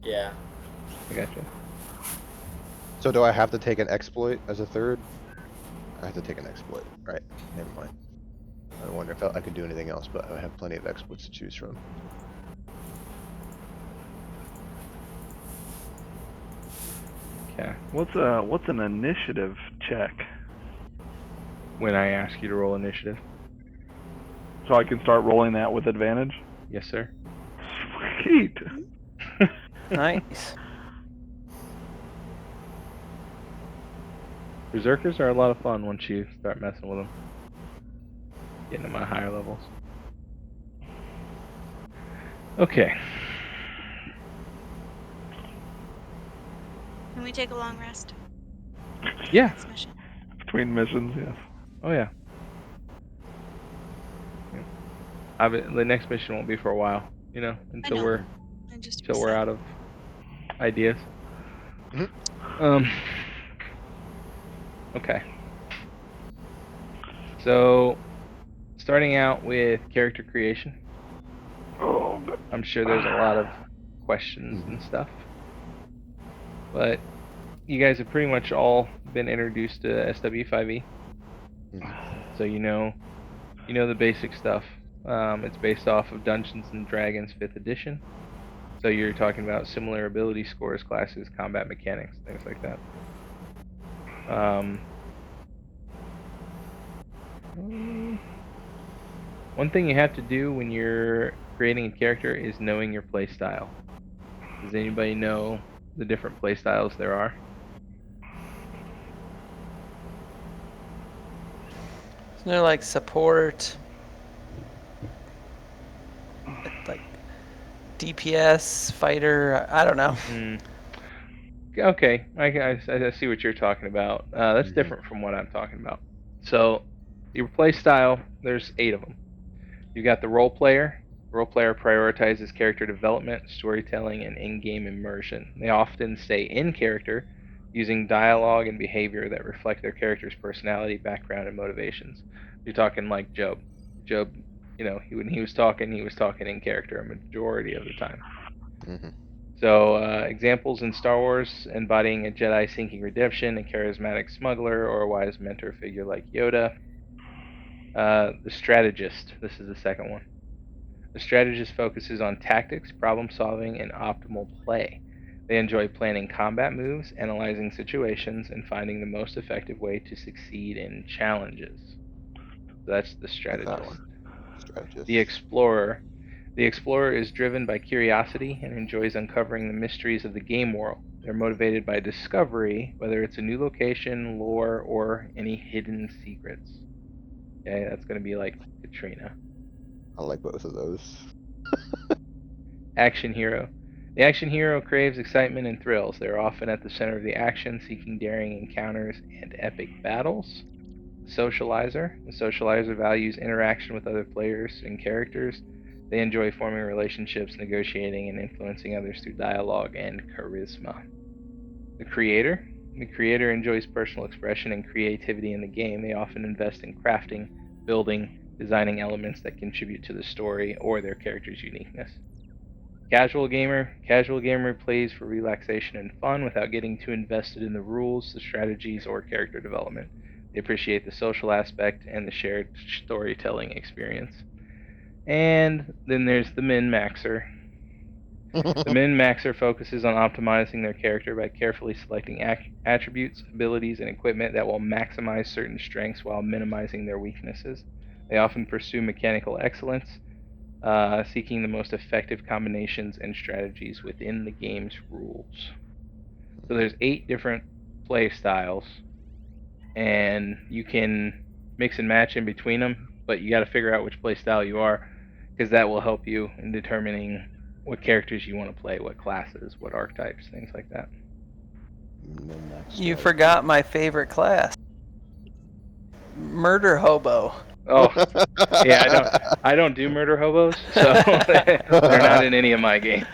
Yeah. I gotcha. So do I have to take an exploit as a third? I have to take an exploit. Right. Never mind. I wonder if I could do anything else, but I have plenty of exploits to choose from. Okay. What's an initiative check? When I ask you to roll initiative. So I can start rolling that with advantage? Yes, sir. Sweet. Nice. Berserkers are a lot of fun once you start messing with them. Getting them at higher levels. Okay. Can we take a long rest? Yeah. Next mission. Between missions, yes. Oh yeah. The next mission won't be for a while, you know, until know. we're And just until we're reset. out of ideas. Mhm. Okay. So, starting out with character creation. Oh, I'm sure there's a lot of questions and stuff. But you guys have pretty much all been introduced to SW5E. So you know the basic stuff. It's based off of Dungeons and Dragons 5th edition. So you're talking about similar ability scores, classes, combat mechanics, things like that. One thing you have to do when you're creating a character is knowing your playstyle. Does anybody know the different playstyles there are? Isn't there like support, like DPS, fighter? I don't know. Okay, I see what you're talking about. That's Mhm. different from what I'm talking about. So, your play style, there's 8 of them. You got the role player. Role player prioritizes character development, storytelling, and in-game immersion. They often stay in character, using dialogue and behavior that reflect their character's personality, background, and motivations. You're talking like Job. Job, when he was talking in character a majority of the time. Mhm. So, examples in Star Wars embodying a Jedi seeking redemption, a charismatic smuggler, or a wise mentor figure like Yoda. The strategist. This is the second one. The strategist focuses on tactics, problem solving, and optimal play. They enjoy planning combat moves, analyzing situations, and finding the most effective way to succeed in challenges. So that's the strategist. one. Strategist. The explorer. The explorer is driven by curiosity and enjoys uncovering the mysteries of the game world. They're motivated by discovery, whether it's a new location, lore, or any hidden secrets. Okay, that's going to be like Katrina. I like both of those. Action hero. The action hero craves excitement and thrills. They are often at the center of the action, seeking daring encounters and epic battles. Socializer. The socializer values interaction with other players and characters. They enjoy forming relationships, negotiating, and influencing others through dialogue and charisma. The creator. The creator enjoys personal expression and creativity in the game. They often invest in crafting, building, designing elements that contribute to the story or their character's uniqueness. Casual gamer plays for relaxation and fun without getting too invested in the rules, the strategies, or character development. They appreciate the social aspect and the shared storytelling experience. And then there's the min-maxer. The min-maxer focuses on optimizing their character by carefully selecting attributes, abilities, and equipment that will maximize certain strengths while minimizing their weaknesses. They often pursue mechanical excellence, seeking the most effective combinations and strategies within the game's rules. So there's 8 different play styles, and you can mix and match in between them, but you got to figure out which play style you are, because that will help you in determining what characters you want to play, what classes, what archetypes, things like that. You forgot my favorite class. Murder hobo. Oh, yeah, I don't do murder hobos, so they're not in any of my games.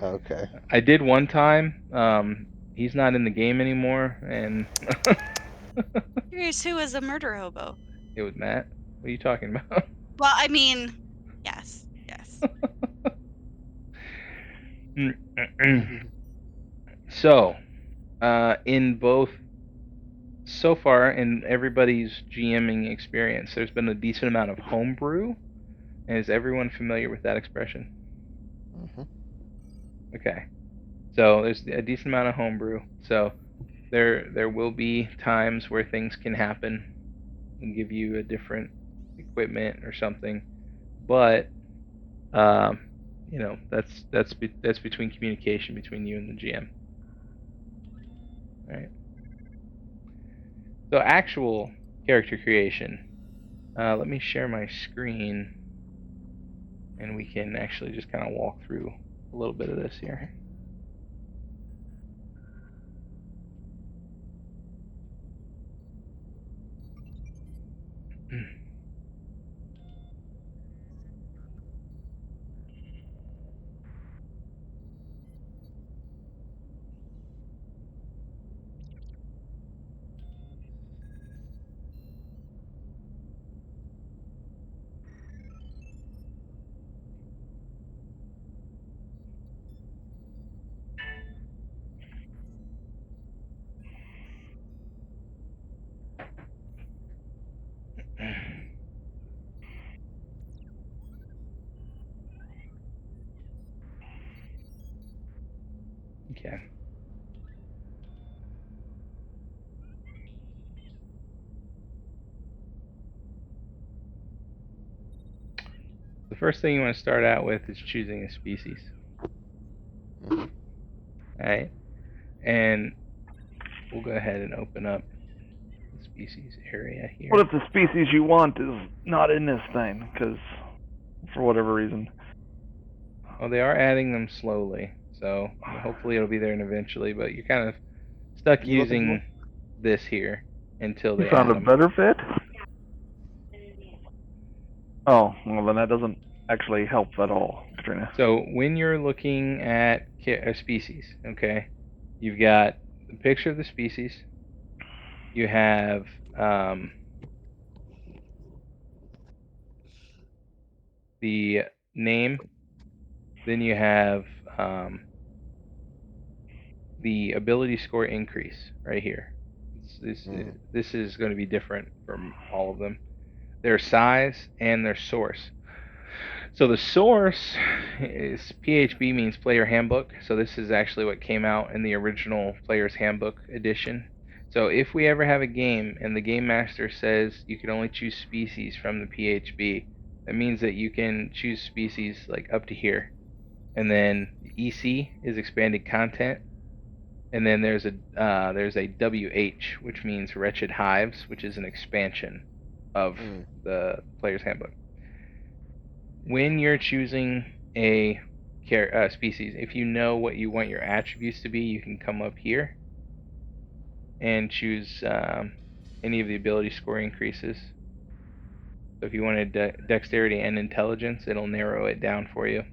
Okay. I did one time. He's not in the game anymore, and Curious, who is a murder hobo? it was Matt. What are you talking about? Well, I mean, yes. So, in both, so far in everybody's GMing experience, there's been a decent amount of homebrew. And is everyone familiar with that expression? Mm-hmm. Okay. So there's a decent amount of homebrew. So there will be times where things can happen and give you a different equipment or something, but that's between communication between you and the GM. Right. So actual character creation. Let me share my screen, and we can actually just kind of walk through a little bit of this here. Okay. The first thing you want to start out with is choosing a species. Alright? And we'll go ahead and open up the species area here. What if the species you want is not in this thing? Because, for whatever reason. Well, they are adding them slowly, so hopefully it'll be there eventually, but you're kind of stuck using this here until they You found add a them. better fit? Oh, well then that doesn't actually help at all, Katrina. So when you're looking at a species, okay, you've got the picture of the species, you have the name, then you have the ability score increase right here. This is going to be different from all of them. Their size and their source. So the source is PHB, means player handbook. So this is actually what came out in the original player's handbook edition. So if we ever have a game and the game master says you can only choose species from the PHB, that means that you can choose species like up to here. And then EC is expanded content. And then there's a WH, which means Wretched Hives, which is an expansion of the player's handbook. When you're choosing a species, if you know what you want your attributes to be, you can come up here and choose any of the ability score increases. So if you wanted dexterity and intelligence, it'll narrow it down for you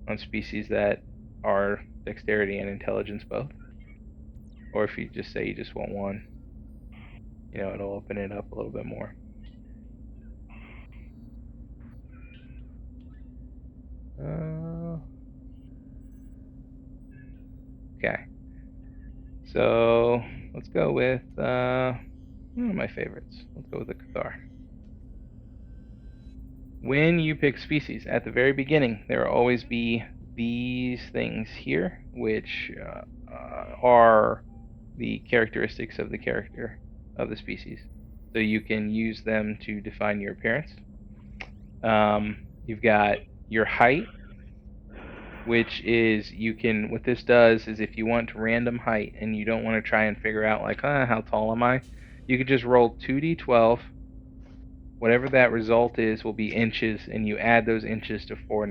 on species that are dexterity and intelligence both. Or if you just say you just want one, it'll open it up a little bit more. Okay. So let's go with one of my favorites. Let's go with the Cathar. When you pick species at the very beginning, there will always be these things here, which are the characteristics of the character of the species. So you can use them to define your appearance. You've got your height, which is what this does is if you want random height and you don't want to try and figure out like, how tall am I? You could just roll 2d12. Whatever that result is will be inches, and you add those inches to 4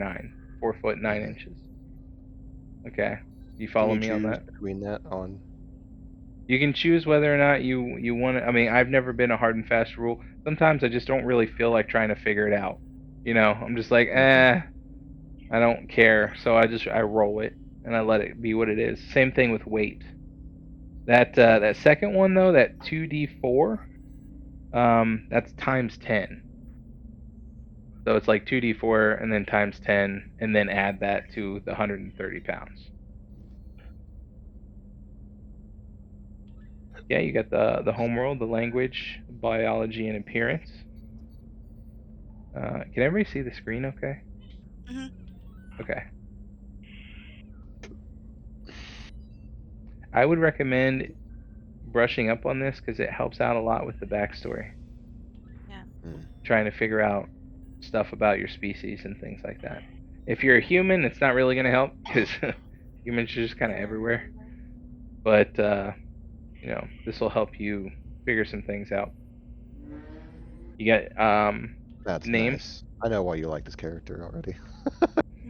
foot 9 inches. Okay, you follow Can you me on choose that? between that on? You can choose whether or not you want to. I mean, I've never been a hard and fast rule. Sometimes I just don't really feel like trying to figure it out. I'm just like, I don't care. So I roll it and I let it be what it is. Same thing with weight. That second one though, that 2d4, that's times 10. So it's like 2d4 and then times 10 and then add that to the 130 pounds. Yeah, you got the homeworld, the language, biology, and appearance. Can everybody see the screen okay? Mhm. Okay. I would recommend brushing up on this because it helps out a lot with the backstory. Yeah. Trying to figure out stuff about your species and things like that. If you're a human, it's not really going to help because humans are just kind of everywhere. But, this will help you figure some things out. You got That's names. nice. I know why you like this character already.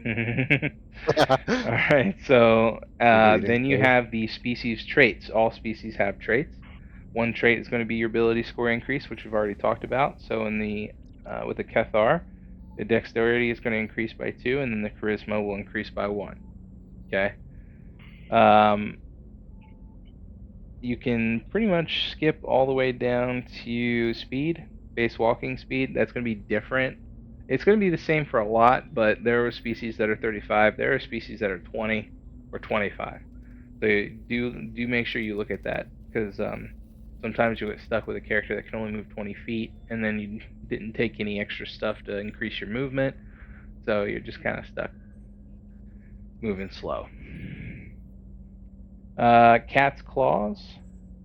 All right, so Reading then you through. have the species traits. All species have traits. One trait is going to be your ability score increase, which we've already talked about. So with the Cathar, the dexterity is going to increase by 2, and then the charisma will increase by 1. Okay. You can pretty much skip all the way down to speed, base walking speed. That's going to be different. It's going to be the same for a lot, but there are species that are 35. There are species that are 20 or 25. So do make sure you look at that because sometimes you get stuck with a character that can only move 20 feet, and then you didn't take any extra stuff to increase your movement, so you're just kind of stuck moving slow. Cat's Claws.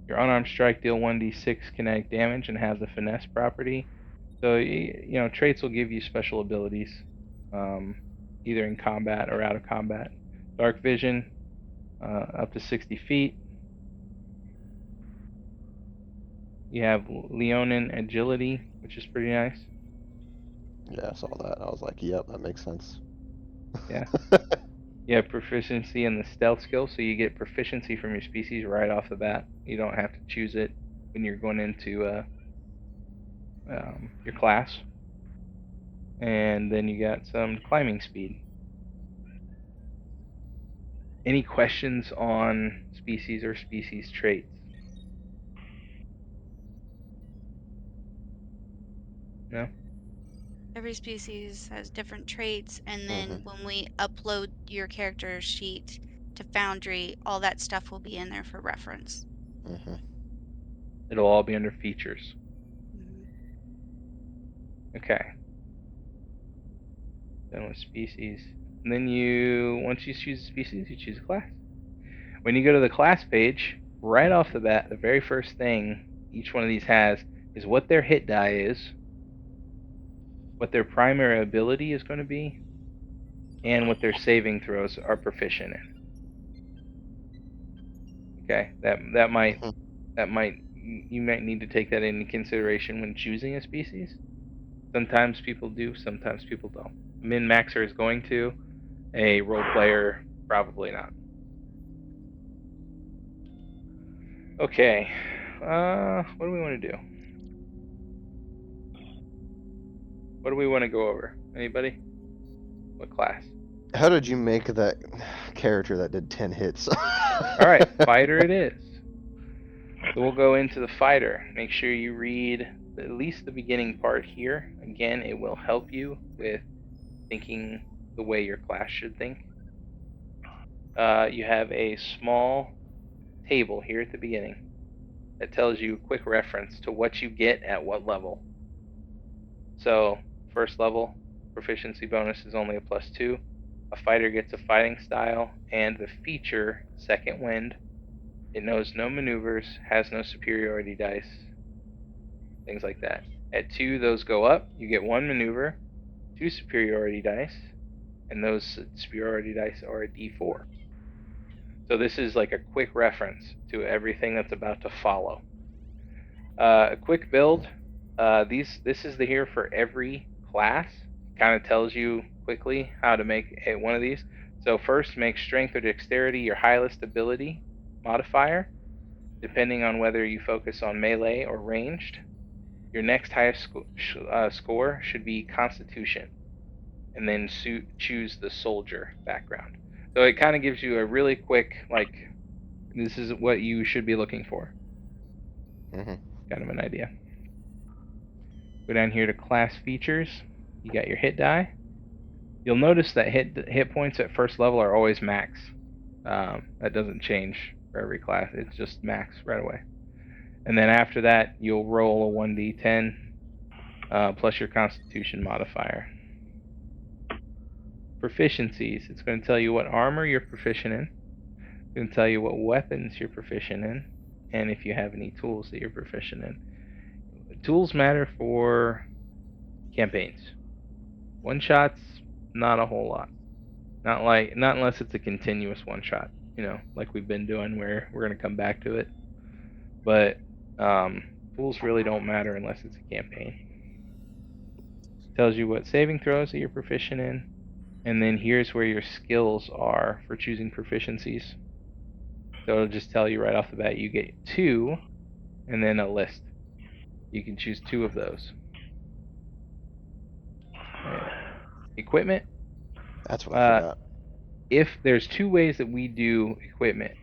Your unarmed strike deal 1d6 kinetic damage and has the finesse property. So traits will give you special abilities, either in combat or out of combat. Dark vision, up to 60 feet. You have Leonin agility, which is pretty nice. Yeah, I saw that. I was like, yep, that makes sense. Yeah. You have proficiency in the stealth skill, so you get proficiency from your species right off the bat. You don't have to choose it when you're going into your class. And then you got some climbing speed. Any questions on species or species traits? No? Every species has different traits, and then when we upload your character sheet to Foundry, all that stuff will be in there for reference. It'll all be under features. Okay. Then with species. And then once you choose a species, you choose a class. When you go to the class page, right off the bat, the very first thing each one of these has is what their hit die is, what their primary ability is going to be, and what their saving throws are proficient in. Okay, you might need to take that into consideration when choosing a species. Sometimes people do, sometimes people don't. A min-maxer is going to, a role player probably not. Okay, what do we want to do? What do we want to go over? Anybody? What class? How did you make that character that did 10 hits? Alright, fighter it is. So we'll go into the fighter. Make sure you read at least the beginning part here. Again, it will help you with thinking the way your class should think. you have a small table here at the beginning that tells you a quick reference to what you get at what level. So, first level, proficiency bonus is only a +2. A fighter gets a fighting style and the feature Second Wind. It knows no maneuvers, has no superiority dice, things like that. At 2, those go up. You get 1 maneuver, 2 superiority dice, and those superiority dice are a d4. So this is like a quick reference to everything that's about to follow. A quick build. This is the here for every class. Kind of tells you quickly how to make one of these. So first, make strength or dexterity your highest ability modifier, depending on whether you focus on melee or ranged. Your next highest score should be Constitution, and then choose the soldier background. So it kind of gives you a really quick, like, this is what you should be looking for. Mm-hmm. Kind of an idea. Go down here to class features. You got your hit die. You'll notice that hit points at first level are always max. That doesn't change for every class. It's just max right away. And then after that, you'll roll a 1d10 plus your Constitution modifier. Proficiencies. It's going to tell you what armor you're proficient in. It's going to tell you what weapons you're proficient in, and if you have any tools that you're proficient in. Tools matter for campaigns. One shots, not a whole lot. Not unless it's a continuous one shot, like we've been doing, where we're going to come back to it. But tools really don't matter unless it's a campaign. It tells you what saving throws that you're proficient in, and then here's where your skills are for choosing proficiencies. So it'll just tell you right off the bat you get 2, and then a list. You can choose 2 of those. Equipment. That's what I forgot. If there's 2 ways that we do equipment.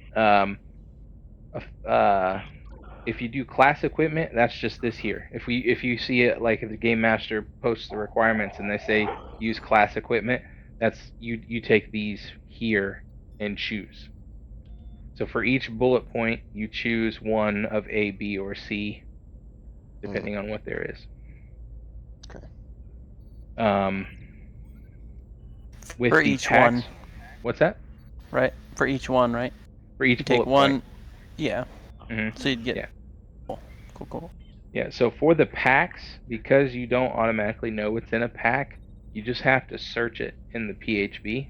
If you do class equipment, that's just this here. If you see it, like if the game master posts the requirements and they say use class equipment, that's you take these here and choose. So for each bullet point, you choose one of A, B, or C, depending on what there is. Okay. With For the each packs, one. What's that? Right? For each one, right? For each You bullet take one. point. Yeah. Mm-hmm. So you'd get. Yeah. Cool. Yeah, so for the packs, because you don't automatically know what's in a pack, you just have to search it in the PHB.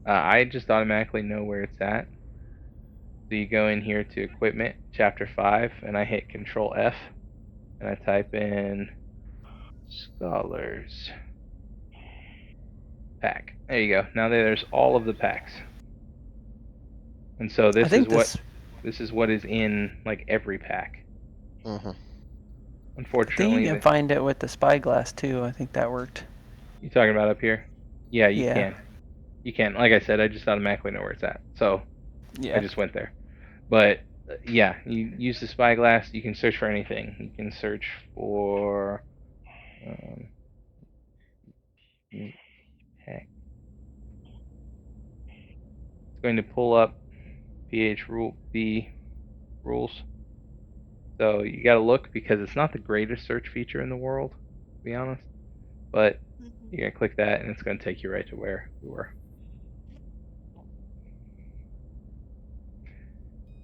I just automatically know where it's at. So you go in here to Equipment, Chapter 5, and I hit Control F, and I type in Scholars Pack. There you go. Now there's all of the packs. And so this is what is in like every pack. Mm-hmm. I think Unfortunately, you can find it with the spyglass too. I think that worked. You talking about up here? Yeah, you Yeah. can. You can. Like I said, I just automatically know where it's at. So Yeah. I just went there. But yeah, you use the spyglass. You can search for anything. You can search for heck. It's going to pull up PHB rules. So you got to look because it's not the greatest search feature in the world, to be honest. But you're going to click that and it's going to take you right to where we were.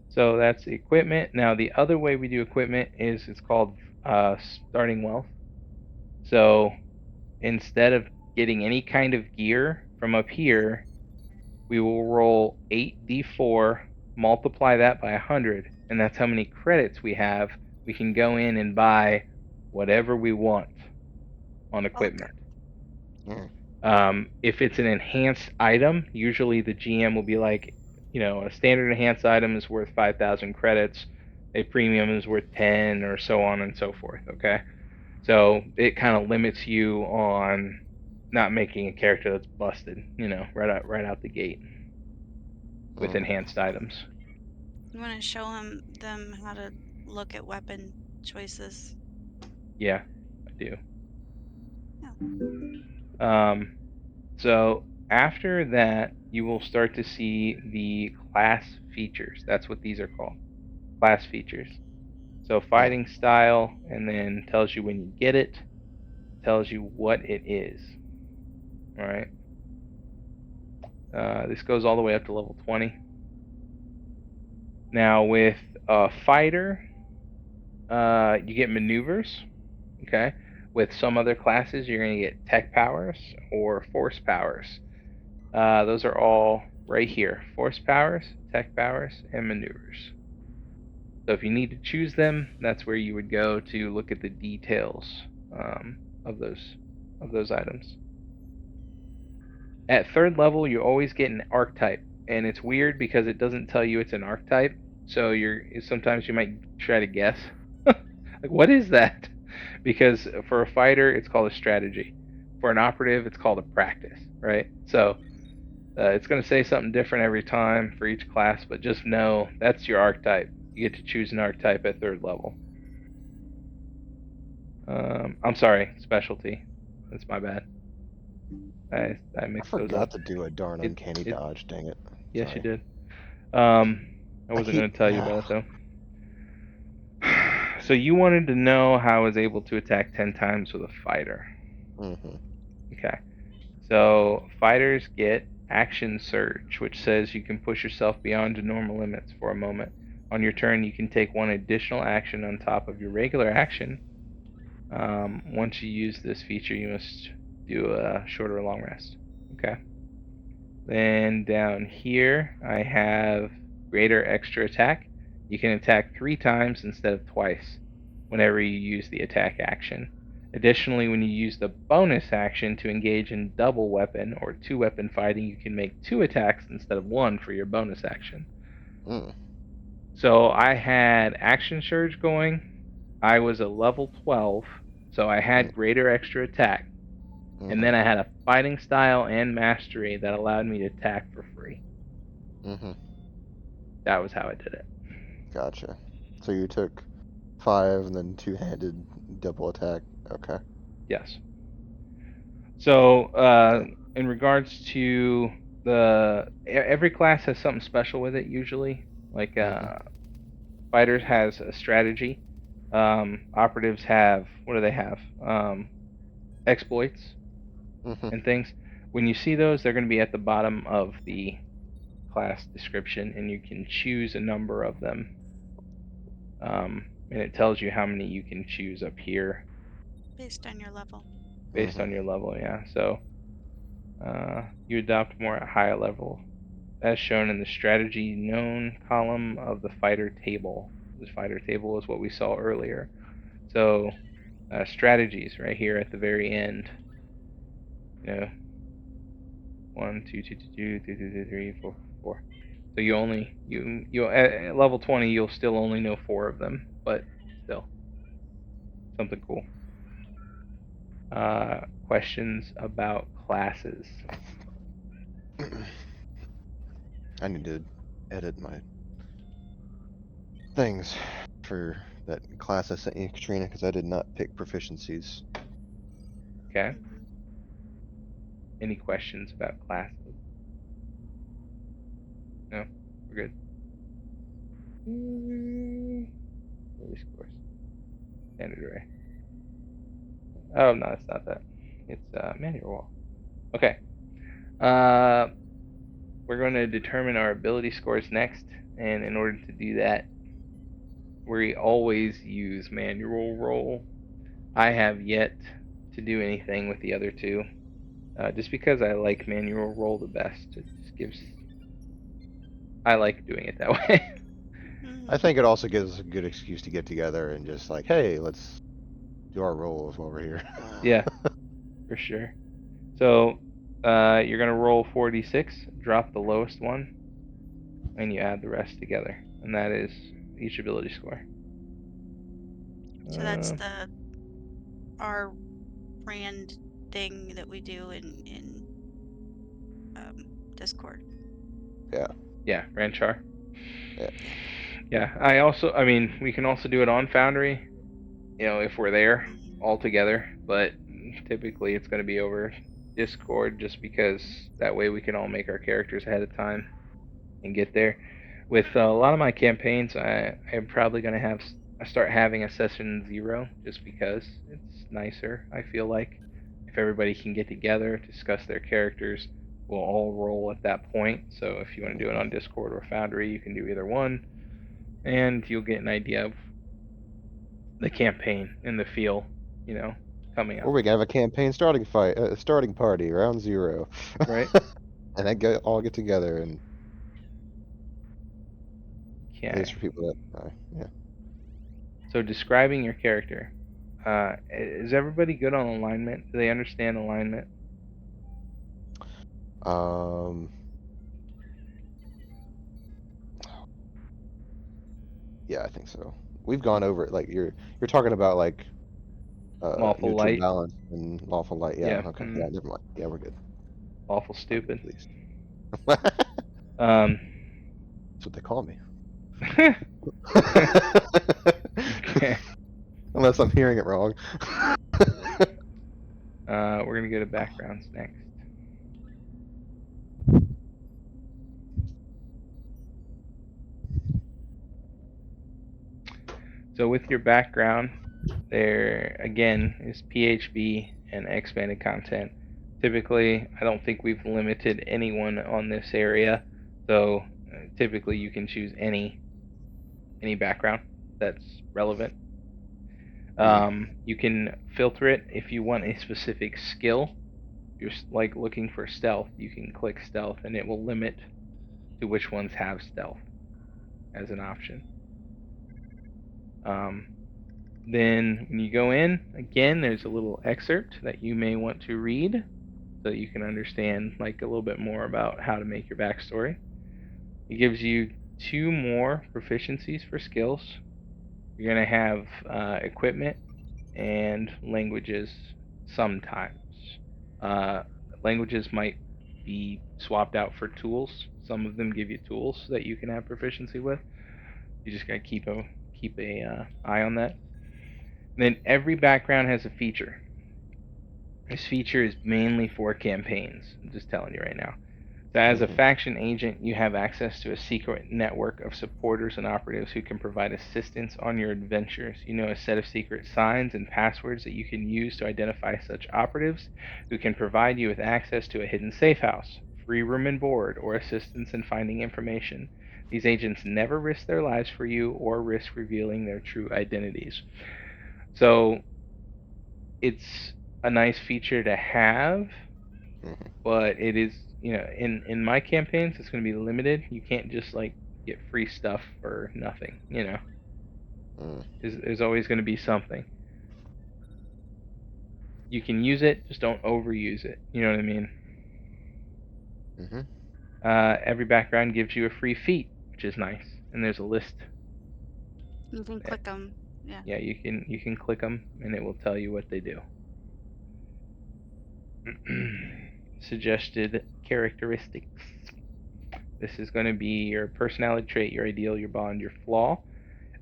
So that's equipment. Now the other way we do equipment is it's called starting wealth. So instead of getting any kind of gear from up here, we will roll 8d4, multiply that by 100, and that's how many credits we have. We can go in and buy whatever we want on equipment. If it's an enhanced item, usually the GM will be like, a standard enhanced item is worth 5,000 credits, a premium is worth 10, or so on and so forth, okay? So it kind of limits you on not making a character that's busted, right out the gate with enhanced items. You want to show them how to look at weapon choices? Yeah, I do. Yeah. So After that, you will start to see the class features. That's what these are called, class features. So fighting style, and then tells you when you get it, tells you what it is. All right. This goes all the way up to level 20. Now with a fighter, you get maneuvers. Okay. With some other classes, you're going to get tech powers or force powers. Those are all right here: force powers, tech powers, and maneuvers. So if you need to choose them, that's where you would go to look at the details of those items. At 3rd level, you always get an archetype, and it's weird because it doesn't tell you it's an archetype. So sometimes you might try to guess, like, what is that? Because for a fighter, it's called a strategy. For an operative, it's called a practice, right? So it's going to say something different every time for each class, but just know that's your archetype. You get to choose an archetype at 3rd level. I'm sorry, specialty. That's my bad. I I mixed those forgot up. to do a darn uncanny dodge. Dang it. Yes, Sorry. you did. I wasn't keep- going to tell you about it though. So you wanted to know how I was able to attack 10 times with a fighter. Mhm. Okay. So fighters get action surge, which says you can push yourself beyond your normal limits for a moment. On your turn, you can take one additional action on top of your regular action. Once you use this feature, you must do a short or long rest. Okay. Then down here, I have greater extra attack. You can attack 3 times instead of twice whenever you use the attack action. Additionally, when you use the bonus action to engage in double weapon or 2-weapon fighting, you can make 2 attacks instead of 1 for your bonus action. Mm. So I had action surge going. I was a level 12, so I had greater extra attack. And then I had a fighting style and mastery that allowed me to attack for free. Mm-hmm. That was how I did it. Gotcha. So you took 5 and then 2-handed double attack. Okay. Yes. So, in regards to every class has something special with it usually. Like fighters has a strategy. Operatives have, what do they have? Exploits Mm-hmm. and things. When you see those, they're going to be at the bottom of the class description, and you can choose a number of them. And it tells you how many you can choose up here Based on your level. based on your level. Yeah. So you adopt more at higher level, as shown in the strategy known column of the fighter table. The fighter table is what we saw earlier. So strategies right here at the very end. You know, 1, 2, 2, 2, 2, 3, 3, 3, 4, 4. So you at level 20 you'll still only know 4 of them, but still something cool. Questions about classes? I need to edit my things for that class I sent you, Katrina, because I did not pick proficiencies. Okay. Any questions about classes? No, we're good. Release course. Standard array. Oh no, it's not that. It's manual wall. Okay. We're going to determine our ability scores next, and in order to do that, we always use manual roll. I have yet to do anything with the other two, just because I like manual roll the best. It just gives. I like doing it that way. I think it also gives us a good excuse to get together and just like, hey, let's do our rolls while we're here. Yeah, for sure. So you're gonna roll 4d6, drop the lowest one, and you add the rest together, and that is each ability score. So that's our brand thing that we do in Discord. Yeah, Ranchar. Yeah. Yeah, I mean, we can also do it on Foundry, if we're there all together, but typically it's going to be over Discord, just because that way we can all make our characters ahead of time and get there. With a lot of my campaigns, I'm probably going to start having a session 0, just because it's nicer, I feel like. If everybody can get together, discuss their characters, we'll all roll at that point. So if you want to do it on Discord or Foundry, you can do either one, and you'll get an idea of the campaign and the feel, coming up. Or we can have a campaign starting party, round 0. Right. And then all get together, and at least Okay. for people that, yeah. So describing your character. Is everybody good on alignment? Do they understand alignment? Yeah, I think so. We've gone over it. Like you're talking about like Lawful neutral light? balance and lawful light. Yeah. Yeah, Okay. Yeah. Never mind. Yeah, we're good. Awful stupid. At least. Um. That's what they call me. Okay. Unless I'm hearing it wrong. We're gonna go to backgrounds next. So with your background, there again is PHB and expanded content. Typically, I don't think we've limited anyone on this area, so typically you can choose any background that's relevant. You can filter it if you want a specific skill. If you're like looking for stealth, you can click stealth, and it will limit to which ones have stealth as an option. Then when you go in, again, there's a little excerpt that you may want to read so that you can understand like a little bit more about how to make your backstory. It gives you 2 more proficiencies for skills. You're going to have equipment and languages sometimes. Languages might be swapped out for tools. Some of them give you tools that you can have proficiency with. You just got to keep a eye on that. And then every background has a feature. This feature is mainly for campaigns. I'm just telling you right now. So as a faction agent, you have access to a secret network of supporters and operatives who can provide assistance on your adventures. You know a set of secret signs and passwords that you can use to identify such operatives, who can provide you with access to a hidden safe house, free room and board, or assistance in finding information. These agents never risk their lives for you or risk revealing their true identities. So it's a nice feature to have, but it is, in my campaigns, it's going to be limited. You can't just like get free stuff for nothing, There's always going to be something. You can use it, just don't overuse it. You know what I mean? Every background gives you a free feat, which is nice, and there's a list. You can click them. Yeah. Yeah, you can click them, and it will tell you what they do. Suggested characteristics. This is going to be your personality trait, your ideal, your bond, your flaw.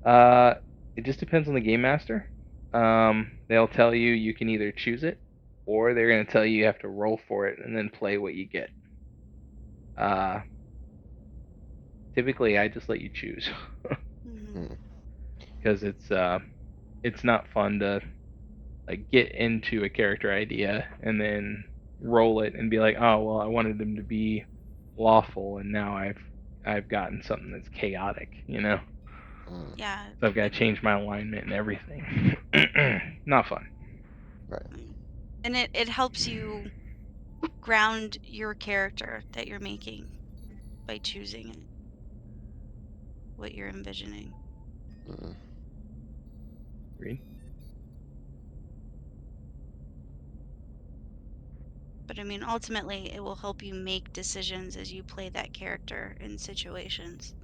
It just depends on the game master. They'll tell you can either choose it, or they're going to tell you have to roll for it and then play what you get. Typically, I just let you choose. Because it's not fun to like get into a character idea and then roll it and be like, oh well, I wanted them to be lawful, and now I've gotten something that's chaotic, Yeah. So I've got to change my alignment and everything. Not fun. Right. And it helps you ground your character that you're making by choosing it, what you're envisioning. Agreed. But I mean, ultimately, it will help you make decisions as you play that character in situations.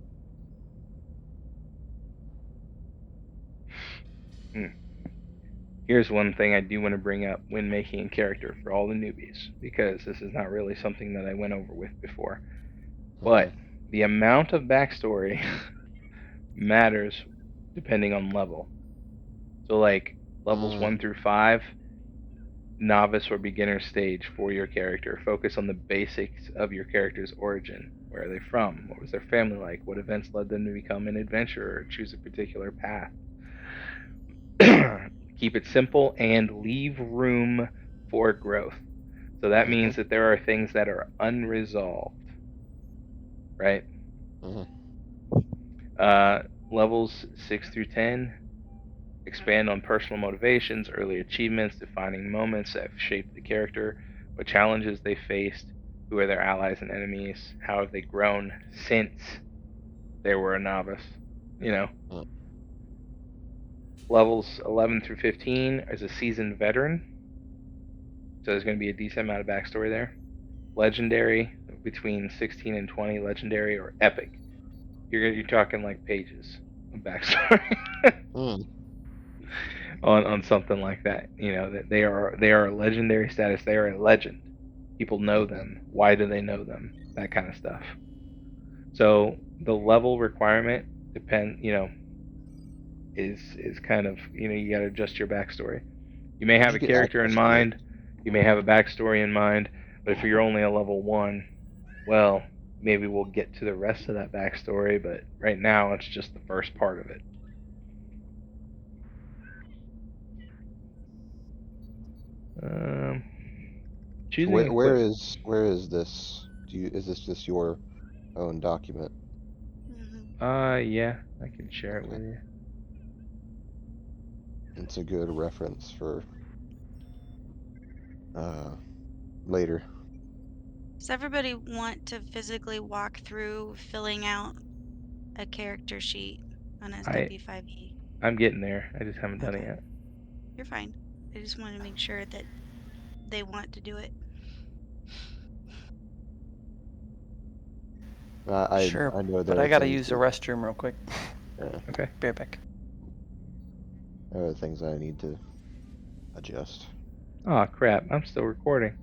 Here's one thing I do want to bring up when making a character for all the newbies, because this is not really something that I went over with before. But the amount of backstory matters depending on level. So like levels 1 through 5, novice or beginner stage for your character. Focus on the basics of your character's origin. Where are they from? What was their family like? What events led them to become an adventurer or choose a particular path? Keep it simple and leave room for growth. So that means that there are things that are unresolved, right? Levels 6 through 10 expand on personal motivations, early achievements, defining moments that have shaped the character, what challenges they faced, who are their allies and enemies, how have they grown since they were a novice, you know. Levels 11 through 15 is a seasoned veteran, so there's going to be a decent amount of backstory there. Legendary, between 16 and 20, legendary or epic. You're talking like pages of backstory on something like that. You know, that they are a legendary status. They are a legend. People know them. Why do they know them? That kind of stuff. So the level requirement is kind of, you got to adjust your backstory. You may have a character in mind, you may have a backstory in mind, but if you're only a level 1, well, maybe we'll get to the rest of that backstory, but right now it's just the first part of it. Where is this? Is this just your own document? Yeah, I can share it with you. It's a good reference for later. Does everybody want to physically walk through filling out a character sheet on SW5E? I'm getting there. I just haven't done it Okay. yet. You're fine. I just want to make sure that they want to do it. Sure, I know but I gotta use the restroom real quick. Okay. Be right back. There are things I need to adjust. Oh crap! I'm still recording.